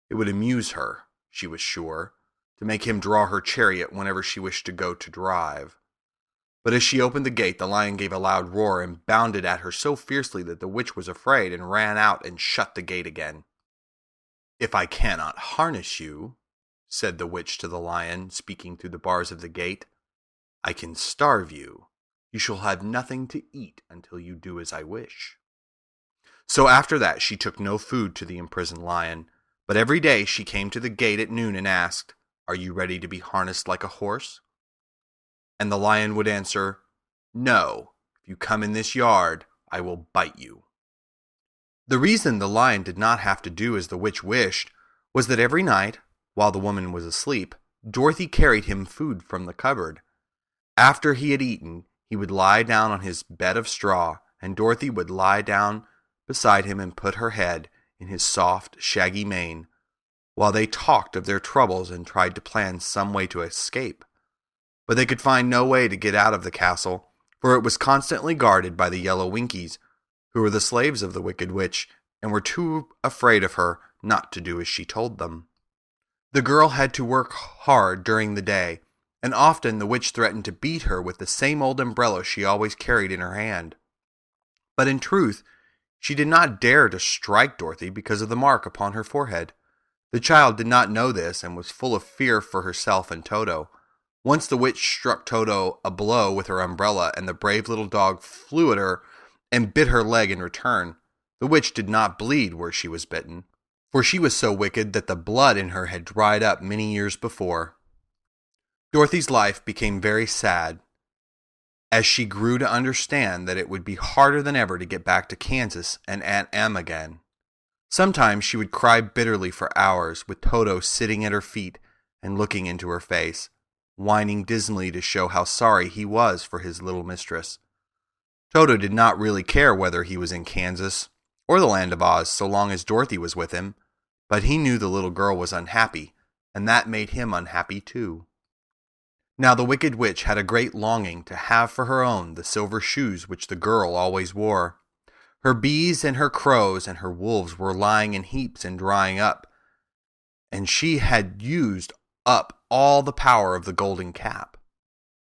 It would amuse her, she was sure, to make him draw her chariot whenever she wished to go to drive. But as she opened the gate, the lion gave a loud roar and bounded at her so fiercely that the witch was afraid and ran out and shut the gate again. "If I cannot harness you," said the witch to the lion, speaking through the bars of the gate, "I can starve you. You shall have nothing to eat until you do as I wish." So after that she took no food to the imprisoned lion, but every day she came to the gate at noon and asked, "Are you ready to be harnessed like a horse?" And the lion would answer, "No, if you come in this yard, I will bite you." The reason the lion did not have to do as the witch wished was that every night, while the woman was asleep, Dorothy carried him food from the cupboard. After he had eaten, he would lie down on his bed of straw, and Dorothy would lie down beside him and put her head in his soft, shaggy mane, while they talked of their troubles and tried to plan some way to escape. But they could find no way to get out of the castle, for it was constantly guarded by the yellow Winkies, who were the slaves of the wicked witch, and were too afraid of her not to do as she told them. The girl had to work hard during the day, and often the witch threatened to beat her with the same old umbrella she always carried in her hand. But in truth, she did not dare to strike Dorothy because of the mark upon her forehead. The child did not know this and was full of fear for herself and Toto. Once the witch struck Toto a blow with her umbrella, and the brave little dog flew at her and bit her leg in return. The witch did not bleed where she was bitten, for she was so wicked that the blood in her had dried up many years before. Dorothy's life became very sad as she grew to understand that it would be harder than ever to get back to Kansas and Aunt Em again. Sometimes she would cry bitterly for hours, with Toto sitting at her feet and looking into her face, whining dismally to show how sorry he was for his little mistress. Toto did not really care whether he was in Kansas or the Land of Oz so long as Dorothy was with him, but he knew the little girl was unhappy, and that made him unhappy too. Now the wicked witch had a great longing to have for her own the silver shoes which the girl always wore. Her bees and her crows and her wolves were lying in heaps and drying up, and she had used up all the power of the golden cap.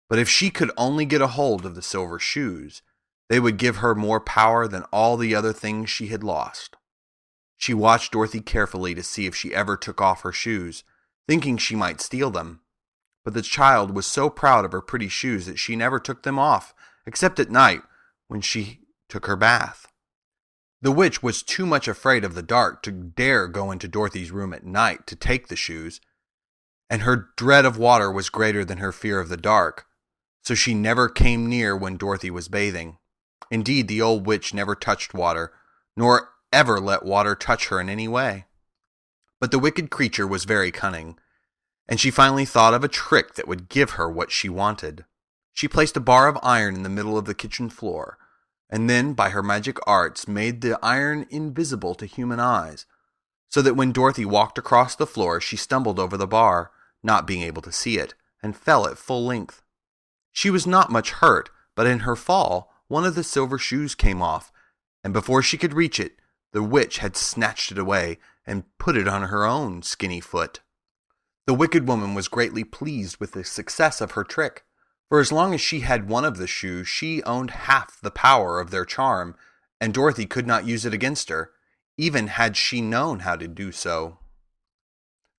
But if she could only get a hold of the silver shoes, they would give her more power than all the other things she had lost. She watched Dorothy carefully to see if she ever took off her shoes, thinking she might steal them. But the child was so proud of her pretty shoes that she never took them off, except at night when she took her bath. The witch was too much afraid of the dark to dare go into Dorothy's room at night to take the shoes, and her dread of water was greater than her fear of the dark, so she never came near when Dorothy was bathing. Indeed, the old witch never touched water, nor ever let water touch her in any way. But the wicked creature was very cunning, and she finally thought of a trick that would give her what she wanted. She placed a bar of iron in the middle of the kitchen floor, and then, by her magic arts, made the iron invisible to human eyes, so that when Dorothy walked across the floor, she stumbled over the bar, not being able to see it, and fell at full length. She was not much hurt, but in her fall, one of the silver shoes came off, and before she could reach it, the witch had snatched it away and put it on her own skinny foot. The wicked woman was greatly pleased with the success of her trick, for as long as she had one of the shoes, she owned half the power of their charm, and Dorothy could not use it against her, even had she known how to do so.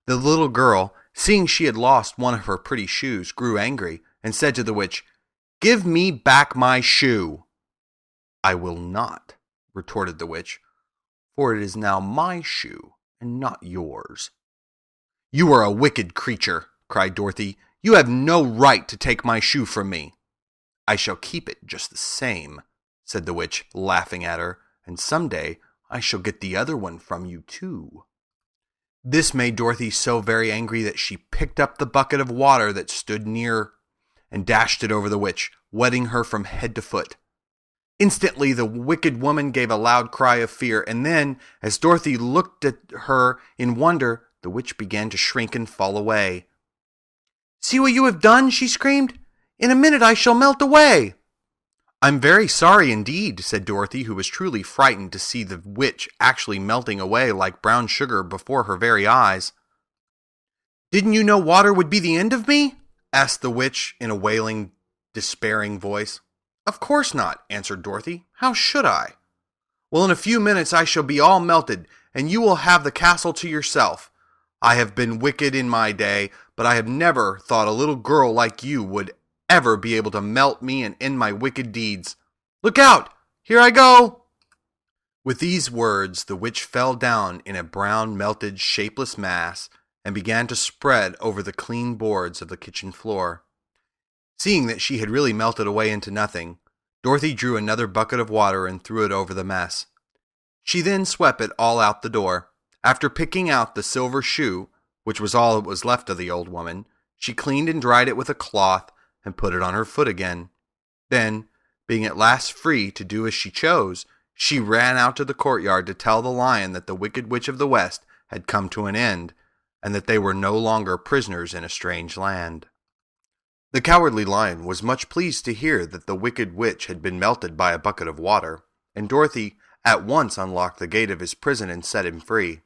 The little girl, seeing she had lost one of her pretty shoes, grew angry, and said to the witch, "Give me back my shoe." "I will not," retorted the witch, "for it is now my shoe, and not yours." "You are a wicked creature," cried Dorothy. "You have no right to take my shoe from me." "I shall keep it just the same," said the witch, laughing at her, "and someday I shall get the other one from you too." This made Dorothy so very angry that she picked up the bucket of water that stood near and dashed it over the witch, wetting her from head to foot. Instantly, the wicked woman gave a loud cry of fear, and then, as Dorothy looked at her in wonder, the witch began to shrink and fall away. "See what you have done," she screamed. "In a minute I shall melt away." "I'm very sorry indeed," said Dorothy, who was truly frightened to see the witch actually melting away like brown sugar before her very eyes. "Didn't you know water would be the end of me?" asked the witch in a wailing, despairing voice. "Of course not," answered Dorothy. "How should I?" "Well, in a few minutes I shall be all melted, and you will have the castle to yourself. I have been wicked in my day, but I have never thought a little girl like you would ever be able to melt me and end my wicked deeds. Look out! Here I go!" With these words, the witch fell down in a brown, melted, shapeless mass and began to spread over the clean boards of the kitchen floor. Seeing that she had really melted away into nothing, Dorothy drew another bucket of water and threw it over the mess. She then swept it all out the door. After picking out the silver shoe, which was all that was left of the old woman, she cleaned and dried it with a cloth and put it on her foot again. Then, being at last free to do as she chose, she ran out to the courtyard to tell the lion that the Wicked Witch of the West had come to an end, and that they were no longer prisoners in a strange land. The Cowardly Lion was much pleased to hear that the Wicked Witch had been melted by a bucket of water, and Dorothy at once unlocked the gate of his prison and set him free.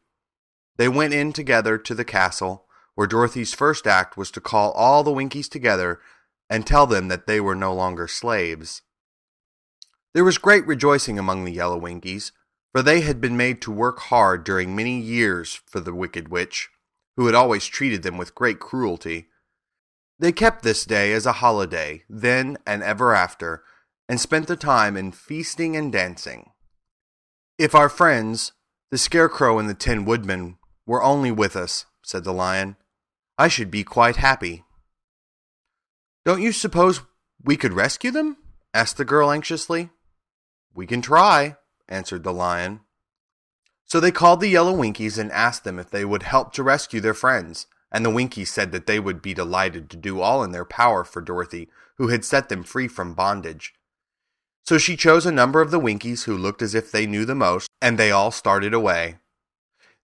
They went in together to the castle, where Dorothy's first act was to call all the Winkies together and tell them that they were no longer slaves. There was great rejoicing among the Yellow Winkies, for they had been made to work hard during many years for the Wicked Witch, who had always treated them with great cruelty. They kept this day as a holiday, then and ever after, and spent the time in feasting and dancing. "If our friends, the Scarecrow and the Tin Woodman, were only with us," said the Lion, "I should be quite happy." "Don't you suppose we could rescue them?" asked the girl anxiously. "We can try," answered the Lion. So they called the Yellow Winkies and asked them if they would help to rescue their friends, and the Winkies said that they would be delighted to do all in their power for Dorothy, who had set them free from bondage. So she chose a number of the Winkies who looked as if they knew the most, and they all started away.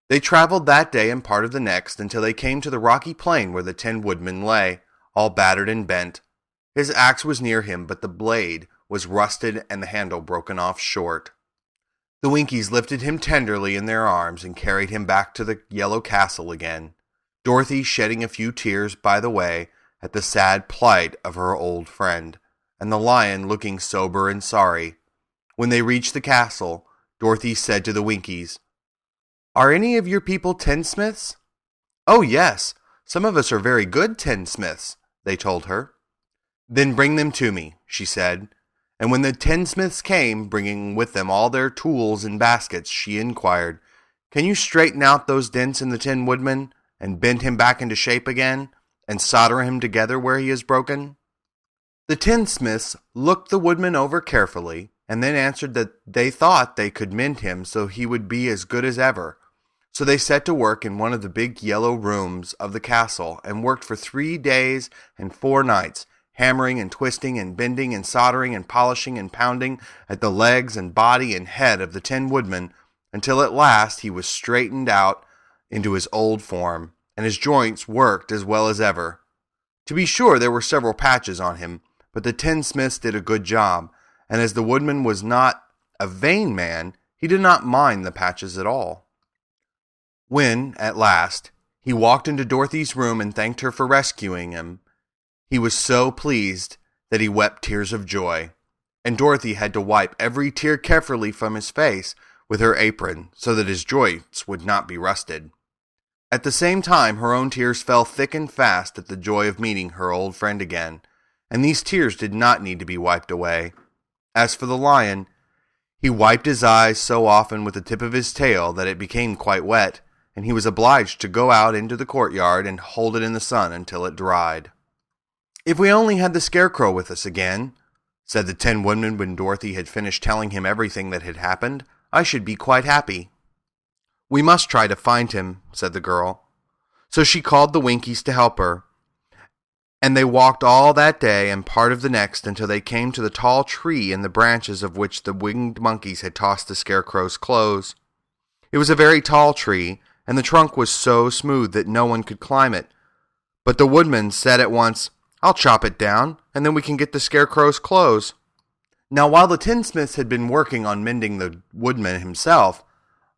They traveled that day and part of the next until they came to the rocky plain where the Tin Woodman lay, all battered and bent. His axe was near him, but the blade was rusted and the handle broken off short. The Winkies lifted him tenderly in their arms and carried him back to the yellow castle again, Dorothy shedding a few tears by the way at the sad plight of her old friend, and the Lion looking sober and sorry. When they reached the castle, Dorothy said to the Winkies, "Are any of your people tinsmiths?" "Oh, yes, some of us are very good tinsmiths," they told her. "Then bring them to me," she said. And when the tinsmiths came, bringing with them all their tools and baskets, she inquired, "Can you straighten out those dents in the Tin Woodman, and bend him back into shape again, and solder him together where he is broken?" The tinsmiths looked the Woodman over carefully, and then answered that they thought they could mend him so he would be as good as ever. So they set to work in one of the big yellow rooms of the castle, and worked for 3 days and 4 nights, hammering and twisting and bending and soldering and polishing and pounding at the legs and body and head of the Tin Woodman, until at last he was straightened out into his old form, and his joints worked as well as ever. To be sure, there were several patches on him, but the tinsmiths did a good job, and as the Woodman was not a vain man, he did not mind the patches at all. When, at last, he walked into Dorothy's room and thanked her for rescuing him, he was so pleased that he wept tears of joy, and Dorothy had to wipe every tear carefully from his face with her apron so that his joints would not be rusted. At the same time, her own tears fell thick and fast at the joy of meeting her old friend again, and these tears did not need to be wiped away. As for the Lion, he wiped his eyes so often with the tip of his tail that it became quite wet, and he was obliged to go out into the courtyard and hold it in the sun until it dried. "If we only had the Scarecrow with us again," said the Tin Woodman when Dorothy had finished telling him everything that had happened, "I should be quite happy." "We must try to find him," said the girl. So she called the Winkies to help her, And they walked all that day and part of the next until they came to the tall tree in the branches of which the winged monkeys had tossed the Scarecrow's clothes. It was a very tall tree, and the trunk was so smooth that no one could climb it. But the Woodman said at once, "I'll chop it down, and then we can get the Scarecrow's clothes." Now while the tinsmiths had been working on mending the Woodman himself,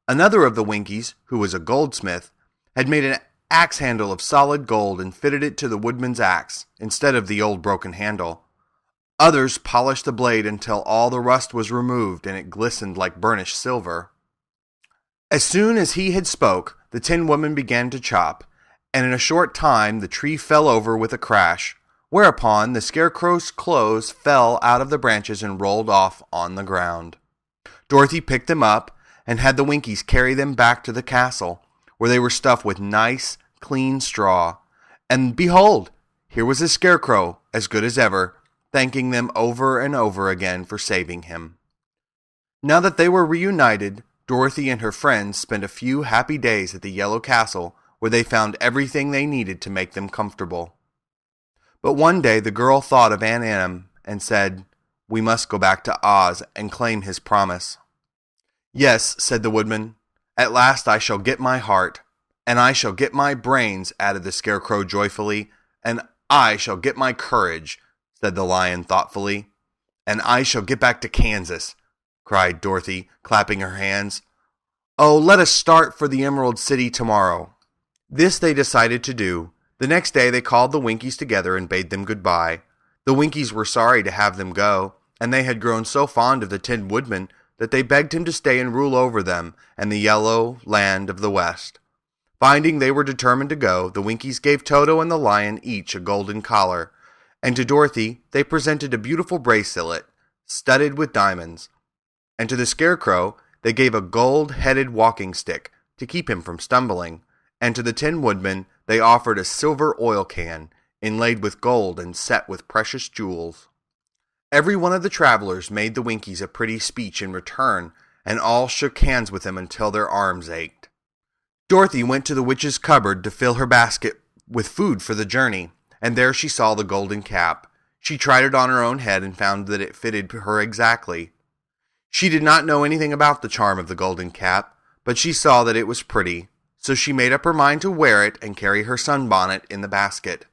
another of the Winkies, who was a goldsmith, had made an axe handle of solid gold and fitted it to the Woodman's axe, instead of the old broken handle. Others polished the blade until all the rust was removed and it glistened like burnished silver. As soon as he had spoke, the Tin Woodman began to chop, and in a short time the tree fell over with a crash, whereupon the Scarecrow's clothes fell out of the branches and rolled off on the ground. Dorothy picked them up and had the Winkies carry them back to the castle, where they were stuffed with nice, clean straw. And behold, here was the Scarecrow, as good as ever, thanking them over and over again for saving him. Now that they were reunited, Dorothy and her friends spent a few happy days at the Yellow Castle, where they found everything they needed to make them comfortable. But one day the girl thought of Aunt Em and said, "We must go back to Oz and claim his promise." "Yes," said the Woodman. "At last I shall get my heart, and I shall get my brains," added the Scarecrow joyfully. "And I shall get my courage," said the Lion thoughtfully. "And I shall get back to Kansas," cried Dorothy, clapping her hands. "Oh, let us start for the Emerald City tomorrow." This they decided to do. The next day they called the Winkies together and bade them goodbye. The Winkies were sorry to have them go, and they had grown so fond of the Tin Woodman that they begged him to stay and rule over them and the yellow land of the West. Finding they were determined to go, the Winkies gave Toto and the Lion each a golden collar, and to Dorothy they presented a beautiful bracelet studded with diamonds, and to the Scarecrow they gave a gold-headed walking stick to keep him from stumbling, and to the Tin Woodman they offered a silver oil can inlaid with gold and set with precious jewels. Every one of the travelers made the Winkies a pretty speech in return, and all shook hands with them until their arms ached. Dorothy went to the witch's cupboard to fill her basket with food for the journey, and there she saw the golden cap. She tried it on her own head and found that it fitted her exactly. She did not know anything about the charm of the golden cap, but she saw that it was pretty, so she made up her mind to wear it and carry her sunbonnet in the basket.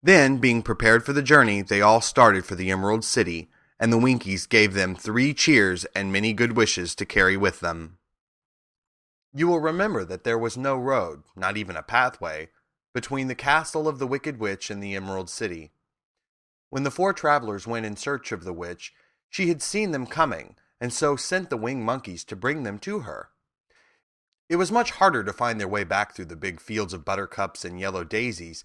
Then, being prepared for the journey, they all started for the Emerald City, and the Winkies gave them 3 cheers and many good wishes to carry with them. You will remember that there was no road, not even a pathway, between the castle of the Wicked Witch and the Emerald City. When the 4 travelers went in search of the witch, she had seen them coming, and so sent the winged monkeys to bring them to her. It was much harder to find their way back through the big fields of buttercups and yellow daisies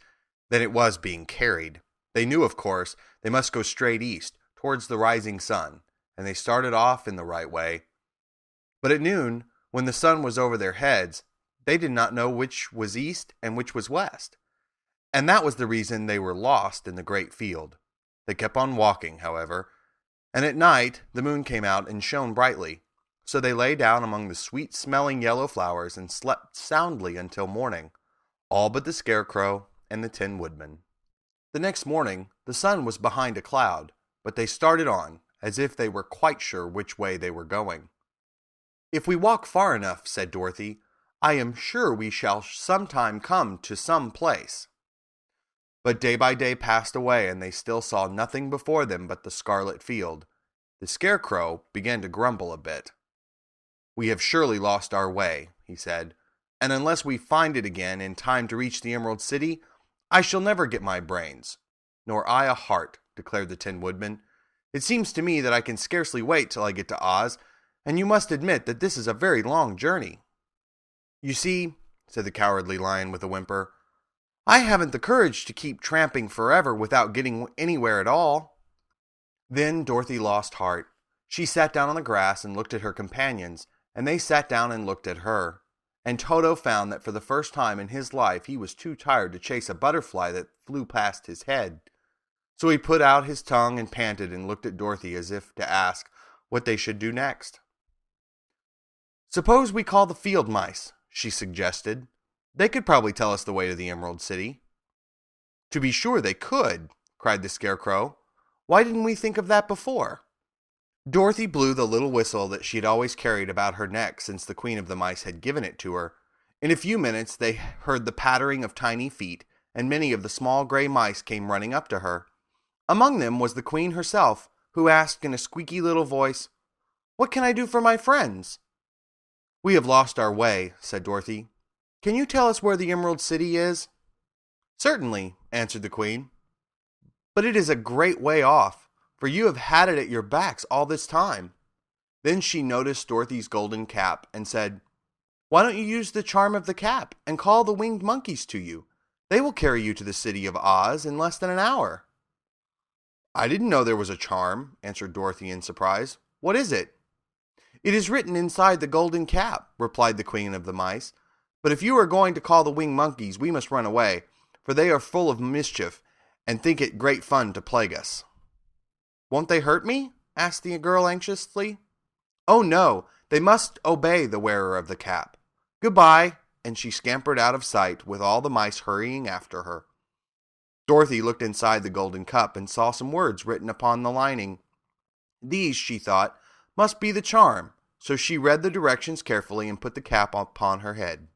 than it was being carried. They knew, of course, they must go straight east, towards the rising sun, and they started off in the right way. But at noon, when the sun was over their heads, they did not know which was east and which was west. And that was the reason they were lost in the great field. They kept on walking, however, and at night the moon came out and shone brightly. So they lay down among the sweet-smelling yellow flowers and slept soundly until morning, all but the Scarecrow and the Tin Woodman. The next morning, the sun was behind a cloud, but they started on, as if they were quite sure which way they were going. "If we walk far enough," said Dorothy, "I am sure we shall sometime come to some place." But day by day passed away, and they still saw nothing before them but the scarlet field. The Scarecrow began to grumble a bit. "We have surely lost our way," he said, "and unless we find it again in time to reach the Emerald City, I shall never get my brains." "Nor I a heart," declared the Tin Woodman. "It seems to me that I can scarcely wait till I get to Oz, and you must admit that this is a very long journey." "You see," said the Cowardly Lion with a whimper, "I haven't the courage to keep tramping forever without getting anywhere at all." Then Dorothy lost heart. She sat down on the grass and looked at her companions, and they sat down and looked at her. And Toto found that for the first time in his life he was too tired to chase a butterfly that flew past his head. So he put out his tongue and panted and looked at Dorothy as if to ask what they should do next. "Suppose we call the field mice," she suggested. "They could probably tell us the way to the Emerald City." To be sure they could, cried the Scarecrow. Why didn't we think of that before? Dorothy blew the little whistle that she had always carried about her neck since the Queen of the Mice had given it to her. In a few minutes they heard the pattering of tiny feet, and many of the small gray mice came running up to her. Among them was the Queen herself, who asked in a squeaky little voice, "What can I do for my friends?" "We have lost our way," said Dorothy. "Can you tell us where the Emerald City is?" "Certainly," answered the Queen. "But it is a great way off, for you have had it at your backs all this time." Then she noticed Dorothy's golden cap and said, "Why don't you use the charm of the cap and call the winged monkeys to you? They will carry you to the city of Oz in less than an hour." "I didn't know there was a charm," answered Dorothy in surprise. "What is it?" "It is written inside the golden cap," replied the Queen of the Mice. "But if you are going to call the winged monkeys, we must run away, for they are full of mischief and think it great fun to plague us." "Won't they hurt me?" asked the girl anxiously. "Oh no, they must obey the wearer of the cap. Goodbye," and she scampered out of sight with all the mice hurrying after her. Dorothy looked inside the golden cup and saw some words written upon the lining. These, she thought, must be the charm, so she read the directions carefully and put the cap upon her head.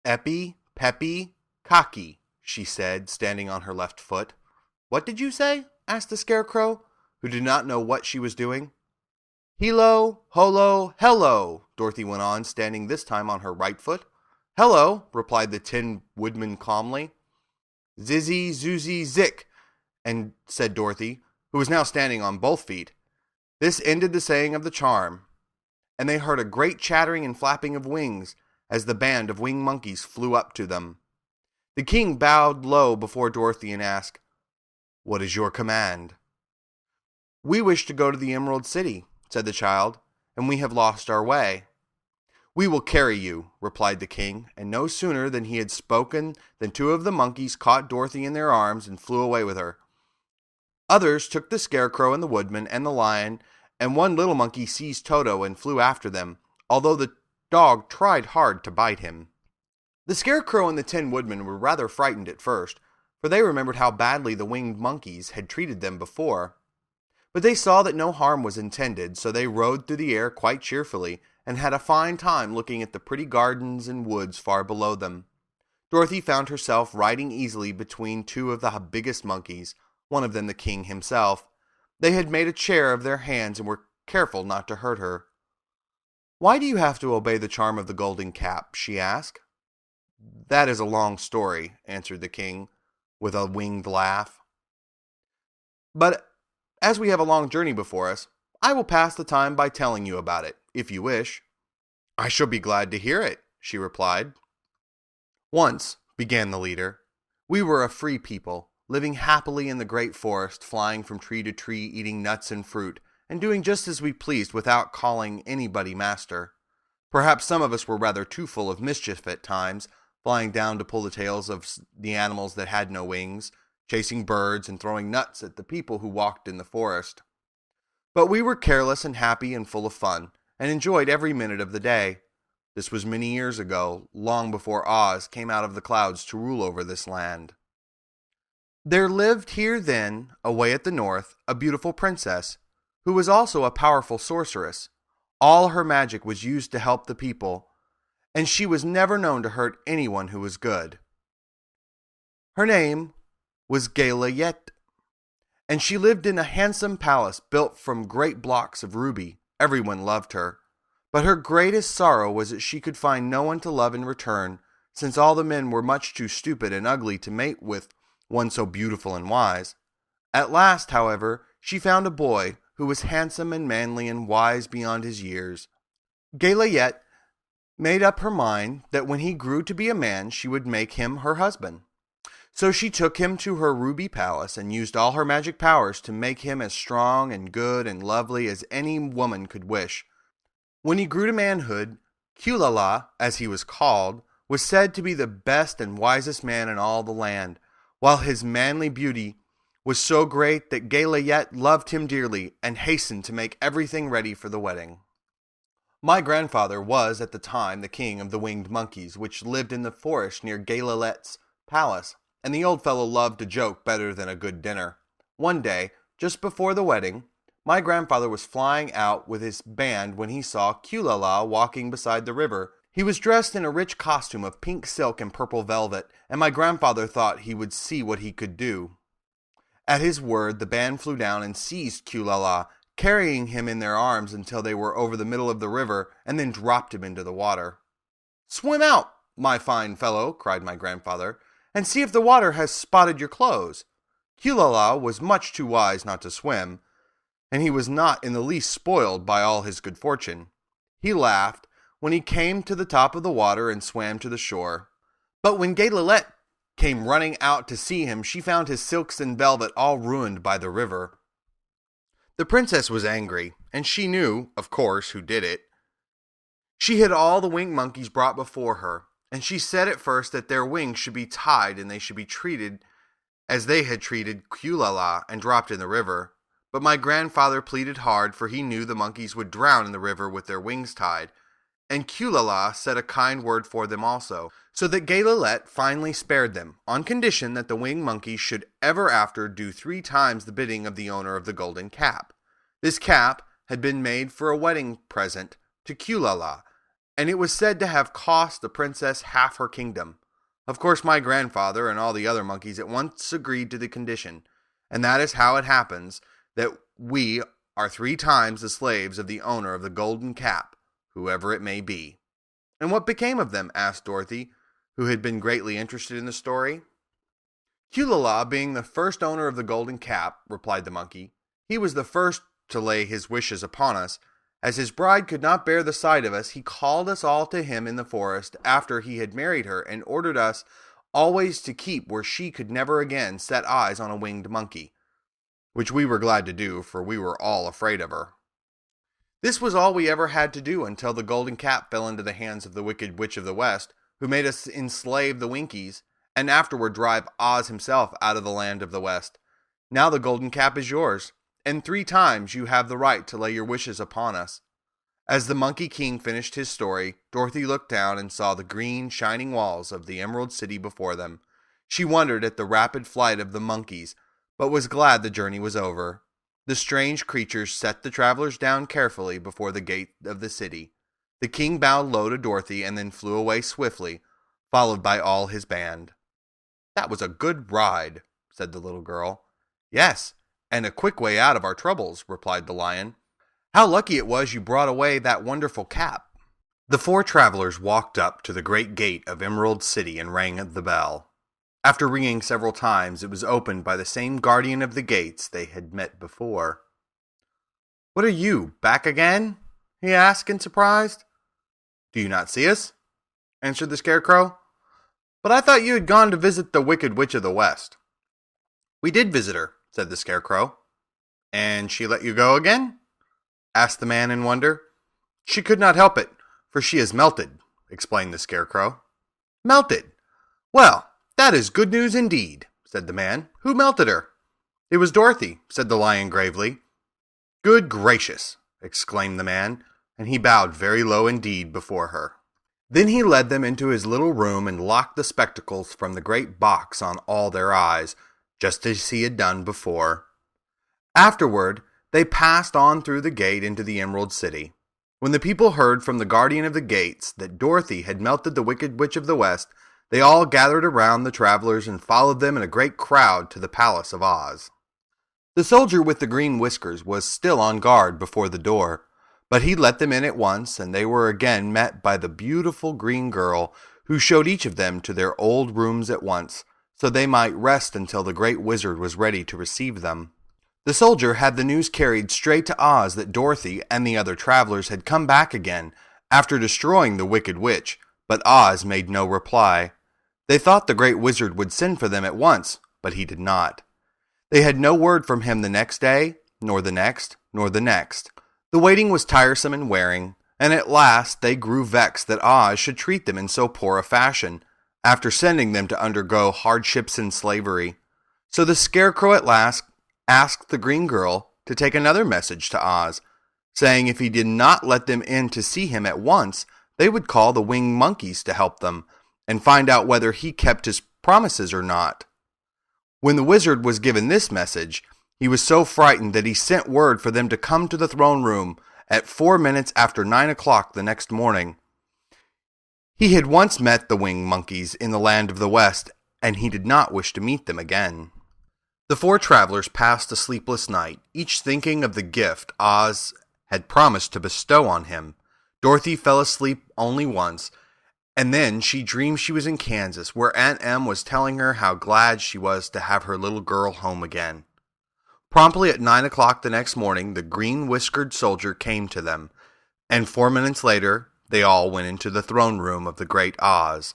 "Epi, peppy, cocky," she said, standing on her left foot. "What did you say?" asked the Scarecrow, who did not know what she was doing. "Helo, holo, hello," Dorothy went on, standing this time on her right foot. "Hello," replied the Tin Woodman calmly. "Zizzy, zoozy, zick," and said Dorothy, who was now standing on both feet. This ended the saying of the charm, and they heard a great chattering and flapping of wings as the band of winged monkeys flew up to them. The king bowed low before Dorothy and asked, "What is your command?" "We wish to go to the Emerald City," said the child, "and we have lost our way." "We will carry you," replied the king, and no sooner than he had spoken than two of the monkeys caught Dorothy in their arms and flew away with her. Others took the Scarecrow and the Woodman and the Lion, and one little monkey seized Toto and flew after them, although the dog tried hard to bite him. The Scarecrow and the Tin Woodman were rather frightened at first, for they remembered how badly the winged monkeys had treated them before. But they saw that no harm was intended, so they rode through the air quite cheerfully, and had a fine time looking at the pretty gardens and woods far below them. Dorothy found herself riding easily between two of the biggest monkeys, one of them the king himself. They had made a chair of their hands and were careful not to hurt her. "Why do you have to obey the charm of the golden cap?" she asked. "That is a long story," answered the king, with a winged laugh. "But as we have a long journey before us, I will pass the time by telling you about it, if you wish." "I shall be glad to hear it," she replied. "Once," began the leader, "we were a free people, living happily in the great forest, flying from tree to tree, eating nuts and fruit, and doing just as we pleased without calling anybody master. Perhaps some of us were rather too full of mischief at times, flying down to pull the tails of the animals that had no wings, chasing birds and throwing nuts at the people who walked in the forest. But we were careless and happy and full of fun, and enjoyed every minute of the day. This was many years ago, long before Oz came out of the clouds to rule over this land. There lived here then, away at the north, a beautiful princess, who was also a powerful sorceress. All her magic was used to help the people, and she was never known to hurt anyone who was good. Her name was Gaylayet, and she lived in a handsome palace built from great blocks of ruby. Everyone loved her, but her greatest sorrow was that she could find no one to love in return, since all the men were much too stupid and ugly to mate with one so beautiful and wise. At last, however, she found a boy who was handsome and manly and wise beyond his years. Gaylayet made up her mind that when he grew to be a man, she would make him her husband. So she took him to her ruby palace and used all her magic powers to make him as strong and good and lovely as any woman could wish. When he grew to manhood, Kulala, as he was called, was said to be the best and wisest man in all the land, while his manly beauty was so great that Gaylayet loved him dearly and hastened to make everything ready for the wedding. My grandfather was at the time the king of the winged monkeys, which lived in the forest near Gaylayet's palace, and the old fellow loved a joke better than a good dinner. One day, just before the wedding, my grandfather was flying out with his band when he saw Kulala walking beside the river. He was dressed in a rich costume of pink silk and purple velvet, and my grandfather thought he would see what he could do. At his word, the band flew down and seized Kulala, carrying him in their arms until they were over the middle of the river, and then dropped him into the water. "Swim out, my fine fellow," cried my grandfather, "and see if the water has spotted your clothes." Kulala was much too wise not to swim, and he was not in the least spoiled by all his good fortune. He laughed when he came to the top of the water and swam to the shore. But when Gay Lilette came running out to see him, she found his silks and velvet all ruined by the river. The princess was angry, and she knew, of course, who did it. She had all the winged monkeys brought before her, and she said at first that their wings should be tied and they should be treated as they had treated Kulala and dropped in the river. But my grandfather pleaded hard, for he knew the monkeys would drown in the river with their wings tied, and Kulala said a kind word for them also, so that Gay Lilette finally spared them, on condition that the winged monkeys should ever after do 3 times the bidding of the owner of the golden cap. This cap had been made for a wedding present to Kulala, and it was said to have cost the princess half her kingdom. Of course, my grandfather and all the other monkeys at once agreed to the condition, and that is how it happens that we are 3 times the slaves of the owner of the golden cap, whoever it may be. "And what became of them?" asked Dorothy, who had been greatly interested in the story. "Kulala being the first owner of the golden cap," replied the monkey, "he was the first to lay his wishes upon us. As his bride could not bear the sight of us, he called us all to him in the forest after he had married her, and ordered us always to keep where she could never again set eyes on a winged monkey, which we were glad to do, for we were all afraid of her. This was all we ever had to do until the golden cap fell into the hands of the wicked witch of the West, who made us enslave the Winkies, and afterward drive Oz himself out of the land of the West. Now the golden cap is yours, and 3 times you have the right to lay your wishes upon us." As the Monkey King finished his story, Dorothy looked down and saw the green, shining walls of the Emerald City before them. She wondered at the rapid flight of the monkeys, but was glad the journey was over. The strange creatures set the travelers down carefully before the gate of the city. The king bowed low to Dorothy and then flew away swiftly, followed by all his band. "That was a good ride," said the little girl. "Yes, and a quick way out of our troubles," replied the lion. "How lucky it was you brought away that wonderful cap." The 4 travelers walked up to the great gate of Emerald City and rang the bell. After ringing several times, it was opened by the same guardian of the gates they had met before. "What are you, back again?" he asked in surprise. "Do you not see us?" answered the Scarecrow. "But I thought you had gone to visit the Wicked Witch of the West." "We did visit her," said the Scarecrow. "And she let you go again?" asked the man in wonder. "She could not help it, for she is melted," explained the Scarecrow. "Melted? Well, that is good news indeed," said the man. "Who melted her?" "It was Dorothy," said the lion gravely. "Good gracious!" exclaimed the man, and he bowed very low indeed before her. Then he led them into his little room and locked the spectacles from the great box on all their eyes, just as he had done before. Afterward, they passed on through the gate into the Emerald City. When the people heard from the guardian of the gates that Dorothy had melted the Wicked Witch of the West, they all gathered around the travelers and followed them in a great crowd to the Palace of Oz. The soldier with the green whiskers was still on guard before the door, but he let them in at once, and they were again met by the beautiful green girl, who showed each of them to their old rooms at once, so they might rest until the great wizard was ready to receive them. The soldier had the news carried straight to Oz that Dorothy and the other travelers had come back again after destroying the Wicked Witch, but Oz made no reply. They thought the great wizard would send for them at once, but he did not. They had no word from him the next day, nor the next, nor the next. The waiting was tiresome and wearing, and at last they grew vexed that Oz should treat them in so poor a fashion, after sending them to undergo hardships and slavery. So the Scarecrow at last asked the green girl to take another message to Oz, saying if he did not let them in to see him at once, they would call the winged monkeys to help them, and find out whether he kept his promises or not. When the wizard was given this message, he was so frightened that he sent word for them to come to the throne room at 4 minutes after 9 o'clock the next morning. He had once met the winged monkeys in the land of the West, and he did not wish to meet them again. The four travelers passed a sleepless night, each thinking of the gift Oz had promised to bestow on him. Dorothy fell asleep only once, and then she dreamed she was in Kansas, where Aunt Em was telling her how glad she was to have her little girl home again. Promptly at 9 o'clock the next morning, the green-whiskered soldier came to them, and 4 minutes later, they all went into the throne room of the great Oz.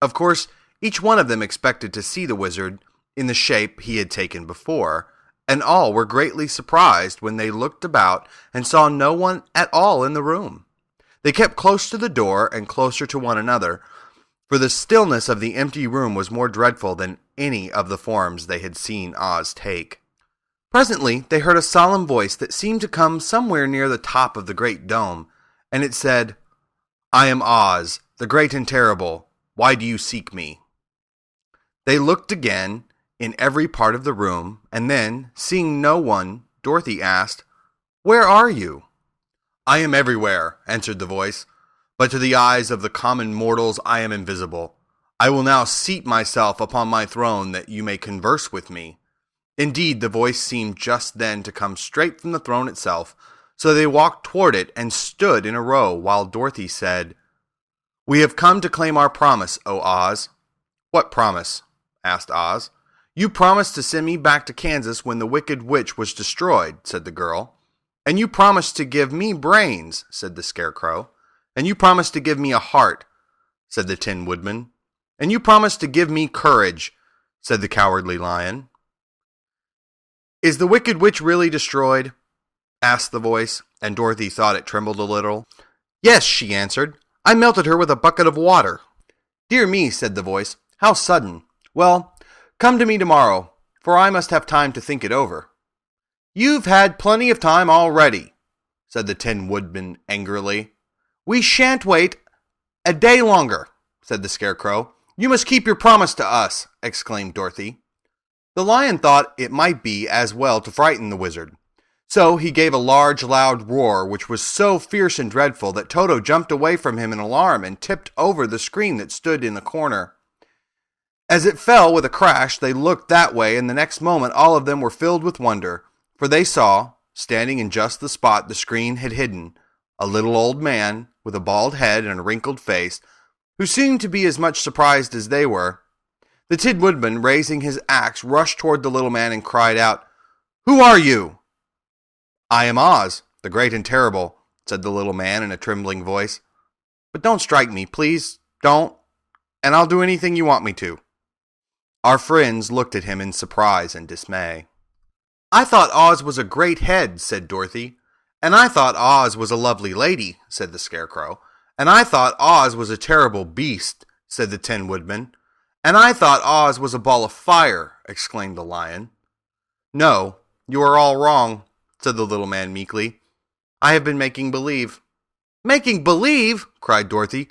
Of course, each one of them expected to see the wizard in the shape he had taken before, and all were greatly surprised when they looked about and saw no one at all in the room. They kept close to the door and closer to one another, for the stillness of the empty room was more dreadful than any of the forms they had seen Oz take. Presently, they heard a solemn voice that seemed to come somewhere near the top of the great dome, and it said, "I am Oz, the great and terrible. Why do you seek me?" They looked again in every part of the room, and then, seeing no one, Dorothy asked, "Where are you?" "I am everywhere," answered the voice, "but to the eyes of the common mortals I am invisible. I will now seat myself upon my throne that you may converse with me." Indeed, the voice seemed just then to come straight from the throne itself, so they walked toward it and stood in a row while Dorothy said, "We have come to claim our promise, O Oz." "What promise?" asked Oz. "You promised to send me back to Kansas when the Wicked Witch was destroyed," said the girl. "And you promised to give me brains," said the Scarecrow. "And you promised to give me a heart," said the Tin Woodman. "And you promised to give me courage," said the Cowardly Lion. "Is the Wicked Witch really destroyed?" asked the voice, and Dorothy thought it trembled a little. "Yes," she answered. "I melted her with a bucket of water." "Dear me," said the voice. "How sudden! Well, come to me tomorrow, for I must have time to think it over." "You've had plenty of time already," said the Tin Woodman angrily. "We shan't wait a day longer," said the Scarecrow. "You must keep your promise to us," exclaimed Dorothy. The lion thought it might be as well to frighten the wizard. So he gave a large, loud roar, which was so fierce and dreadful that Toto jumped away from him in alarm and tipped over the screen that stood in the corner. As it fell with a crash, they looked that way, and the next moment all of them were filled with wonder, for they saw, standing in just the spot the screen had hidden, a little old man with a bald head and a wrinkled face, who seemed to be as much surprised as they were. The Tin Woodman, raising his axe, rushed toward the little man and cried out, "Who are you?" "I am Oz, the great and terrible," said the little man in a trembling voice. "But don't strike me, please, don't, and I'll do anything you want me to." Our friends looked at him in surprise and dismay. "I thought Oz was a great head," said Dorothy. "And I thought Oz was a lovely lady," said the Scarecrow. "And I thought Oz was a terrible beast," said the Tin Woodman. "And I thought Oz was a ball of fire," exclaimed the lion. "No, you are all wrong," said the little man meekly. "I have been making believe." "Making believe?" cried Dorothy.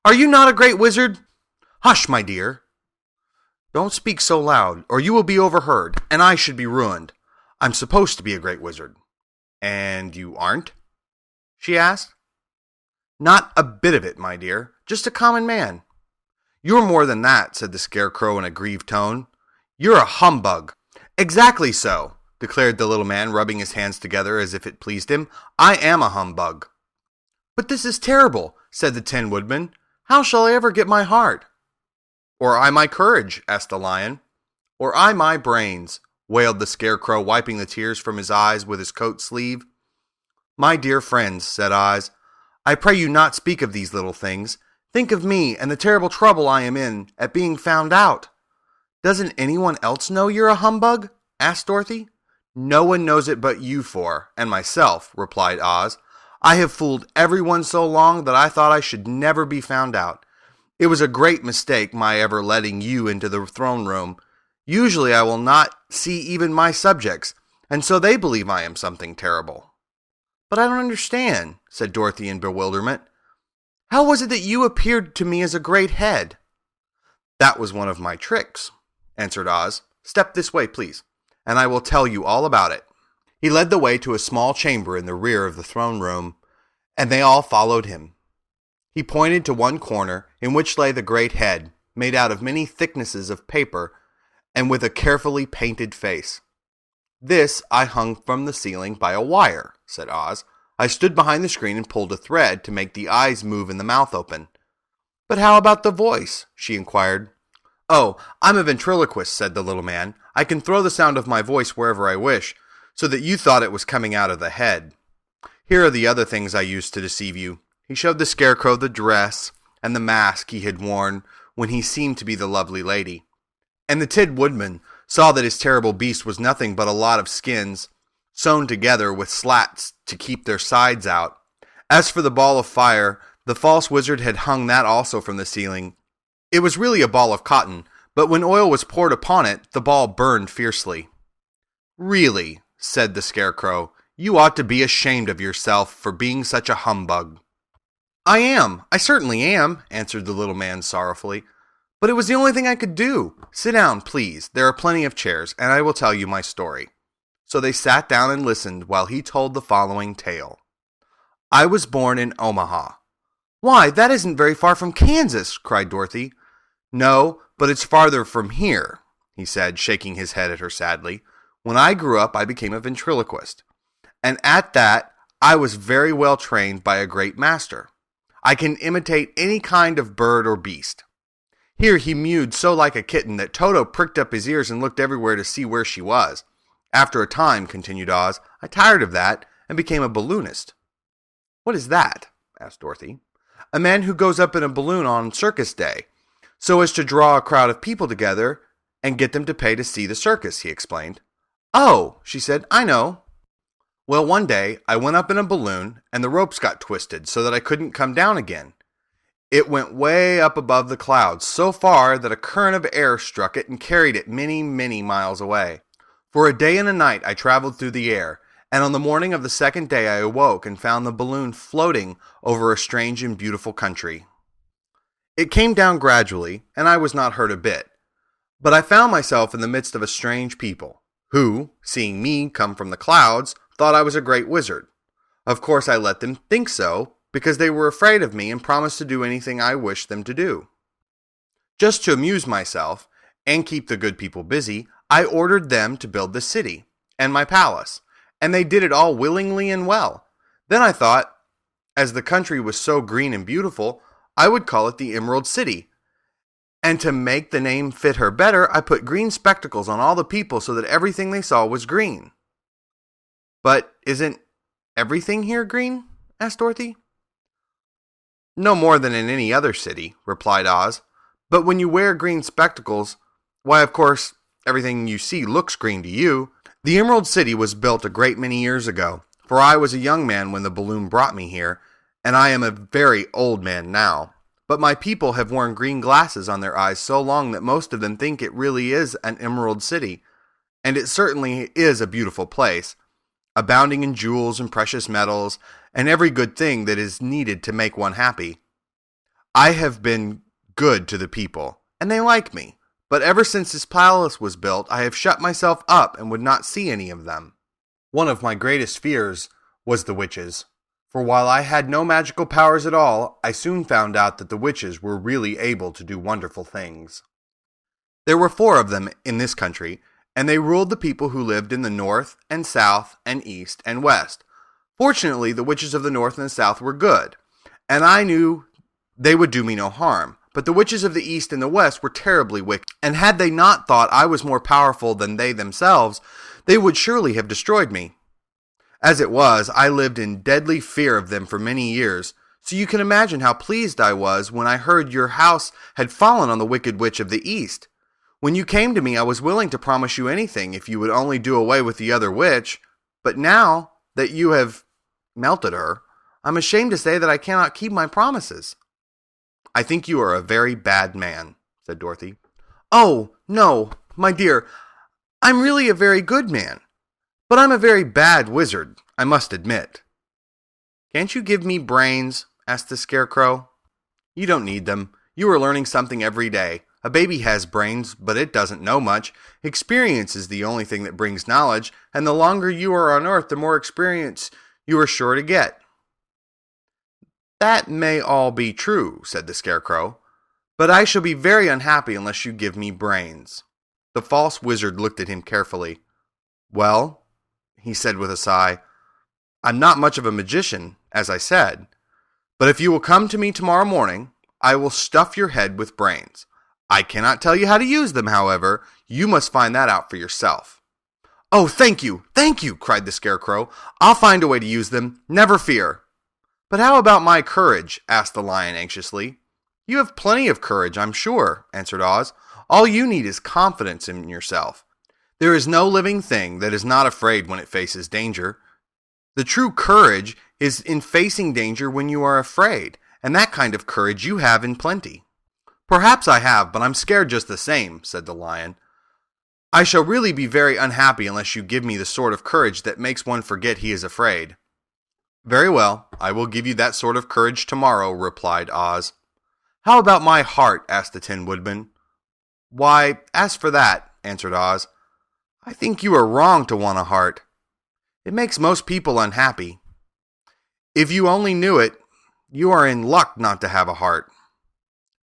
"Are you not a great wizard?" "Hush, my dear. Don't speak so loud, or you will be overheard, and I should be ruined. I'm supposed to be a great wizard." "And you aren't?" she asked. "Not a bit of it, my dear. Just a common man." "You're more than that," said the Scarecrow in a grieved tone. "You're a humbug." "Exactly so," declared the little man, rubbing his hands together as if it pleased him. "I am a humbug." "But this is terrible," said the Tin Woodman. "How shall I ever get my heart?" "Or I my courage?" asked the lion. "Or I my brains?" wailed the Scarecrow, wiping the tears from his eyes with his coat sleeve. "My dear friends," said Oz, "I pray you not speak of these little things. Think of me and the terrible trouble I am in at being found out." "Doesn't anyone else know you're a humbug?" asked Dorothy. "No one knows it but you four, and myself," replied Oz. "I have fooled everyone so long that I thought I should never be found out. It was a great mistake my ever letting you into the throne room. Usually I will not see even my subjects, and so they believe I am something terrible." "But I don't understand," said Dorothy in bewilderment. "How was it that you appeared to me as a great head?" "That was one of my tricks," answered Oz. "Step this way, please, and I will tell you all about it." He led the way to a small chamber in the rear of the throne room, and they all followed him. He pointed to one corner in which lay the great head, made out of many thicknesses of paper and with a carefully painted face. "This I hung from the ceiling by a wire," said Oz. "I stood behind the screen and pulled a thread to make the eyes move and the mouth open." "But how about the voice?" she inquired. "Oh, I'm a ventriloquist," said the little man. "I can throw the sound of my voice wherever I wish, so that you thought it was coming out of the head. Here are the other things I used to deceive you." He showed the Scarecrow the dress and the mask he had worn when he seemed to be the lovely lady. And the Tin Woodman saw that his terrible beast was nothing but a lot of skins, sewn together with slats to keep their sides out. As for the ball of fire, the false wizard had hung that also from the ceiling. It was really a ball of cotton, but when oil was poured upon it, the ball burned fiercely. "Really," said the Scarecrow, "you ought to be ashamed of yourself for being such a humbug." I certainly am," answered the little man sorrowfully. "But it was the only thing I could do. Sit down, please. There are plenty of chairs, and I will tell you my story." So they sat down and listened while he told the following tale. "I was born in Omaha." "Why, that isn't very far from Kansas," cried Dorothy. "No, but it's farther from here," he said, shaking his head at her sadly. "When I grew up, I became a ventriloquist. And at that, I was very well trained by a great master. I can imitate any kind of bird or beast." Here he mewed so like a kitten that Toto pricked up his ears and looked everywhere to see where she was. "After a time," continued Oz, "I tired of that and became a balloonist." "What is that?" asked Dorothy. "A man who goes up in a balloon on circus day, so as to draw a crowd of people together and get them to pay to see the circus," he explained. "Oh," she said, "I know. Well, one day I went up in a balloon and the ropes got twisted so that I couldn't come down again. It went way up above the clouds, so far that a current of air struck it and carried it many, many miles away. For a day and a night I traveled through the air, and on the morning of the second day I awoke and found the balloon floating over a strange and beautiful country. It came down gradually, and I was not hurt a bit. But I found myself in the midst of a strange people, who, seeing me come from the clouds, thought I was a great wizard. Of course I let them think so, because they were afraid of me and promised to do anything I wished them to do. Just to amuse myself, and keep the good people busy, I ordered them to build the city, and my palace, and they did it all willingly and well. Then I thought, as the country was so green and beautiful, I would call it the Emerald City. And to make the name fit her better, I put green spectacles on all the people so that everything they saw was green." "But isn't everything here green?" asked Dorothy. "No more than in any other city," replied Oz. "But when you wear green spectacles, why, of course, everything you see looks green to you. The Emerald City was built a great many years ago, for I was a young man when the balloon brought me here, and I am a very old man now. But my people have worn green glasses on their eyes so long that most of them think it really is an Emerald City, and it certainly is a beautiful place, abounding in jewels and precious metals, and every good thing that is needed to make one happy. I have been good to the people, and they like me. But ever since this palace was built, I have shut myself up and would not see any of them. One of my greatest fears was the witches, for while I had no magical powers at all, I soon found out that the witches were really able to do wonderful things. There were 4 of them in this country, and they ruled the people who lived in the north and south and east and west. Fortunately, the witches of the north and the south were good, and I knew they would do me no harm. But the witches of the east and the west were terribly wicked, and had they not thought I was more powerful than they themselves, they would surely have destroyed me. As it was, I lived in deadly fear of them for many years, so you can imagine how pleased I was when I heard your house had fallen on the wicked witch of the east. When you came to me, I was willing to promise you anything if you would only do away with the other witch, but now that you have melted her, I'm ashamed to say that I cannot keep my promises." "I think you are a very bad man," said Dorothy. "Oh, no, my dear, I'm really a very good man, but I'm a very bad wizard, I must admit." "Can't you give me brains?" asked the Scarecrow. "You don't need them. You are learning something every day. A baby has brains, but it doesn't know much. Experience is the only thing that brings knowledge, and the longer you are on Earth, the more experience you are sure to get." "That may all be true," said the Scarecrow, "but I shall be very unhappy unless you give me brains." The false wizard looked at him carefully. "Well," he said with a sigh, "I'm not much of a magician, as I said, but if you will come to me tomorrow morning, I will stuff your head with brains. I cannot tell you how to use them, however. You must find that out for yourself." "Oh, thank you, cried the Scarecrow. "I'll find a way to use them, never fear." "But how about my courage?" asked the Lion anxiously. "You have plenty of courage, I'm sure," answered Oz. "All you need is confidence in yourself. There is no living thing that is not afraid when it faces danger. The true courage is in facing danger when you are afraid, and that kind of courage you have in plenty." "Perhaps I have, but I'm scared just the same," said the Lion. "I shall really be very unhappy unless you give me the sort of courage that makes one forget he is afraid." "Very well, I will give you that sort of courage tomorrow," replied Oz. "How about my heart?" asked the Tin Woodman. "Why, as for that," answered Oz, "I think you are wrong to want a heart. It makes most people unhappy. If you only knew it, you are in luck not to have a heart."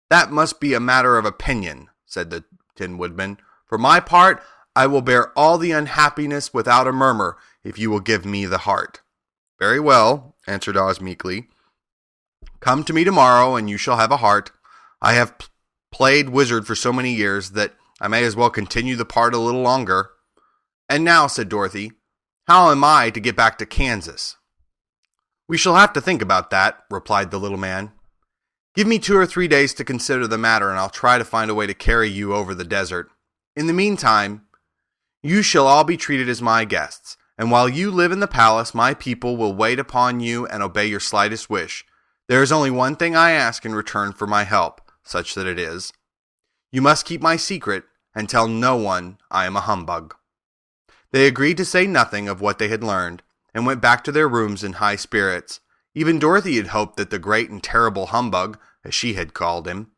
"That must be a matter of opinion," said the Tin Woodman. "For my part, I will bear all the unhappiness without a murmur if you will give me the heart." "Very well," answered Oz meekly. "Come to me tomorrow and you shall have a heart. I have played wizard for so many years that I may as well continue the part a little longer." "And now," said Dorothy, "how am I to get back to Kansas?" "We shall have to think about that," replied the little man. "Give me 2 or 3 days to consider the matter, and I'll try to find a way to carry you over the desert. In the meantime, you shall all be treated as my guests, and while you live in the palace, my people will wait upon you and obey your slightest wish. There is only one thing I ask in return for my help, such that it is. You must keep my secret and tell no one I am a humbug." They agreed to say nothing of what they had learned, and went back to their rooms in high spirits. Even Dorothy had hoped that the great and terrible Humbug, as she had called him,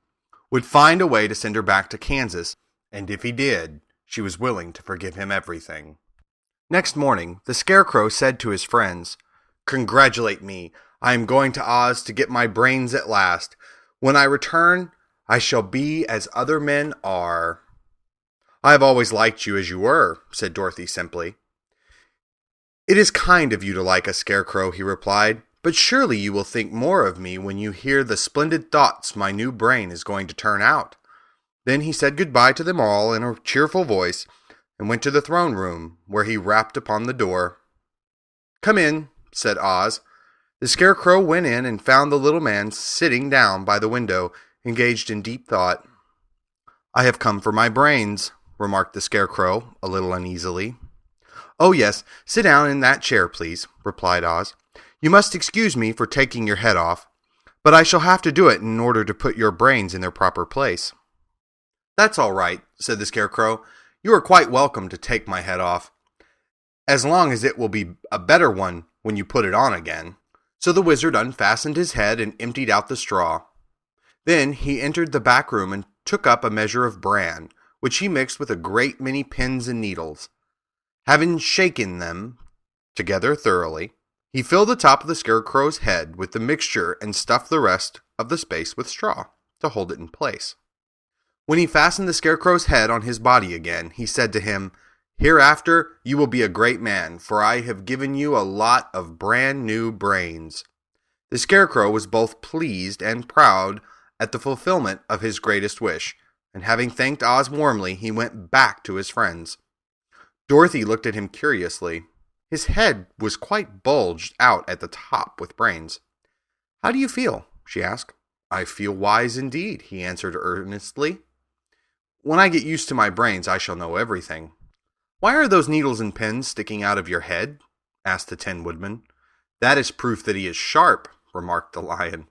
would find a way to send her back to Kansas, and if he did, she was willing to forgive him everything. Next morning, the Scarecrow said to his friends, "Congratulate me. I am going to Oz to get my brains at last. When I return, I shall be as other men are." "I have always liked you as you were," said Dorothy simply. "It is kind of you to like a Scarecrow," he replied, "but surely you will think more of me when you hear the splendid thoughts my new brain is going to turn out." Then he said goodbye to them all in a cheerful voice, and went to the throne room, where he rapped upon the door. "Come in," said Oz. The Scarecrow went in and found the little man sitting down by the window, engaged in deep thought. "I have come for my brains," remarked the Scarecrow, a little uneasily. "Oh, yes, sit down in that chair, please," replied Oz. "You must excuse me for taking your head off, but I shall have to do it in order to put your brains in their proper place." "That's all right," said the Scarecrow. "You are quite welcome to take my head off, as long as it will be a better one when you put it on again." So the wizard unfastened his head and emptied out the straw. Then he entered the back room and took up a measure of bran, which he mixed with a great many pins and needles. Having shaken them together thoroughly, he filled the top of the Scarecrow's head with the mixture and stuffed the rest of the space with straw to hold it in place. When he fastened the Scarecrow's head on his body again, he said to him, "Hereafter you will be a great man, for I have given you a lot of brand new brains." The Scarecrow was both pleased and proud at the fulfillment of his greatest wish, and having thanked Oz warmly, he went back to his friends. Dorothy looked at him curiously. His head was quite bulged out at the top with brains. "How do you feel?" she asked. "I feel wise indeed," he answered earnestly. "When I get used to my brains, I shall know everything." "Why are those needles and pins sticking out of your head?" asked the Tin Woodman. "That is proof that he is sharp," remarked the Lion.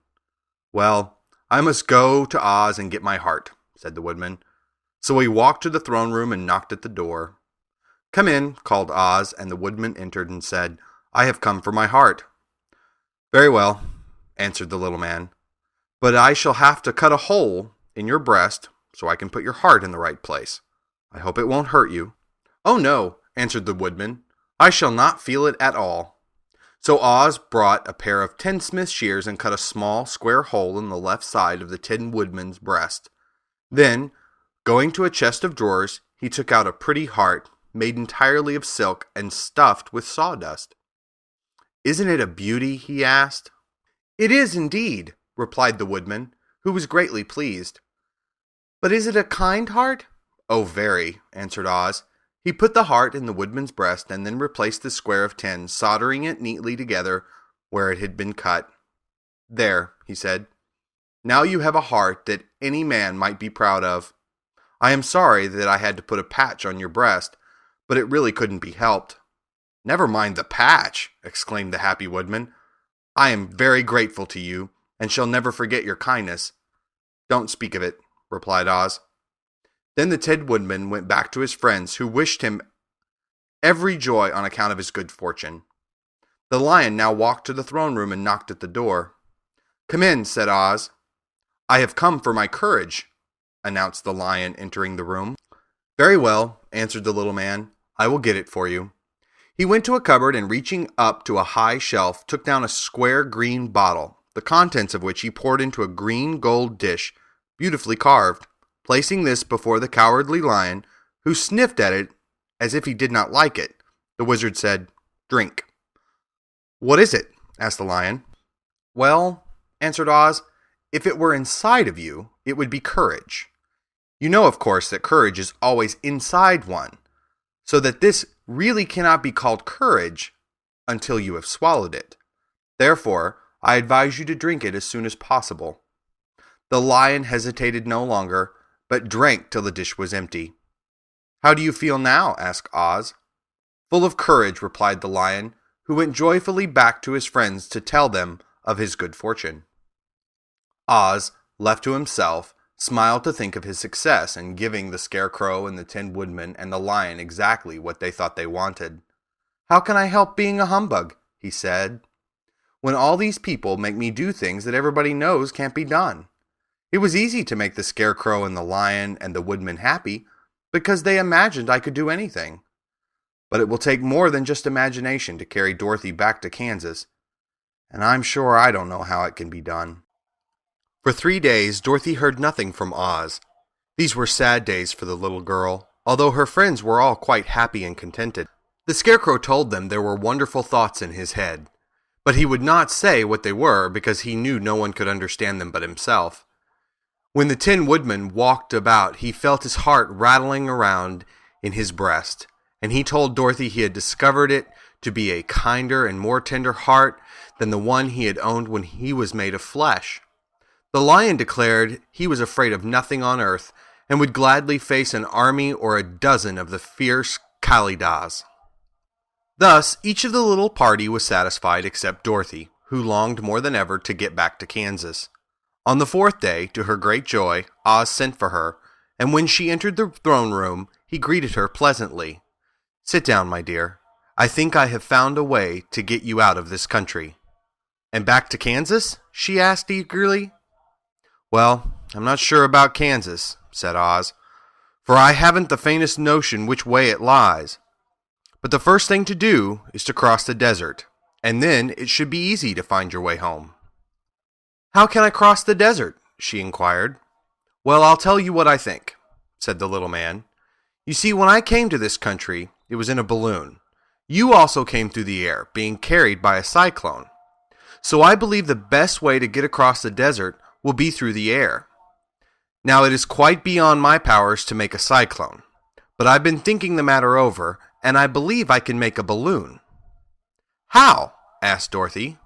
"Well, I must go to Oz and get my heart," said the Woodman. So he walked to the throne room and knocked at the door. "Come in," called Oz, and the Woodman entered and said, "I have come for my heart." "Very well," answered the little man, "but I shall have to cut a hole in your breast so I can put your heart in the right place. I hope it won't hurt you." "Oh no," answered the Woodman. "I shall not feel it at all." So Oz brought a pair of tinsmith shears and cut a small, square hole in the left side of the Tin Woodman's breast. Then, going to a chest of drawers, he took out a pretty heart, made entirely of silk and stuffed with sawdust. "Isn't it a beauty?" he asked. "It is indeed," replied the Woodman, who was greatly pleased. "But is it a kind heart?" "Oh, very," answered Oz. He put the heart in the Woodman's breast and then replaced the square of tin, soldering it neatly together where it had been cut. "There," he said. "Now you have a heart that any man might be proud of. I am sorry that I had to put a patch on your breast, but it really couldn't be helped." "Never mind the patch," exclaimed the happy Woodman. "I am very grateful to you, and shall never forget your kindness." "Don't speak of it," replied Oz. Then the Tin Woodman went back to his friends, who wished him every joy on account of his good fortune. The Lion now walked to the throne room and knocked at the door. "Come in," said Oz. "I have come for my courage," announced the Lion, entering the room. "Very well," answered the little man. "I will get it for you." He went to a cupboard and, reaching up to a high shelf, took down a square green bottle, the contents of which he poured into a green gold dish, beautifully carved. Placing this before the Cowardly Lion, who sniffed at it as if he did not like it, the wizard said, "Drink." "What is it?" asked the Lion. "Well," answered Oz, "if it were inside of you, it would be courage. You know, of course, that courage is always inside one, so that this really cannot be called courage until you have swallowed it. Therefore, I advise you to drink it as soon as possible." The Lion hesitated no longer, but drank till the dish was empty. "How do you feel now?" asked Oz. "Full of courage," replied the Lion, who went joyfully back to his friends to tell them of his good fortune. Oz, left to himself, smiled to think of his success in giving the Scarecrow and the Tin Woodman and the Lion exactly what they thought they wanted. "How can I help being a humbug?" he said, "when all these people make me do things that everybody knows can't be done? It was easy to make the Scarecrow and the Lion and the Woodman happy, because they imagined I could do anything. But it will take more than just imagination to carry Dorothy back to Kansas, and I'm sure I don't know how it can be done." For 3 days, Dorothy heard nothing from Oz. These were sad days for the little girl, although her friends were all quite happy and contented. The Scarecrow told them there were wonderful thoughts in his head, but he would not say what they were because he knew no one could understand them but himself. When the Tin Woodman walked about, he felt his heart rattling around in his breast, and he told Dorothy he had discovered it to be a kinder and more tender heart than the one he had owned when he was made of flesh. The Lion declared he was afraid of nothing on earth, and would gladly face an army or a dozen of the fierce Kalidas. Thus, each of the little party was satisfied except Dorothy, who longed more than ever to get back to Kansas. On the 4th day, to her great joy, Oz sent for her, and when she entered the throne room, he greeted her pleasantly. "Sit down, my dear. I think I have found a way to get you out of this country." "And back to Kansas?" she asked eagerly. "Well, I'm not sure about Kansas," said Oz, "for I haven't the faintest notion which way it lies. But the first thing to do is to cross the desert, and then it should be easy to find your way home." "How can I cross the desert?" she inquired. "Well, I'll tell you what I think," said the little man. "You see, when I came to this country, it was in a balloon. You also came through the air, being carried by a cyclone. So I believe the best way to get across the desert will be through the air. Now, it is quite beyond my powers to make a cyclone, but I've been thinking the matter over, and I believe I can make a balloon." "How?" asked Dorothy.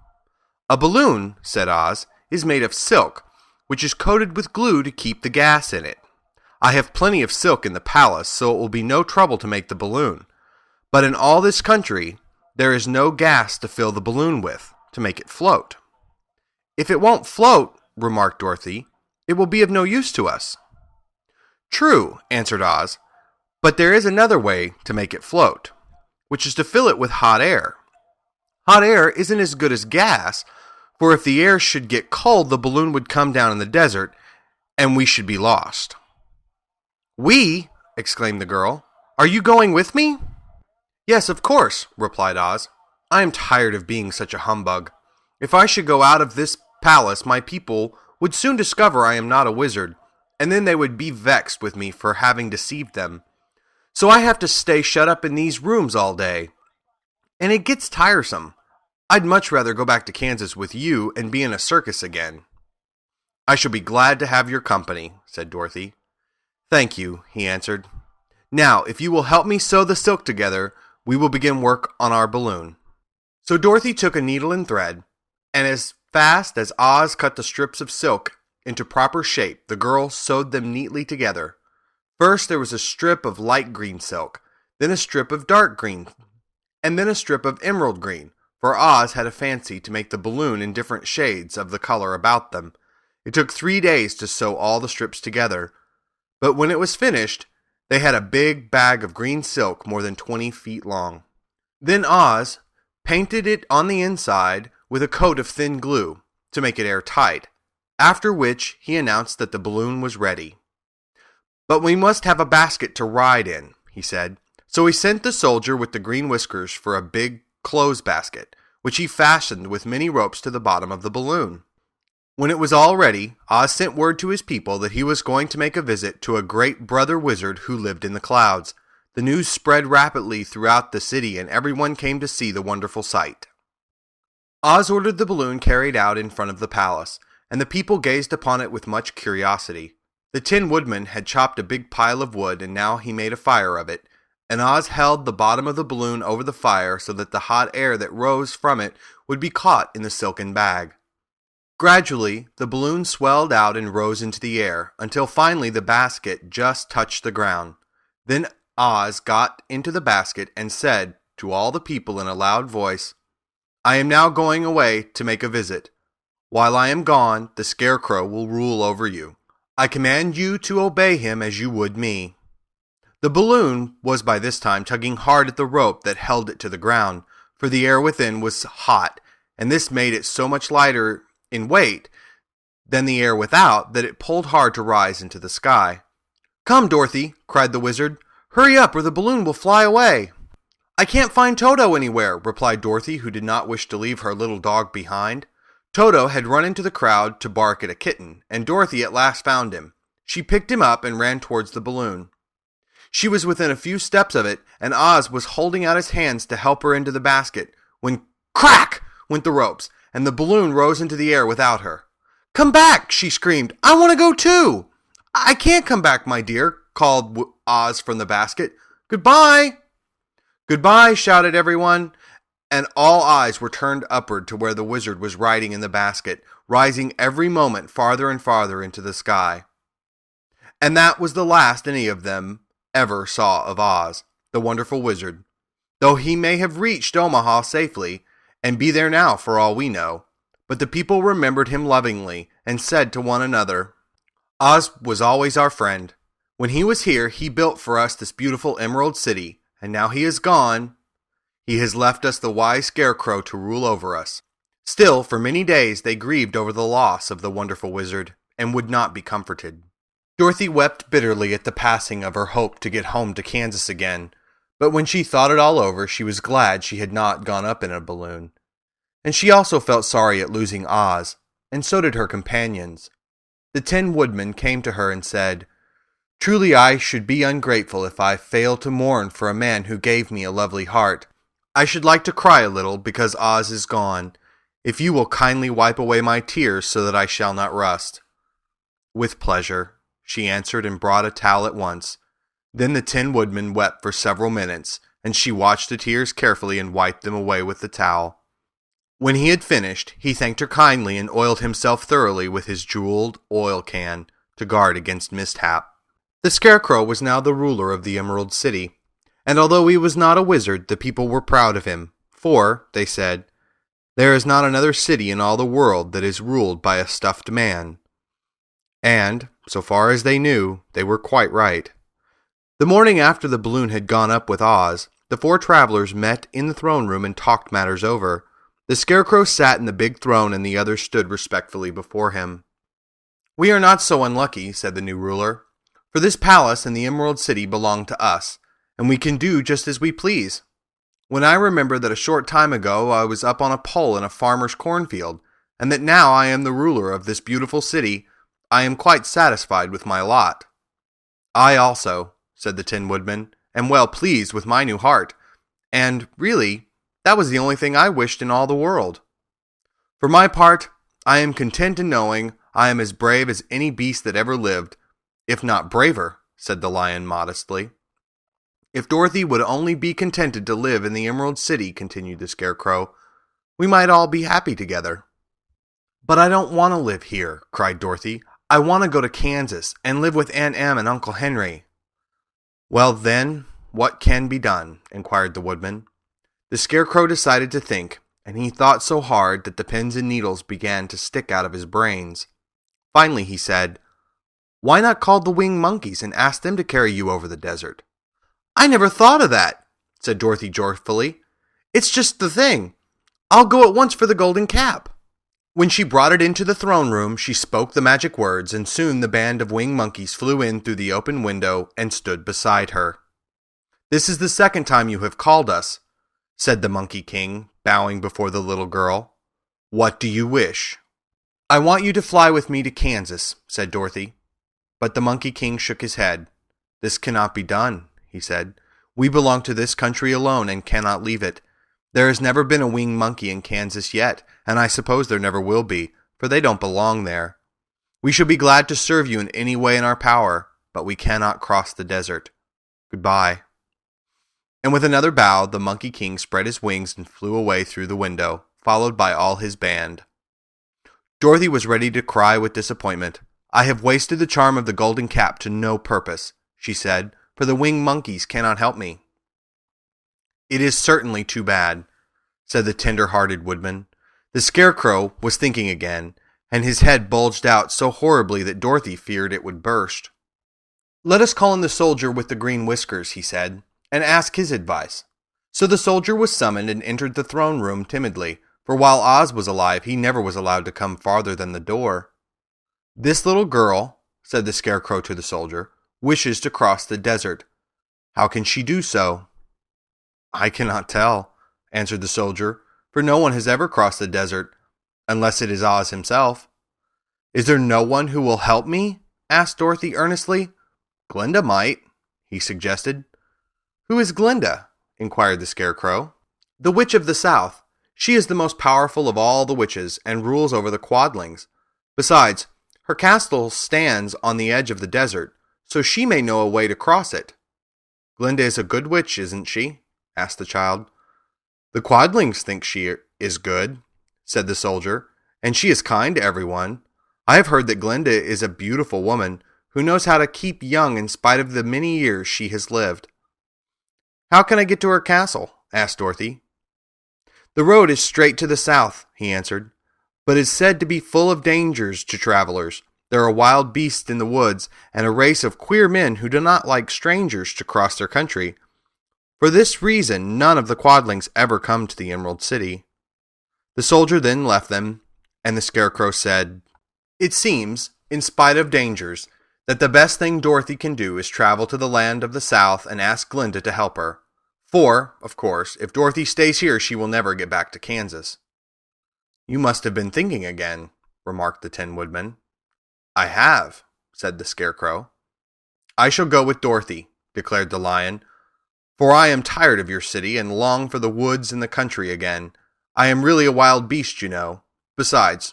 "A balloon," said Oz, "is made of silk, which is coated with glue to keep the gas in it. I have plenty of silk in the palace, so it will be no trouble to make the balloon. But in all this country, there is no gas to fill the balloon with, to make it float." "If it won't float," remarked Dorothy, "it will be of no use to us." "True," answered Oz, "but there is another way to make it float, which is to fill it with hot air. Hot air isn't as good as gas, for if the air should get cold, the balloon would come down in the desert, and we should be lost." "We?" exclaimed the girl. "Are you going with me?" "Yes, of course," replied Oz. "I am tired of being such a humbug. If I should go out of this palace, my people would soon discover I am not a wizard, and then they would be vexed with me for having deceived them. So I have to stay shut up in these rooms all day, and it gets tiresome. I'd much rather go back to Kansas with you and be in a circus again." "I shall be glad to have your company," said Dorothy. "Thank you," he answered. "Now, if you will help me sew the silk together, we will begin work on our balloon." So Dorothy took a needle and thread, and as fast as Oz cut the strips of silk into proper shape, the girl sewed them neatly together. First there was a strip of light green silk, then a strip of dark green, and then a strip of emerald green, for Oz had a fancy to make the balloon in different shades of the color about them. It took 3 days to sew all the strips together, but when it was finished, they had a big bag of green silk more than 20 feet long. Then Oz painted it on the inside with a coat of thin glue to make it airtight, after which he announced that the balloon was ready. "But we must have a basket to ride in," he said. So he sent the soldier with the green whiskers for a big clothes basket, which he fastened with many ropes to the bottom of the balloon. When it was all ready, Oz sent word to his people that he was going to make a visit to a great brother wizard who lived in the clouds. The news spread rapidly throughout the city, and everyone came to see the wonderful sight. Oz ordered the balloon carried out in front of the palace, and the people gazed upon it with much curiosity. The Tin Woodman had chopped a big pile of wood, and now he made a fire of it, and Oz held the bottom of the balloon over the fire so that the hot air that rose from it would be caught in the silken bag. Gradually, the balloon swelled out and rose into the air, until finally the basket just touched the ground. Then Oz got into the basket and said to all the people in a loud voice, "I am now going away to make a visit. While I am gone, the Scarecrow will rule over you. I command you to obey him as you would me." The balloon was by this time tugging hard at the rope that held it to the ground, for the air within was hot, and this made it so much lighter in weight than the air without that it pulled hard to rise into the sky. "Come, Dorothy," cried the wizard. "Hurry up or the balloon will fly away." "I can't find Toto anywhere," replied Dorothy, who did not wish to leave her little dog behind. Toto had run into the crowd to bark at a kitten, and Dorothy at last found him. She picked him up and ran towards the balloon. She was within a few steps of it, and Oz was holding out his hands to help her into the basket, when crack went the ropes, and the balloon rose into the air without her. "Come back!" she screamed. "I want to go too!" "I can't come back, my dear," called Oz from the basket. "Goodbye!" "Goodbye!" shouted everyone, and all eyes were turned upward to where the wizard was riding in the basket, rising every moment farther and farther into the sky. And that was the last any of them ever saw of Oz, the wonderful wizard, though he may have reached Omaha safely, and be there now for all we know. But the people remembered him lovingly, and said to one another, "Oz was always our friend. When he was here, he built for us this beautiful Emerald City, and now he is gone. He has left us the wise Scarecrow to rule over us." Still, for many days they grieved over the loss of the wonderful wizard, and would not be comforted. Dorothy wept bitterly at the passing of her hope to get home to Kansas again, but when she thought it all over, she was glad she had not gone up in a balloon. And she also felt sorry at losing Oz, and so did her companions. The Tin Woodman came to her and said, "Truly I should be ungrateful if I failed to mourn for a man who gave me a lovely heart. I should like to cry a little because Oz is gone, if you will kindly wipe away my tears so that I shall not rust." "With pleasure," she answered, and brought a towel at once. Then the Tin Woodman wept for several minutes, and she watched the tears carefully and wiped them away with the towel. When he had finished, he thanked her kindly and oiled himself thoroughly with his jeweled oil can to guard against mishap. The Scarecrow was now the ruler of the Emerald City, and although he was not a wizard, the people were proud of him, for, they said, there is not another city in all the world that is ruled by a stuffed man. And, so far as they knew, they were quite right. The morning after the balloon had gone up with Oz, the four travelers met in the throne room and talked matters over. The Scarecrow sat in the big throne, and the others stood respectfully before him. "We are not so unlucky," said the new ruler, For this palace and the Emerald City belong to us, and we can do just as we please. When I remember that a short time ago I was up on a pole in a farmer's cornfield, and that now I am the ruler of this beautiful city, I am quite satisfied with my lot." "I also," said the Tin Woodman, "am well pleased with my new heart, and, really, that was the only thing I wished in all the world. For my part, I am content in knowing I am as brave as any beast that ever lived, if not braver," said the Lion modestly. "If Dorothy would only be contented to live in the Emerald City," continued the Scarecrow, "we might all be happy together." "But I don't want to live here," cried Dorothy. "I want to go to Kansas and live with Aunt Em and Uncle Henry." "Well, then, what can be done?" inquired the Woodman. The Scarecrow decided to think, and he thought so hard that the pins and needles began to stick out of his brains. Finally he said, "Why not call the winged monkeys and ask them to carry you over the desert?" "I never thought of that," said Dorothy joyfully. "It's just the thing. I'll go at once for the golden cap." When she brought it into the throne room, she spoke the magic words, and soon the band of winged monkeys flew in through the open window and stood beside her. "This is the second time you have called us," said the Monkey King, bowing before the little girl. "What do you wish?" "I want you to fly with me to Kansas," said Dorothy. But the Monkey King shook his head. "This cannot be done," he said. "We belong to this country alone and cannot leave it. There has never been a winged monkey in Kansas yet, and I suppose there never will be, for they don't belong there. We shall be glad to serve you in any way in our power, but we cannot cross the desert. Goodbye." And with another bow, the Monkey King spread his wings and flew away through the window, followed by all his band. Dorothy was ready to cry with disappointment. "I have wasted the charm of the golden cap to no purpose," she said, "for the winged monkeys cannot help me." "It is certainly too bad," said the tender-hearted Woodman. The Scarecrow was thinking again, and his head bulged out so horribly that Dorothy feared it would burst. "Let us call in the soldier with the green whiskers," he said, "and ask his advice." So the soldier was summoned and entered the throne room timidly, for while Oz was alive, he never was allowed to come farther than the door. "This little girl," said the Scarecrow to the soldier, "wishes to cross the desert. How can she do so?" "I cannot tell," answered the soldier, "for no one has ever crossed the desert, unless it is Oz himself." "Is there no one who will help me?" asked Dorothy earnestly. "Glinda might," he suggested. "Who is Glinda?" inquired the Scarecrow. "The Witch of the South. She is the most powerful of all the witches, and rules over the Quadlings. Besides, her castle stands on the edge of the desert, so she may know a way to cross it." "Glinda is a good witch, isn't she?" asked the child. "The Quadlings think she is good," said the soldier, "and she is kind to everyone. I have heard that Glinda is a beautiful woman who knows how to keep young in spite of the many years she has lived." "How can I get to her castle?" asked Dorothy. "The road is straight to the south," he answered, "but is said to be full of dangers to travelers. There are wild beasts in the woods, and a race of queer men who do not like strangers to cross their country. For this reason, none of the Quadlings ever come to the Emerald City." The soldier then left them, and the Scarecrow said, "It seems, in spite of dangers, that the best thing Dorothy can do is travel to the land of the South and ask Glinda to help her. For, of course, if Dorothy stays here, she will never get back to Kansas." "You must have been thinking again," remarked the Tin Woodman. "I have," said the Scarecrow. "I shall go with Dorothy," declared the Lion, "for I am tired of your city and long for the woods and the country again. I am really a wild beast, you know. Besides,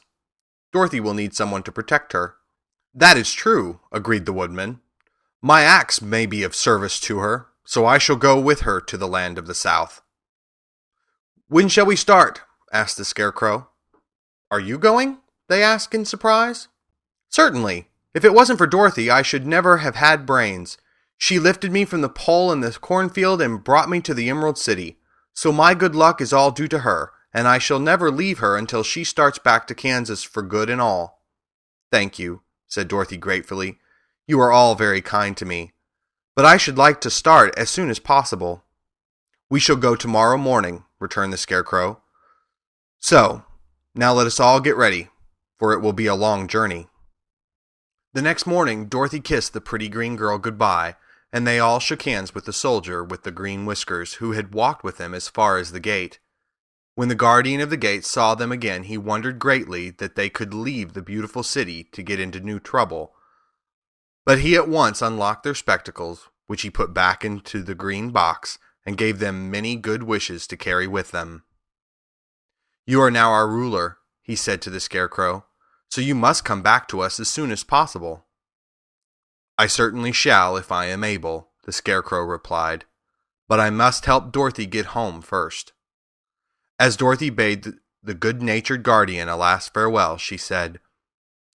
Dorothy will need someone to protect her." "That is true," agreed the Woodman. "My axe may be of service to her, so I shall go with her to the land of the South." "When shall we start?" asked the Scarecrow. "Are you going?" they asked in surprise. "Certainly. If it wasn't for Dorothy, I should never have had brains. She lifted me from the pole in the cornfield and brought me to the Emerald City. So my good luck is all due to her, and I shall never leave her until she starts back to Kansas for good and all." "Thank you," said Dorothy gratefully. "You are all very kind to me. But I should like to start as soon as possible." "We shall go tomorrow morning," returned the Scarecrow. "So, now let us all get ready, for it will be a long journey." The next morning, Dorothy kissed the pretty green girl goodbye, and they all shook hands with the soldier with the green whiskers, who had walked with them as far as the gate. When the guardian of the gate saw them again, he wondered greatly that they could leave the beautiful city to get into new trouble. But he at once unlocked their spectacles, which he put back into the green box, and gave them many good wishes to carry with them. "You are now our ruler," he said to the Scarecrow, "so you must come back to us as soon as possible." "I certainly shall if I am able," the Scarecrow replied, "but I must help Dorothy get home first." As Dorothy bade the good-natured guardian a last farewell, she said,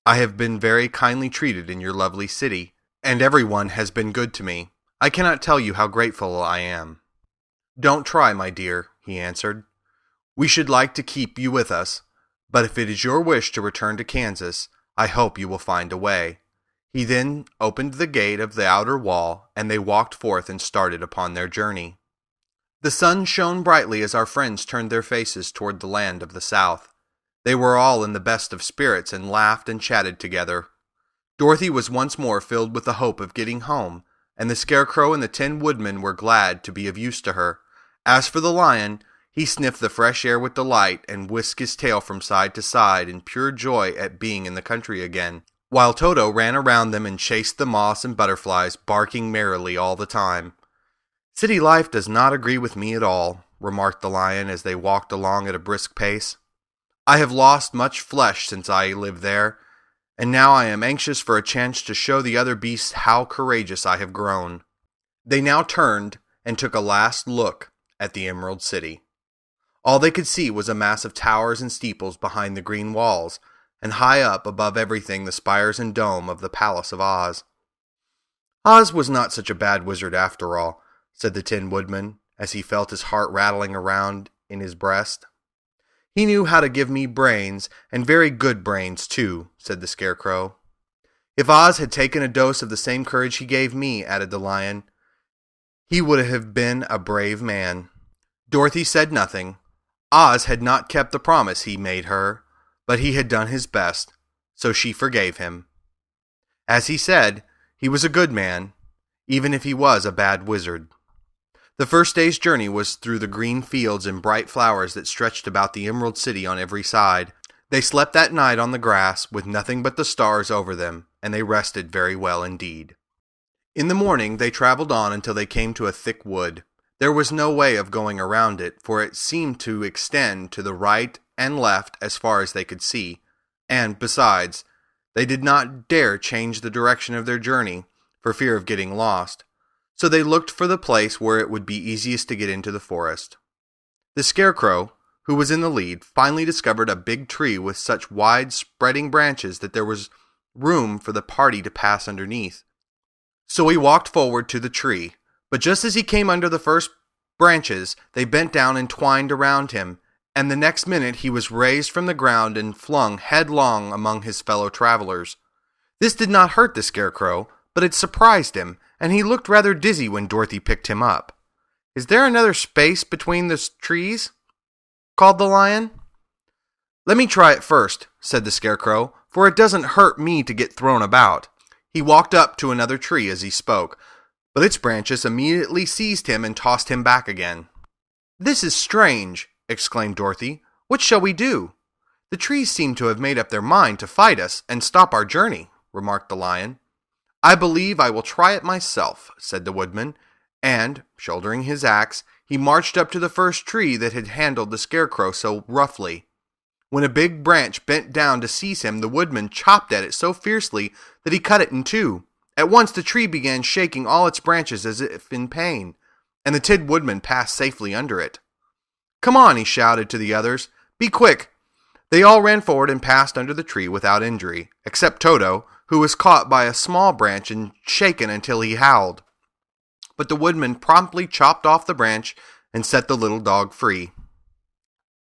"I have been very kindly treated in your lovely city, and everyone has been good to me. I cannot tell you how grateful I am." "Don't try, my dear," he answered. "We should like to keep you with us, but if it is your wish to return to Kansas, I hope you will find a way." He then opened the gate of the outer wall, and they walked forth and started upon their journey. The sun shone brightly as our friends turned their faces toward the land of the South. They were all in the best of spirits and laughed and chatted together. Dorothy was once more filled with the hope of getting home, and the Scarecrow and the Tin Woodman were glad to be of use to her. As for the lion, he sniffed the fresh air with delight and whisked his tail from side to side in pure joy at being in the country again, while Toto ran around them and chased the moths and butterflies, barking merrily all the time. "City life does not agree with me at all," remarked the lion as they walked along at a brisk pace. "I have lost much flesh since I lived there, and now I am anxious for a chance to show the other beasts how courageous I have grown." They now turned and took a last look at the Emerald City. All they could see was a mass of towers and steeples behind the green walls, and high up above everything the spires and dome of the Palace of Oz. "Oz was not such a bad wizard after all," said the Tin Woodman, as he felt his heart rattling around in his breast. "He knew how to give me brains, and very good brains, too," said the Scarecrow. "If Oz had taken a dose of the same courage he gave me," added the lion, "he would have been a brave man." Dorothy said nothing. Oz had not kept the promise he made her, but he had done his best, so she forgave him. As he said, he was a good man, even if he was a bad wizard. The first day's journey was through the green fields and bright flowers that stretched about the Emerald City on every side. They slept that night on the grass, with nothing but the stars over them, and they rested very well indeed. In the morning they traveled on until they came to a thick wood. There was no way of going around it, for it seemed to extend to the right and left as far as they could see, and, besides, they did not dare change the direction of their journey, for fear of getting lost. So they looked for the place where it would be easiest to get into the forest. The Scarecrow, who was in the lead, finally discovered a big tree with such wide spreading branches that there was room for the party to pass underneath. So he walked forward to the tree, but just as he came under the first branches, they bent down and twined around him, and the next minute he was raised from the ground and flung headlong among his fellow travelers. This did not hurt the Scarecrow, but it surprised him, and he looked rather dizzy when Dorothy picked him up. "Is there another space between the trees?" called the lion. "Let me try it first," said the Scarecrow, "for it doesn't hurt me to get thrown about." He walked up to another tree as he spoke, but its branches immediately seized him and tossed him back again. "This is strange," exclaimed Dorothy. "What shall we do?" "The trees seem to have made up their mind to fight us and stop our journey," remarked the lion. "I believe I will try it myself," said the Woodman, and, shouldering his axe, he marched up to the first tree that had handled the Scarecrow so roughly. When a big branch bent down to seize him, the Woodman chopped at it so fiercely that he cut it in two. At once the tree began shaking all its branches as if in pain, and the Tin Woodman passed safely under it. "Come on," he shouted to the others. "Be quick." They all ran forward and passed under the tree without injury, except Toto, who was caught by a small branch and shaken until he howled. But the Woodman promptly chopped off the branch and set the little dog free.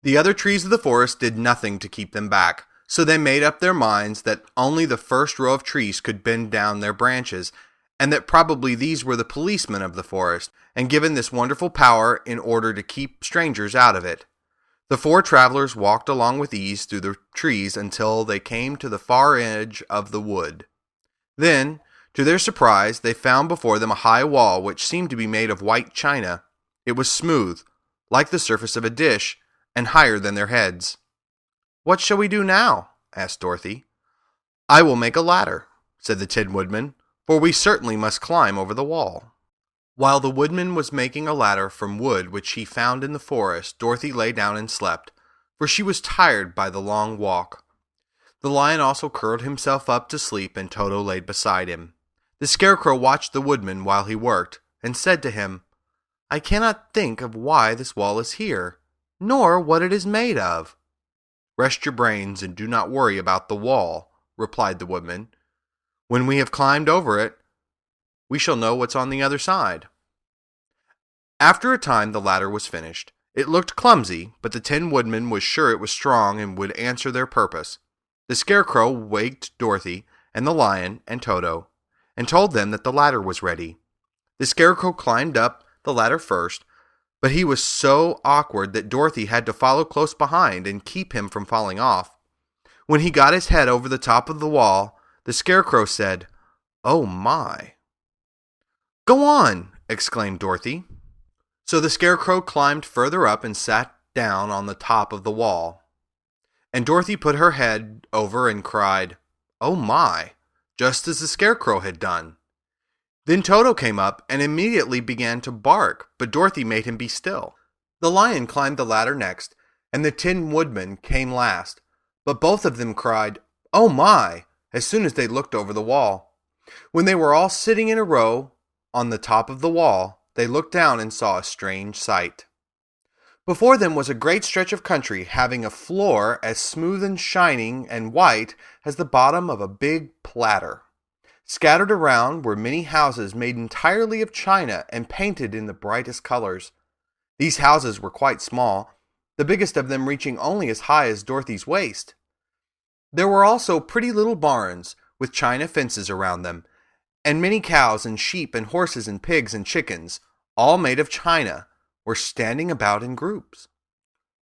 The other trees of the forest did nothing to keep them back, so they made up their minds that only the first row of trees could bend down their branches, and that probably these were the policemen of the forest, and given this wonderful power in order to keep strangers out of it. The four travelers walked along with ease through the trees until they came to the far edge of the wood. Then, to their surprise, they found before them a high wall which seemed to be made of white china. It was smooth, like the surface of a dish, and higher than their heads. "What shall we do now?" asked Dorothy. "I will make a ladder," said the Tin Woodman, "for we certainly must climb over the wall." While the Woodman was making a ladder from wood which he found in the forest, Dorothy lay down and slept, for she was tired by the long walk. The Lion also curled himself up to sleep, and Toto laid beside him. The Scarecrow watched the Woodman while he worked, and said to him, "I cannot think of why this wall is here, nor what it is made of." "Rest your brains and do not worry about the wall," replied the Woodman. "When we have climbed over it, we shall know what's on the other side." After a time the ladder was finished. It looked clumsy, but the Tin Woodman was sure it was strong and would answer their purpose. The Scarecrow waked Dorothy and the Lion and Toto, and told them that the ladder was ready. The Scarecrow climbed up the ladder first, but he was so awkward that Dorothy had to follow close behind and keep him from falling off. When he got his head over the top of the wall, the Scarecrow said, "Oh my!" "Go on!" exclaimed Dorothy. So the Scarecrow climbed further up and sat down on the top of the wall. And Dorothy put her head over and cried, "Oh my!" just as the Scarecrow had done. Then Toto came up and immediately began to bark, but Dorothy made him be still. The Lion climbed the ladder next, and the Tin Woodman came last, but both of them cried, "Oh my!" as soon as they looked over the wall. When they were all sitting in a row on the top of the wall, they looked down and saw a strange sight. Before them was a great stretch of country, having a floor as smooth and shining and white as the bottom of a big platter. Scattered around were many houses made entirely of china and painted in the brightest colors. These houses were quite small, the biggest of them reaching only as high as Dorothy's waist. There were also pretty little barns with china fences around them, and many cows and sheep and horses and pigs and chickens, all made of china, were standing about in groups.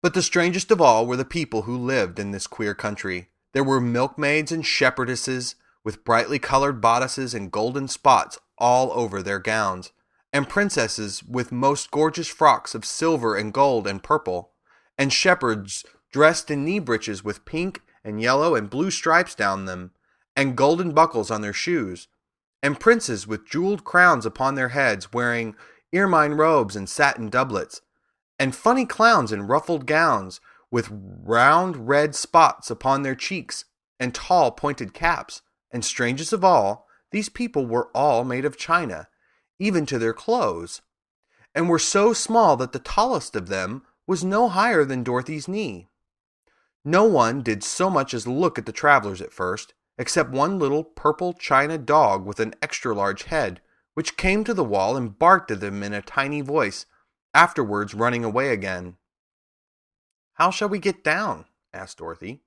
But the strangest of all were the people who lived in this queer country. There were milkmaids and shepherdesses with brightly colored bodices and golden spots all over their gowns, and princesses with most gorgeous frocks of silver and gold and purple, and shepherds dressed in knee breeches with pink and yellow and blue stripes down them, and golden buckles on their shoes, and princes with jeweled crowns upon their heads, wearing ermine robes and satin doublets, and funny clowns in ruffled gowns with round red spots upon their cheeks and tall pointed caps. And strangest of all, these people were all made of china, even to their clothes, and were so small that the tallest of them was no higher than Dorothy's knee. No one did so much as look at the travelers at first, except one little purple china dog with an extra large head, which came to the wall and barked at them in a tiny voice, afterwards running away again. "How shall we get down?" asked Dorothy.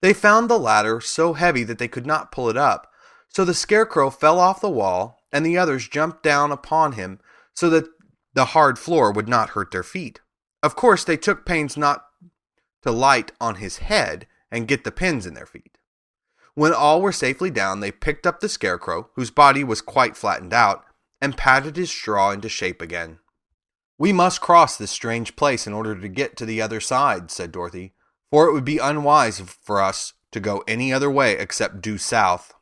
They found the ladder so heavy that they could not pull it up, so the Scarecrow fell off the wall, and the others jumped down upon him so that the hard floor would not hurt their feet. Of course, they took pains not to light on his head and get the pins in their feet. When all were safely down, they picked up the Scarecrow, whose body was quite flattened out, and patted his straw into shape again. "We must cross this strange place in order to get to the other side," said Dorothy, "for it would be unwise for us to go any other way except due south."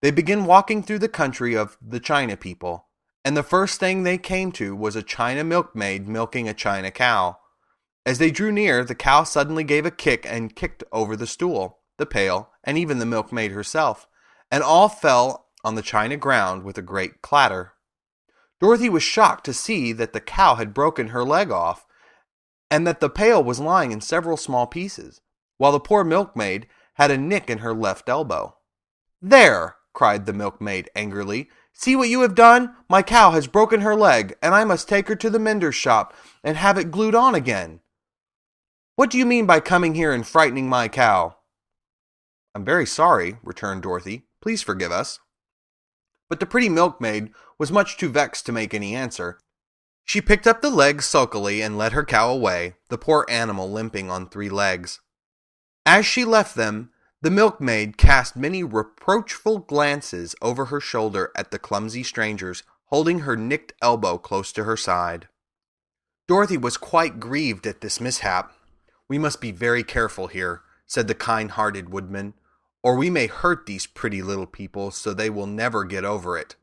They began walking through the country of the China people, and the first thing they came to was a China milkmaid milking a China cow. As they drew near, the cow suddenly gave a kick and kicked over the stool, the pail, and even the milkmaid herself, and all fell on the china ground with a great clatter. Dorothy was shocked to see that the cow had broken her leg off, and that the pail was lying in several small pieces, while the poor milkmaid had a nick in her left elbow. "There!" cried the milkmaid angrily. "See what you have done? My cow has broken her leg, and I must take her to the mender's shop and have it glued on again. What do you mean by coming here and frightening my cow?" "I'm very sorry," returned Dorothy. "Please forgive us." But the pretty milkmaid was much too vexed to make any answer. She picked up the leg sulkily and led her cow away, the poor animal limping on 3 legs. As she left them, The milkmaid cast many reproachful glances over her shoulder at the clumsy strangers, holding her nicked elbow close to her side. Dorothy was quite grieved at this mishap. "We must be very careful here," said the kind-hearted Woodman, "or we may hurt these pretty little people so they will never get over it."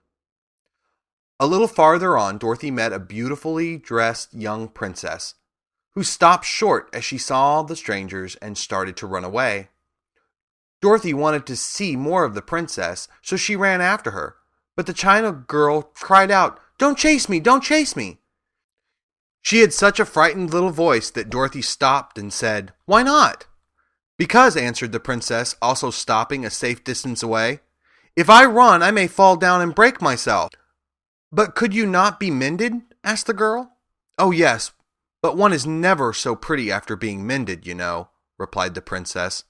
A little farther on, Dorothy met a beautifully dressed young princess, who stopped short as she saw the strangers and started to run away. Dorothy wanted to see more of the princess, so she ran after her, but the China girl cried out, "Don't chase me! Don't chase me!" She had such a frightened little voice that Dorothy stopped and said, "Why not?" "Because," answered the princess, also stopping a safe distance away, "if I run, I may fall down and break myself." "But could you not be mended?" asked the girl. "Oh yes, but one is never so pretty after being mended, you know," replied the princess.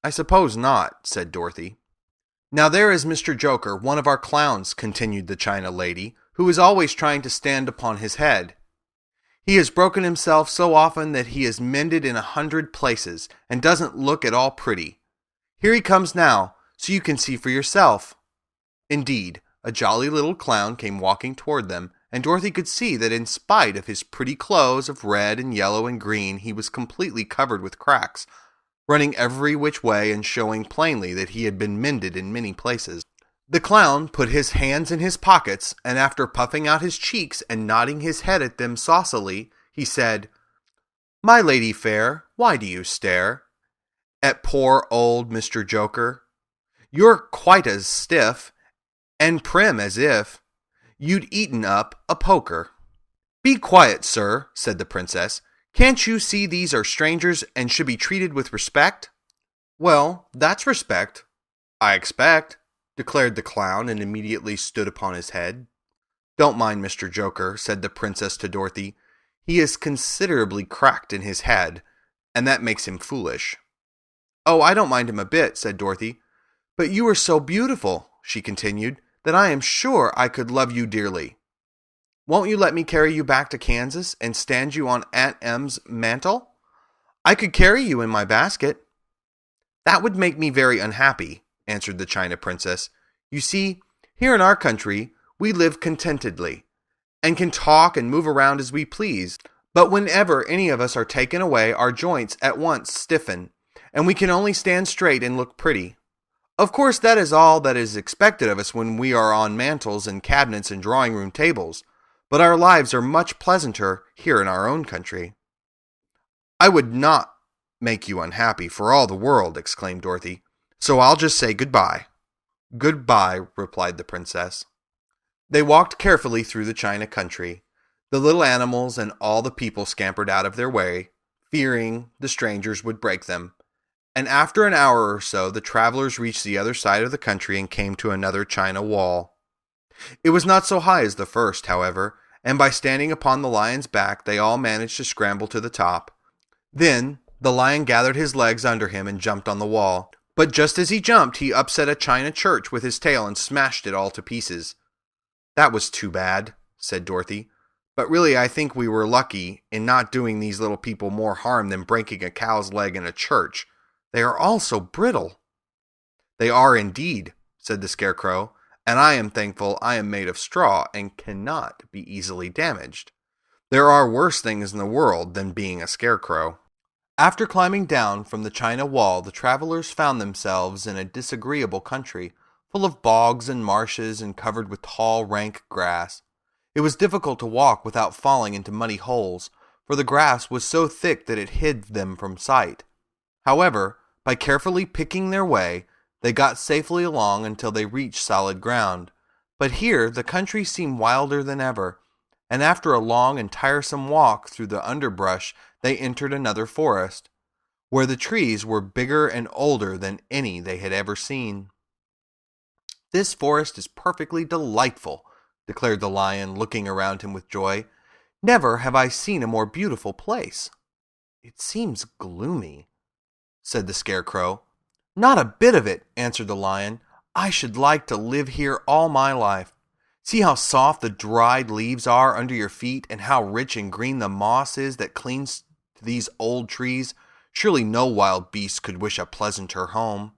"I suppose not," said Dorothy. "Now there is Mr. Joker, one of our clowns," continued the China lady, "who is always trying to stand upon his head. He has broken himself so often that he is mended in 100 places, and doesn't look at all pretty. Here he comes now, so you can see for yourself." Indeed, a jolly little clown came walking toward them, and Dorothy could see that in spite of his pretty clothes of red and yellow and green, he was completely covered with cracks, running every which way and showing plainly that he had been mended in many places. The clown put his hands in his pockets, and after puffing out his cheeks and nodding his head at them saucily, he said, "My lady fair, why do you stare at poor old Mr. Joker? You're quite as stiff and prim as if you'd eaten up a poker." "Be quiet, sir," said the princess. "Can't you see these are strangers and should be treated with respect?" "Well, that's respect, I expect," declared the clown, and immediately stood upon his head. "Don't mind Mr. Joker," said the princess to Dorothy. "He is considerably cracked in his head, and that makes him foolish." "Oh, I don't mind him a bit," said Dorothy. "But you are so beautiful," she continued, "that I am sure I could love you dearly. Won't you let me carry you back to Kansas and stand you on Aunt Em's mantle? I could carry you in my basket." "That would make me very unhappy," answered the China princess. "You see, here in our country, we live contentedly, and can talk and move around as we please. But whenever any of us are taken away, our joints at once stiffen, and we can only stand straight and look pretty. Of course, that is all that is expected of us when we are on mantels and cabinets and drawing-room tables, but our lives are much pleasanter here in our own country." "I would not make you unhappy for all the world," exclaimed Dorothy. "So I'll just say goodbye." "Goodbye," replied the princess. They walked carefully through the China country. The little animals and all the people scampered out of their way, fearing the strangers would break them. And after an hour or so, the travelers reached the other side of the country and came to another China wall. It was not so high as the first, however, and by standing upon the lion's back, they all managed to scramble to the top. Then the lion gathered his legs under him and jumped on the wall. But just as he jumped, he upset a China church with his tail and smashed it all to pieces. "That was too bad," said Dorothy. "But really I think we were lucky in not doing these little people more harm than breaking a cow's leg in a church. They are all so brittle." "They are indeed," said the Scarecrow, "and I am thankful I am made of straw and cannot be easily damaged. There are worse things in the world than being a scarecrow." After climbing down from the China wall, the travelers found themselves in a disagreeable country, full of bogs and marshes and covered with tall, rank grass. It was difficult to walk without falling into muddy holes, for the grass was so thick that it hid them from sight. However, by carefully picking their way, they got safely along until they reached solid ground. But here the country seemed wilder than ever, and after a long and tiresome walk through the underbrush, they entered another forest, where the trees were bigger and older than any they had ever seen. "This forest is perfectly delightful," declared the lion, looking around him with joy. "Never have I seen a more beautiful place." "It seems gloomy," said the Scarecrow. "Not a bit of it," answered the lion. "I should like to live here all my life. See how soft the dried leaves are under your feet, and how rich and green the moss is that clings to these old trees. Surely no wild beast could wish a pleasanter home."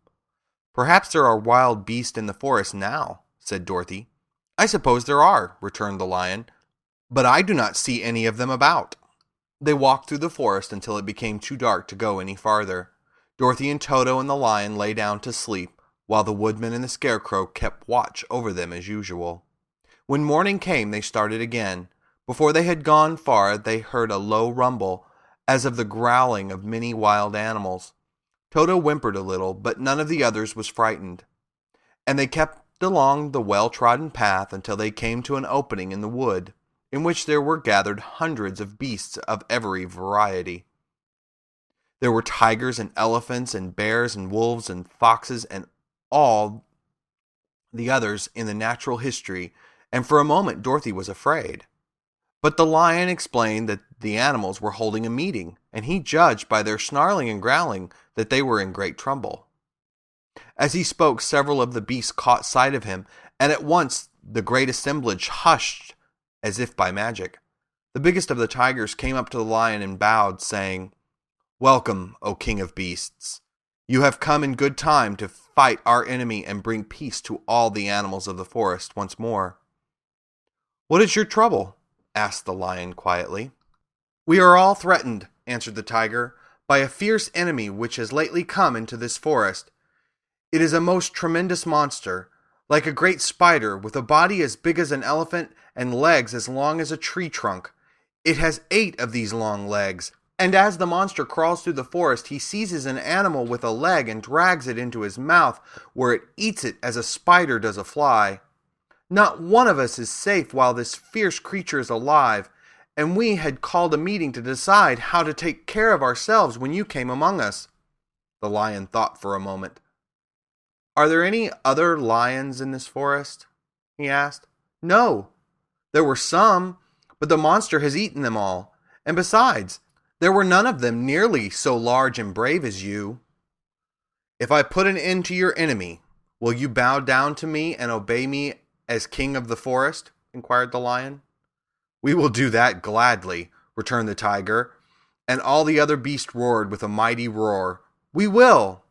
"Perhaps there are wild beasts in the forest now," said Dorothy. "I suppose there are," returned the lion, "but I do not see any of them about." They walked through the forest until it became too dark to go any farther. Dorothy and Toto and the lion lay down to sleep, while the Woodman and the Scarecrow kept watch over them as usual. When morning came, they started again. Before they had gone far, they heard a low rumble, as of the growling of many wild animals. Toto whimpered a little, but none of the others was frightened, and they kept along the well-trodden path until they came to an opening in the wood, in which there were gathered hundreds of beasts of every variety. There were tigers and elephants and bears and wolves and foxes and all the others in the natural history, and for a moment Dorothy was afraid. But the lion explained that the animals were holding a meeting, and he judged by their snarling and growling that they were in great trouble. As he spoke, several of the beasts caught sight of him, and at once the great assemblage hushed as if by magic. The biggest of the tigers came up to the lion and bowed, saying, "Welcome, O King of Beasts. You have come in good time to fight our enemy and bring peace to all the animals of the forest once more." "What is your trouble?" asked the lion quietly. "We are all threatened," answered the tiger, "by a fierce enemy which has lately come into this forest. It is a most tremendous monster, like a great spider, with a body as big as an elephant and legs as long as a tree trunk. It has 8 of these long legs, and as the monster crawls through the forest, he seizes an animal with a leg and drags it into his mouth, where it eats it as a spider does a fly. Not one of us is safe while this fierce creature is alive, and we had called a meeting to decide how to take care of ourselves when you came among us." The lion thought for a moment. "Are there any other lions in this forest?" he asked. "No. There were some, but the monster has eaten them all. And besides, there were none of them nearly so large and brave as you." "If I put an end to your enemy, will you bow down to me and obey me as king of the forest?" inquired the lion. "We will do that gladly," returned the tiger, and all the other beasts roared with a mighty roar. "We will!"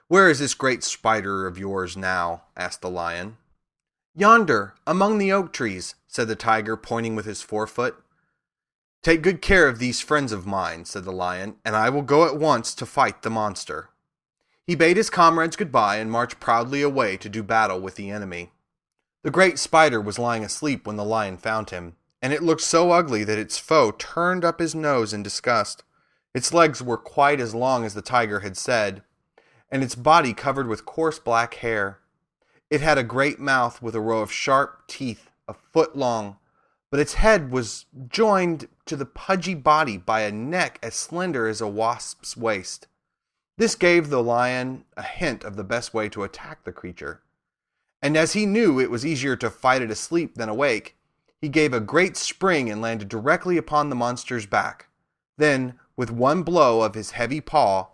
"Where is this great spider of yours now?" asked the lion. "Yonder, among the oak trees," said the tiger, pointing with his forefoot. "Take good care of these friends of mine," said the lion, "and I will go at once to fight the monster." He bade his comrades goodbye and marched proudly away to do battle with the enemy. The great spider was lying asleep when the lion found him, and it looked so ugly that its foe turned up his nose in disgust. Its legs were quite as long as the tiger had said, and its body covered with coarse black hair. It had a great mouth with a row of sharp teeth, a foot long, but its head was joined to the pudgy body by a neck as slender as a wasp's waist. This gave the lion a hint of the best way to attack the creature. And as he knew it was easier to fight it asleep than awake, he gave a great spring and landed directly upon the monster's back. Then, with one blow of his heavy paw,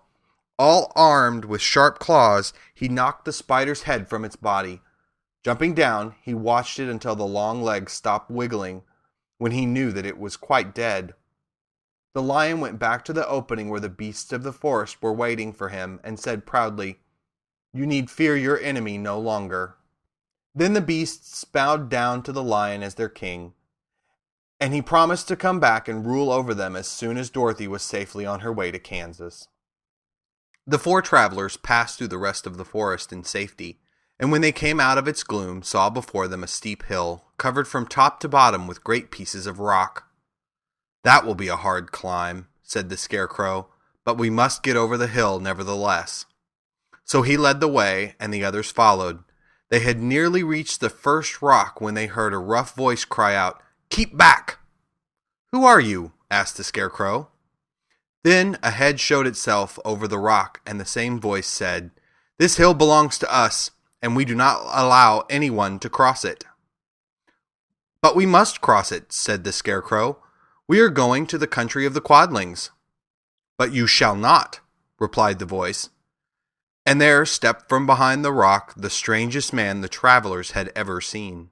all armed with sharp claws, he knocked the spider's head from its body. Jumping down, he watched it until the long legs stopped wiggling, when he knew that it was quite dead. The lion went back to the opening where the beasts of the forest were waiting for him and said proudly, "You need fear your enemy no longer." Then the beasts bowed down to the lion as their king, and he promised to come back and rule over them as soon as Dorothy was safely on her way to Kansas. The 4 travelers passed through the rest of the forest in safety, and when they came out of its gloom, saw before them a steep hill, covered from top to bottom with great pieces of rock. "That will be a hard climb," said the Scarecrow, "but we must get over the hill nevertheless." So he led the way, and the others followed. They had nearly reached the first rock when they heard a rough voice cry out, "Keep back!" "Who are you?" asked the Scarecrow. Then a head showed itself over the rock, and the same voice said, "This hill belongs to us, and we do not allow anyone to cross it." "But we must cross it," said the Scarecrow. "We are going to the country of the Quadlings." "But you shall not," replied the voice. And there stepped from behind the rock the strangest man the travelers had ever seen.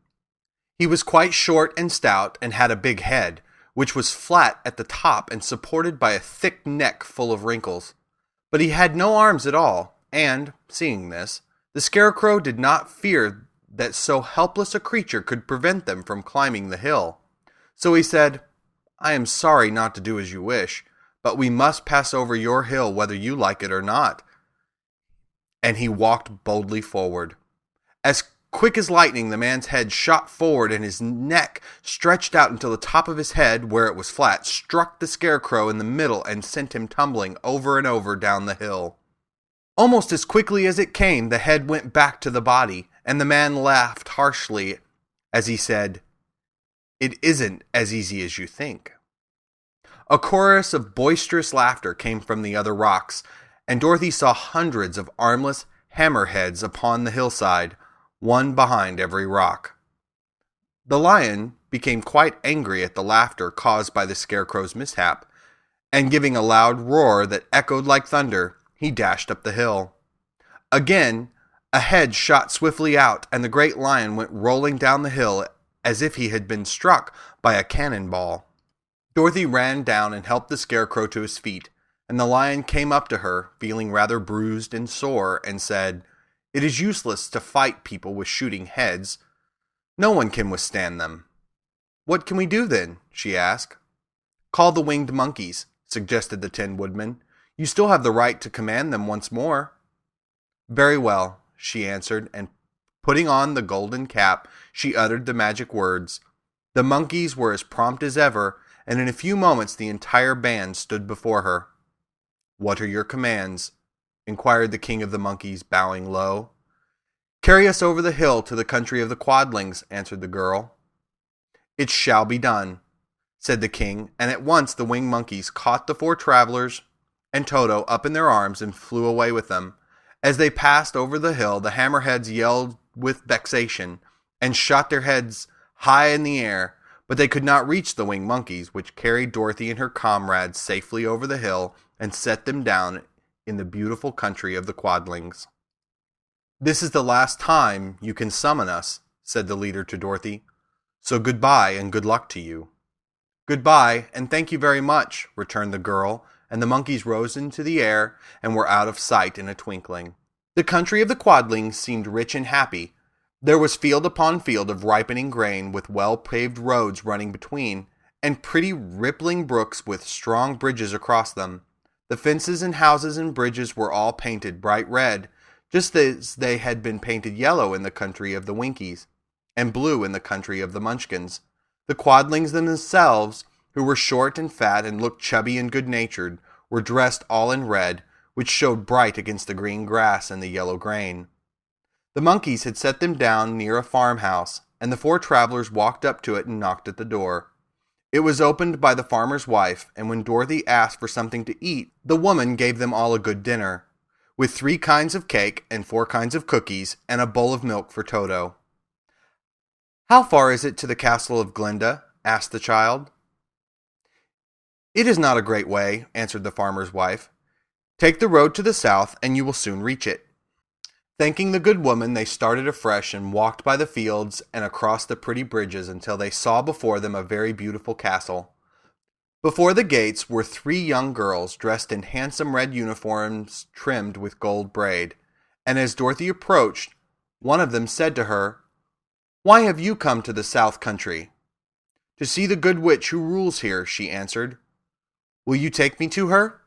He was quite short and stout and had a big head, which was flat at the top and supported by a thick neck full of wrinkles. But he had no arms at all, and, seeing this, the Scarecrow did not fear that so helpless a creature could prevent them from climbing the hill. So he said, "I am sorry not to do as you wish, but we must pass over your hill whether you like it or not." And he walked boldly forward. As quick as lightning, the man's head shot forward and his neck stretched out until the top of his head, where it was flat, struck the Scarecrow in the middle and sent him tumbling over and over down the hill. Almost as quickly as it came, the head went back to the body, and the man laughed harshly as he said, "It isn't as easy as you think." A chorus of boisterous laughter came from the other rocks, and Dorothy saw hundreds of armless hammerheads upon the hillside, one behind every rock. The lion became quite angry at the laughter caused by the Scarecrow's mishap, and giving a loud roar that echoed like thunder, he dashed up the hill. Again, a head shot swiftly out, and the great lion went rolling down the hill as if he had been struck by a cannonball. Dorothy ran down and helped the Scarecrow to his feet, and the lion came up to her, feeling rather bruised and sore, and said, "It is useless to fight people with shooting heads. No one can withstand them." "What can we do then?" she asked. "Call the winged monkeys," suggested the Tin Woodman. "You still have the right to command them once more." "Very well," she answered, and putting on the golden cap, she uttered the magic words. The monkeys were as prompt as ever, and in a few moments the entire band stood before her. "What are your commands?" inquired the king of the monkeys, bowing low. "Carry us over the hill to the country of the Quadlings," answered the girl. "It shall be done," said the king, and at once the winged monkeys caught the four travelers and Toto up in their arms and flew away with them. As they passed over the hill, the hammerheads yelled with vexation and shot their heads high in the air, but they could not reach the winged monkeys, which carried Dorothy and her comrades safely over the hill and set them down in the beautiful country of the Quadlings. "This is the last time you can summon us," said the leader to Dorothy. "So goodbye and good luck to you." "Goodbye, and thank you very much," returned the girl, and the monkeys rose into the air and were out of sight in a twinkling. The country of the Quadlings seemed rich and happy. There was field upon field of ripening grain, with well-paved roads running between, and pretty rippling brooks with strong bridges across them. The fences and houses and bridges were all painted bright red, just as they had been painted yellow in the country of the Winkies, and blue in the country of the Munchkins. The Quadlings themselves, who were short and fat and looked chubby and good-natured, were dressed all in red, which showed bright against the green grass and the yellow grain. The monkeys had set them down near a farmhouse, and the four travelers walked up to it and knocked at the door. It was opened by the farmer's wife, and when Dorothy asked for something to eat, the woman gave them all a good dinner, with 3 kinds of cake and 4 kinds of cookies, and a bowl of milk for Toto. "How far is it to the castle of Glinda?" asked the child. "It is not a great way," answered the farmer's wife. "Take the road to the south, and you will soon reach it." Thanking the good woman, they started afresh and walked by the fields and across the pretty bridges until they saw before them a very beautiful castle. Before the gates were 3 young girls dressed in handsome red uniforms trimmed with gold braid, and as Dorothy approached, one of them said to her, "Why have you come to the South Country?" "To see the good witch who rules here," she answered. "Will you take me to her?"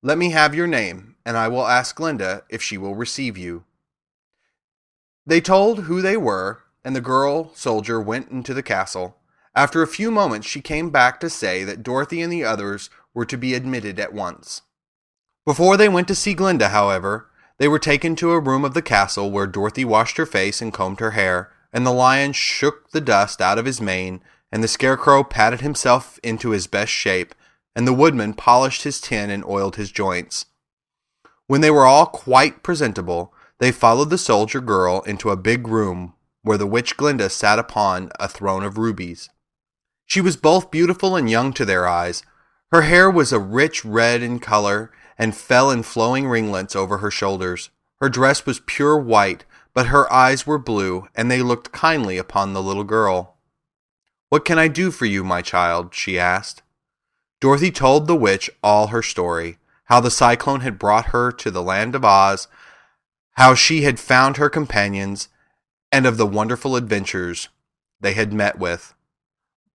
"Let me have your name, and I will ask Glinda if she will receive you." They told who they were, and the girl soldier went into the castle. After a few moments she came back to say that Dorothy and the others were to be admitted at once. Before they went to see Glinda, however, they were taken to a room of the castle where Dorothy washed her face and combed her hair, and the lion shook the dust out of his mane, and the Scarecrow patted himself into his best shape, and the Woodman polished his tin and oiled his joints. When they were all quite presentable, they followed the soldier girl into a big room where the witch Glinda sat upon a throne of rubies. She was both beautiful and young to their eyes. Her hair was a rich red in color and fell in flowing ringlets over her shoulders. Her dress was pure white, but her eyes were blue, and they looked kindly upon the little girl. "What can I do for you, my child?" she asked. Dorothy told the witch all her story, how the cyclone had brought her to the land of Oz, how she had found her companions, and of the wonderful adventures they had met with.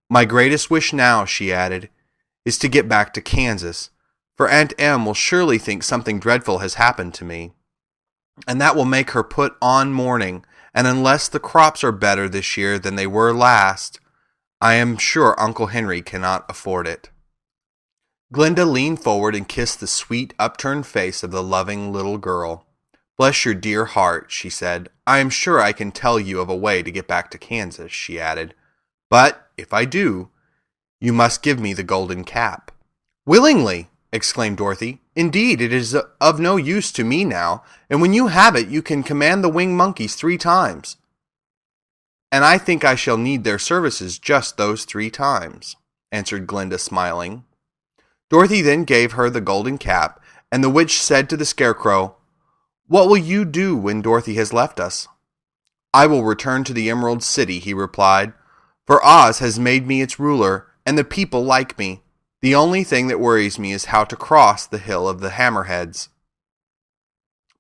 "My greatest wish now," she added, "is to get back to Kansas, for Aunt Em will surely think something dreadful has happened to me, and that will make her put on mourning, and unless the crops are better this year than they were last, I am sure Uncle Henry cannot afford it." Glinda leaned forward and kissed the sweet, upturned face of the loving little girl. "Bless your dear heart," she said. "I am sure I can tell you of a way to get back to Kansas," she added. "But, if I do, you must give me the golden cap." "Willingly!" exclaimed Dorothy. "Indeed, it is of no use to me now, and when you have it, you can command the winged monkeys 3 times. And I think I shall need their services just those 3 times, answered Glinda, smiling. Dorothy then gave her the golden cap, and the witch said to the Scarecrow, "What will you do when Dorothy has left us?" "I will return to the Emerald City," he replied, "for Oz has made me its ruler, and the people like me. The only thing that worries me is how to cross the Hill of the Hammerheads."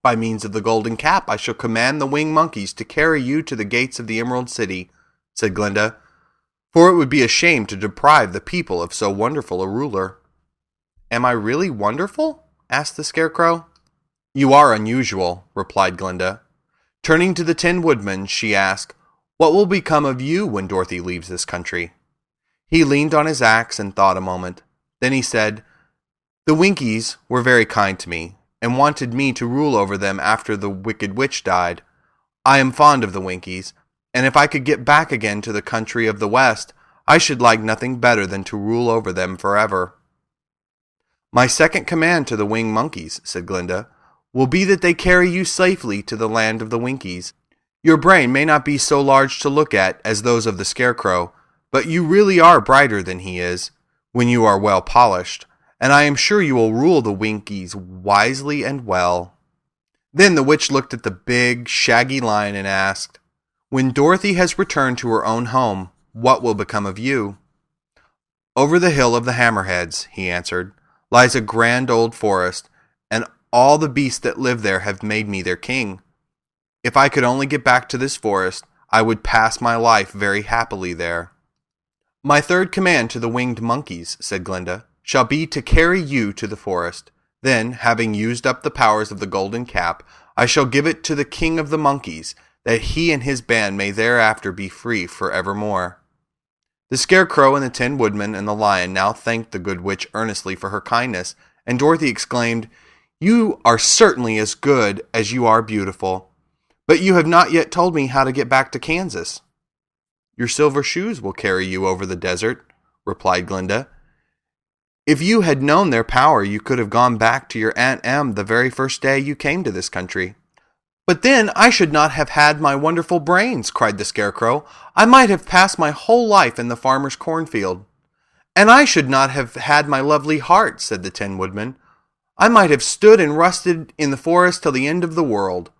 "By means of the golden cap, I shall command the winged monkeys to carry you to the gates of the Emerald City," said Glinda, "for it would be a shame to deprive the people of so wonderful a ruler." "Am I really wonderful?" asked the Scarecrow. "You are unusual," replied Glinda. Turning to the Tin Woodman, she asked, "What will become of you when Dorothy leaves this country?" He leaned on his axe and thought a moment. Then he said, "The Winkies were very kind to me, and wanted me to rule over them after the Wicked Witch died. I am fond of the Winkies, and if I could get back again to the country of the West, I should like nothing better than to rule over them forever." "My second command to the winged monkeys," said Glinda, "will be that they carry you safely to the land of the Winkies. Your brain may not be so large to look at as those of the Scarecrow, but you really are brighter than he is, when you are well polished, and I am sure you will rule the Winkies wisely and well." Then the witch looked at the big, shaggy lion and asked, "When Dorothy has returned to her own home, what will become of you?" "Over the Hill of the Hammerheads," he answered, "lies a grand old forest, and all the beasts that live there have made me their king. If I could only get back to this forest, I would pass my life very happily there." "My third command to the winged monkeys," said Glinda, "shall be to carry you to the forest. Then, having used up the powers of the golden cap, I shall give it to the king of the monkeys, that he and his band may thereafter be free forevermore." The Scarecrow and the Tin Woodman and the Lion now thanked the good witch earnestly for her kindness, and Dorothy exclaimed, "You are certainly as good as you are beautiful. But you have not yet told me how to get back to Kansas." "Your silver shoes will carry you over the desert," replied Glinda. "If you had known their power, you could have gone back to your Aunt Em the very first day you came to this country." "But then I should not have had my wonderful brains," cried the Scarecrow. "I might have passed my whole life in the farmer's cornfield." "And I should not have had my lovely heart," said the Tin Woodman. "I might have stood and rusted in the forest till the end of the world."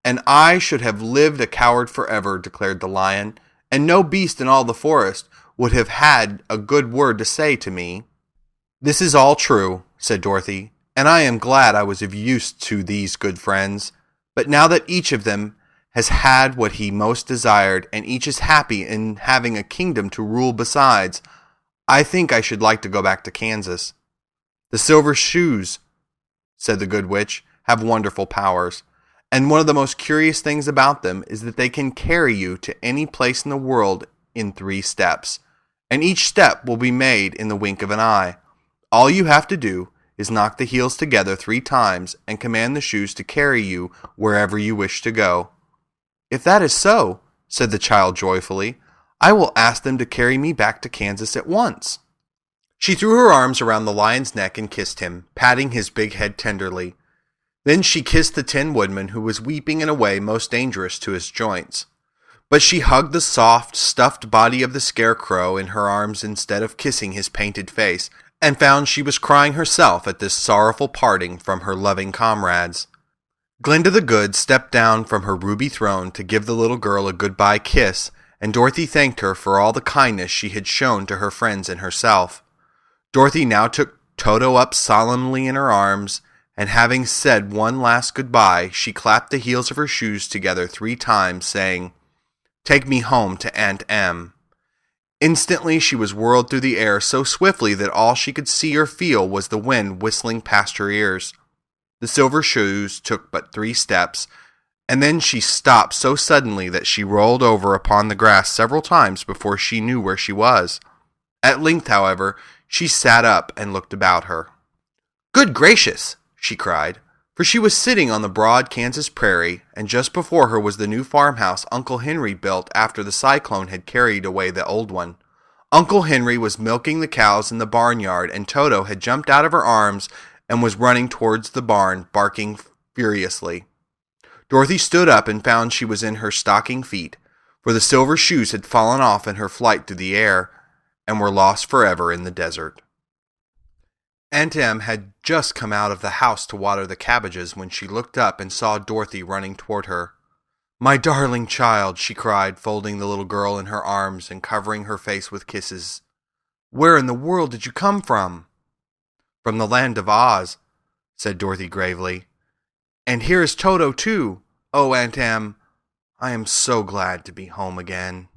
"And I should have lived a coward forever," declared the Lion, "and no beast in all the forest would have had a good word to say to me." "This is all true," said Dorothy, "and I am glad I was of use to these good friends. But now that each of them has had what he most desired, and each is happy in having a kingdom to rule besides, I think I should like to go back to Kansas." "The silver shoes," said the good witch, "have wonderful powers, and one of the most curious things about them is that they can carry you to any place in the world in 3 steps, and each step will be made in the wink of an eye. All you have to do is knock the heels together 3 times and command the shoes to carry you wherever you wish to go." "If that is so," said the child joyfully, "I will ask them to carry me back to Kansas at once." She threw her arms around the lion's neck and kissed him, patting his big head tenderly. Then she kissed the Tin Woodman, who was weeping in a way most dangerous to his joints. But she hugged the soft, stuffed body of the Scarecrow in her arms instead of kissing his painted face, and found she was crying herself at this sorrowful parting from her loving comrades. Glinda the Good stepped down from her ruby throne to give the little girl a goodbye kiss, and Dorothy thanked her for all the kindness she had shown to her friends and herself. Dorothy now took Toto up solemnly in her arms, and having said one last goodbye, she clapped the heels of her shoes together 3 times, saying, "Take me home to Aunt Em." Instantly she was whirled through the air so swiftly that all she could see or feel was the wind whistling past her ears. The silver shoes took but 3 steps, and then she stopped so suddenly that she rolled over upon the grass several times before she knew where she was. At length, however, she sat up and looked about her. "Good gracious!" she cried, for she was sitting on the broad Kansas prairie, and just before her was the new farmhouse Uncle Henry built after the cyclone had carried away the old one. Uncle Henry was milking the cows in the barnyard, and Toto had jumped out of her arms and was running towards the barn, barking furiously. Dorothy stood up and found she was in her stocking feet, for the silver shoes had fallen off in her flight through the air, and were lost forever in the desert. Aunt Em had just come out of the house to water the cabbages when she looked up and saw Dorothy running toward her. "My darling child," she cried, folding the little girl in her arms and covering her face with kisses. "Where in the world did you come from?" "From the land of Oz," said Dorothy gravely. "And here is Toto, too. Oh, Aunt Em, I am so glad to be home again."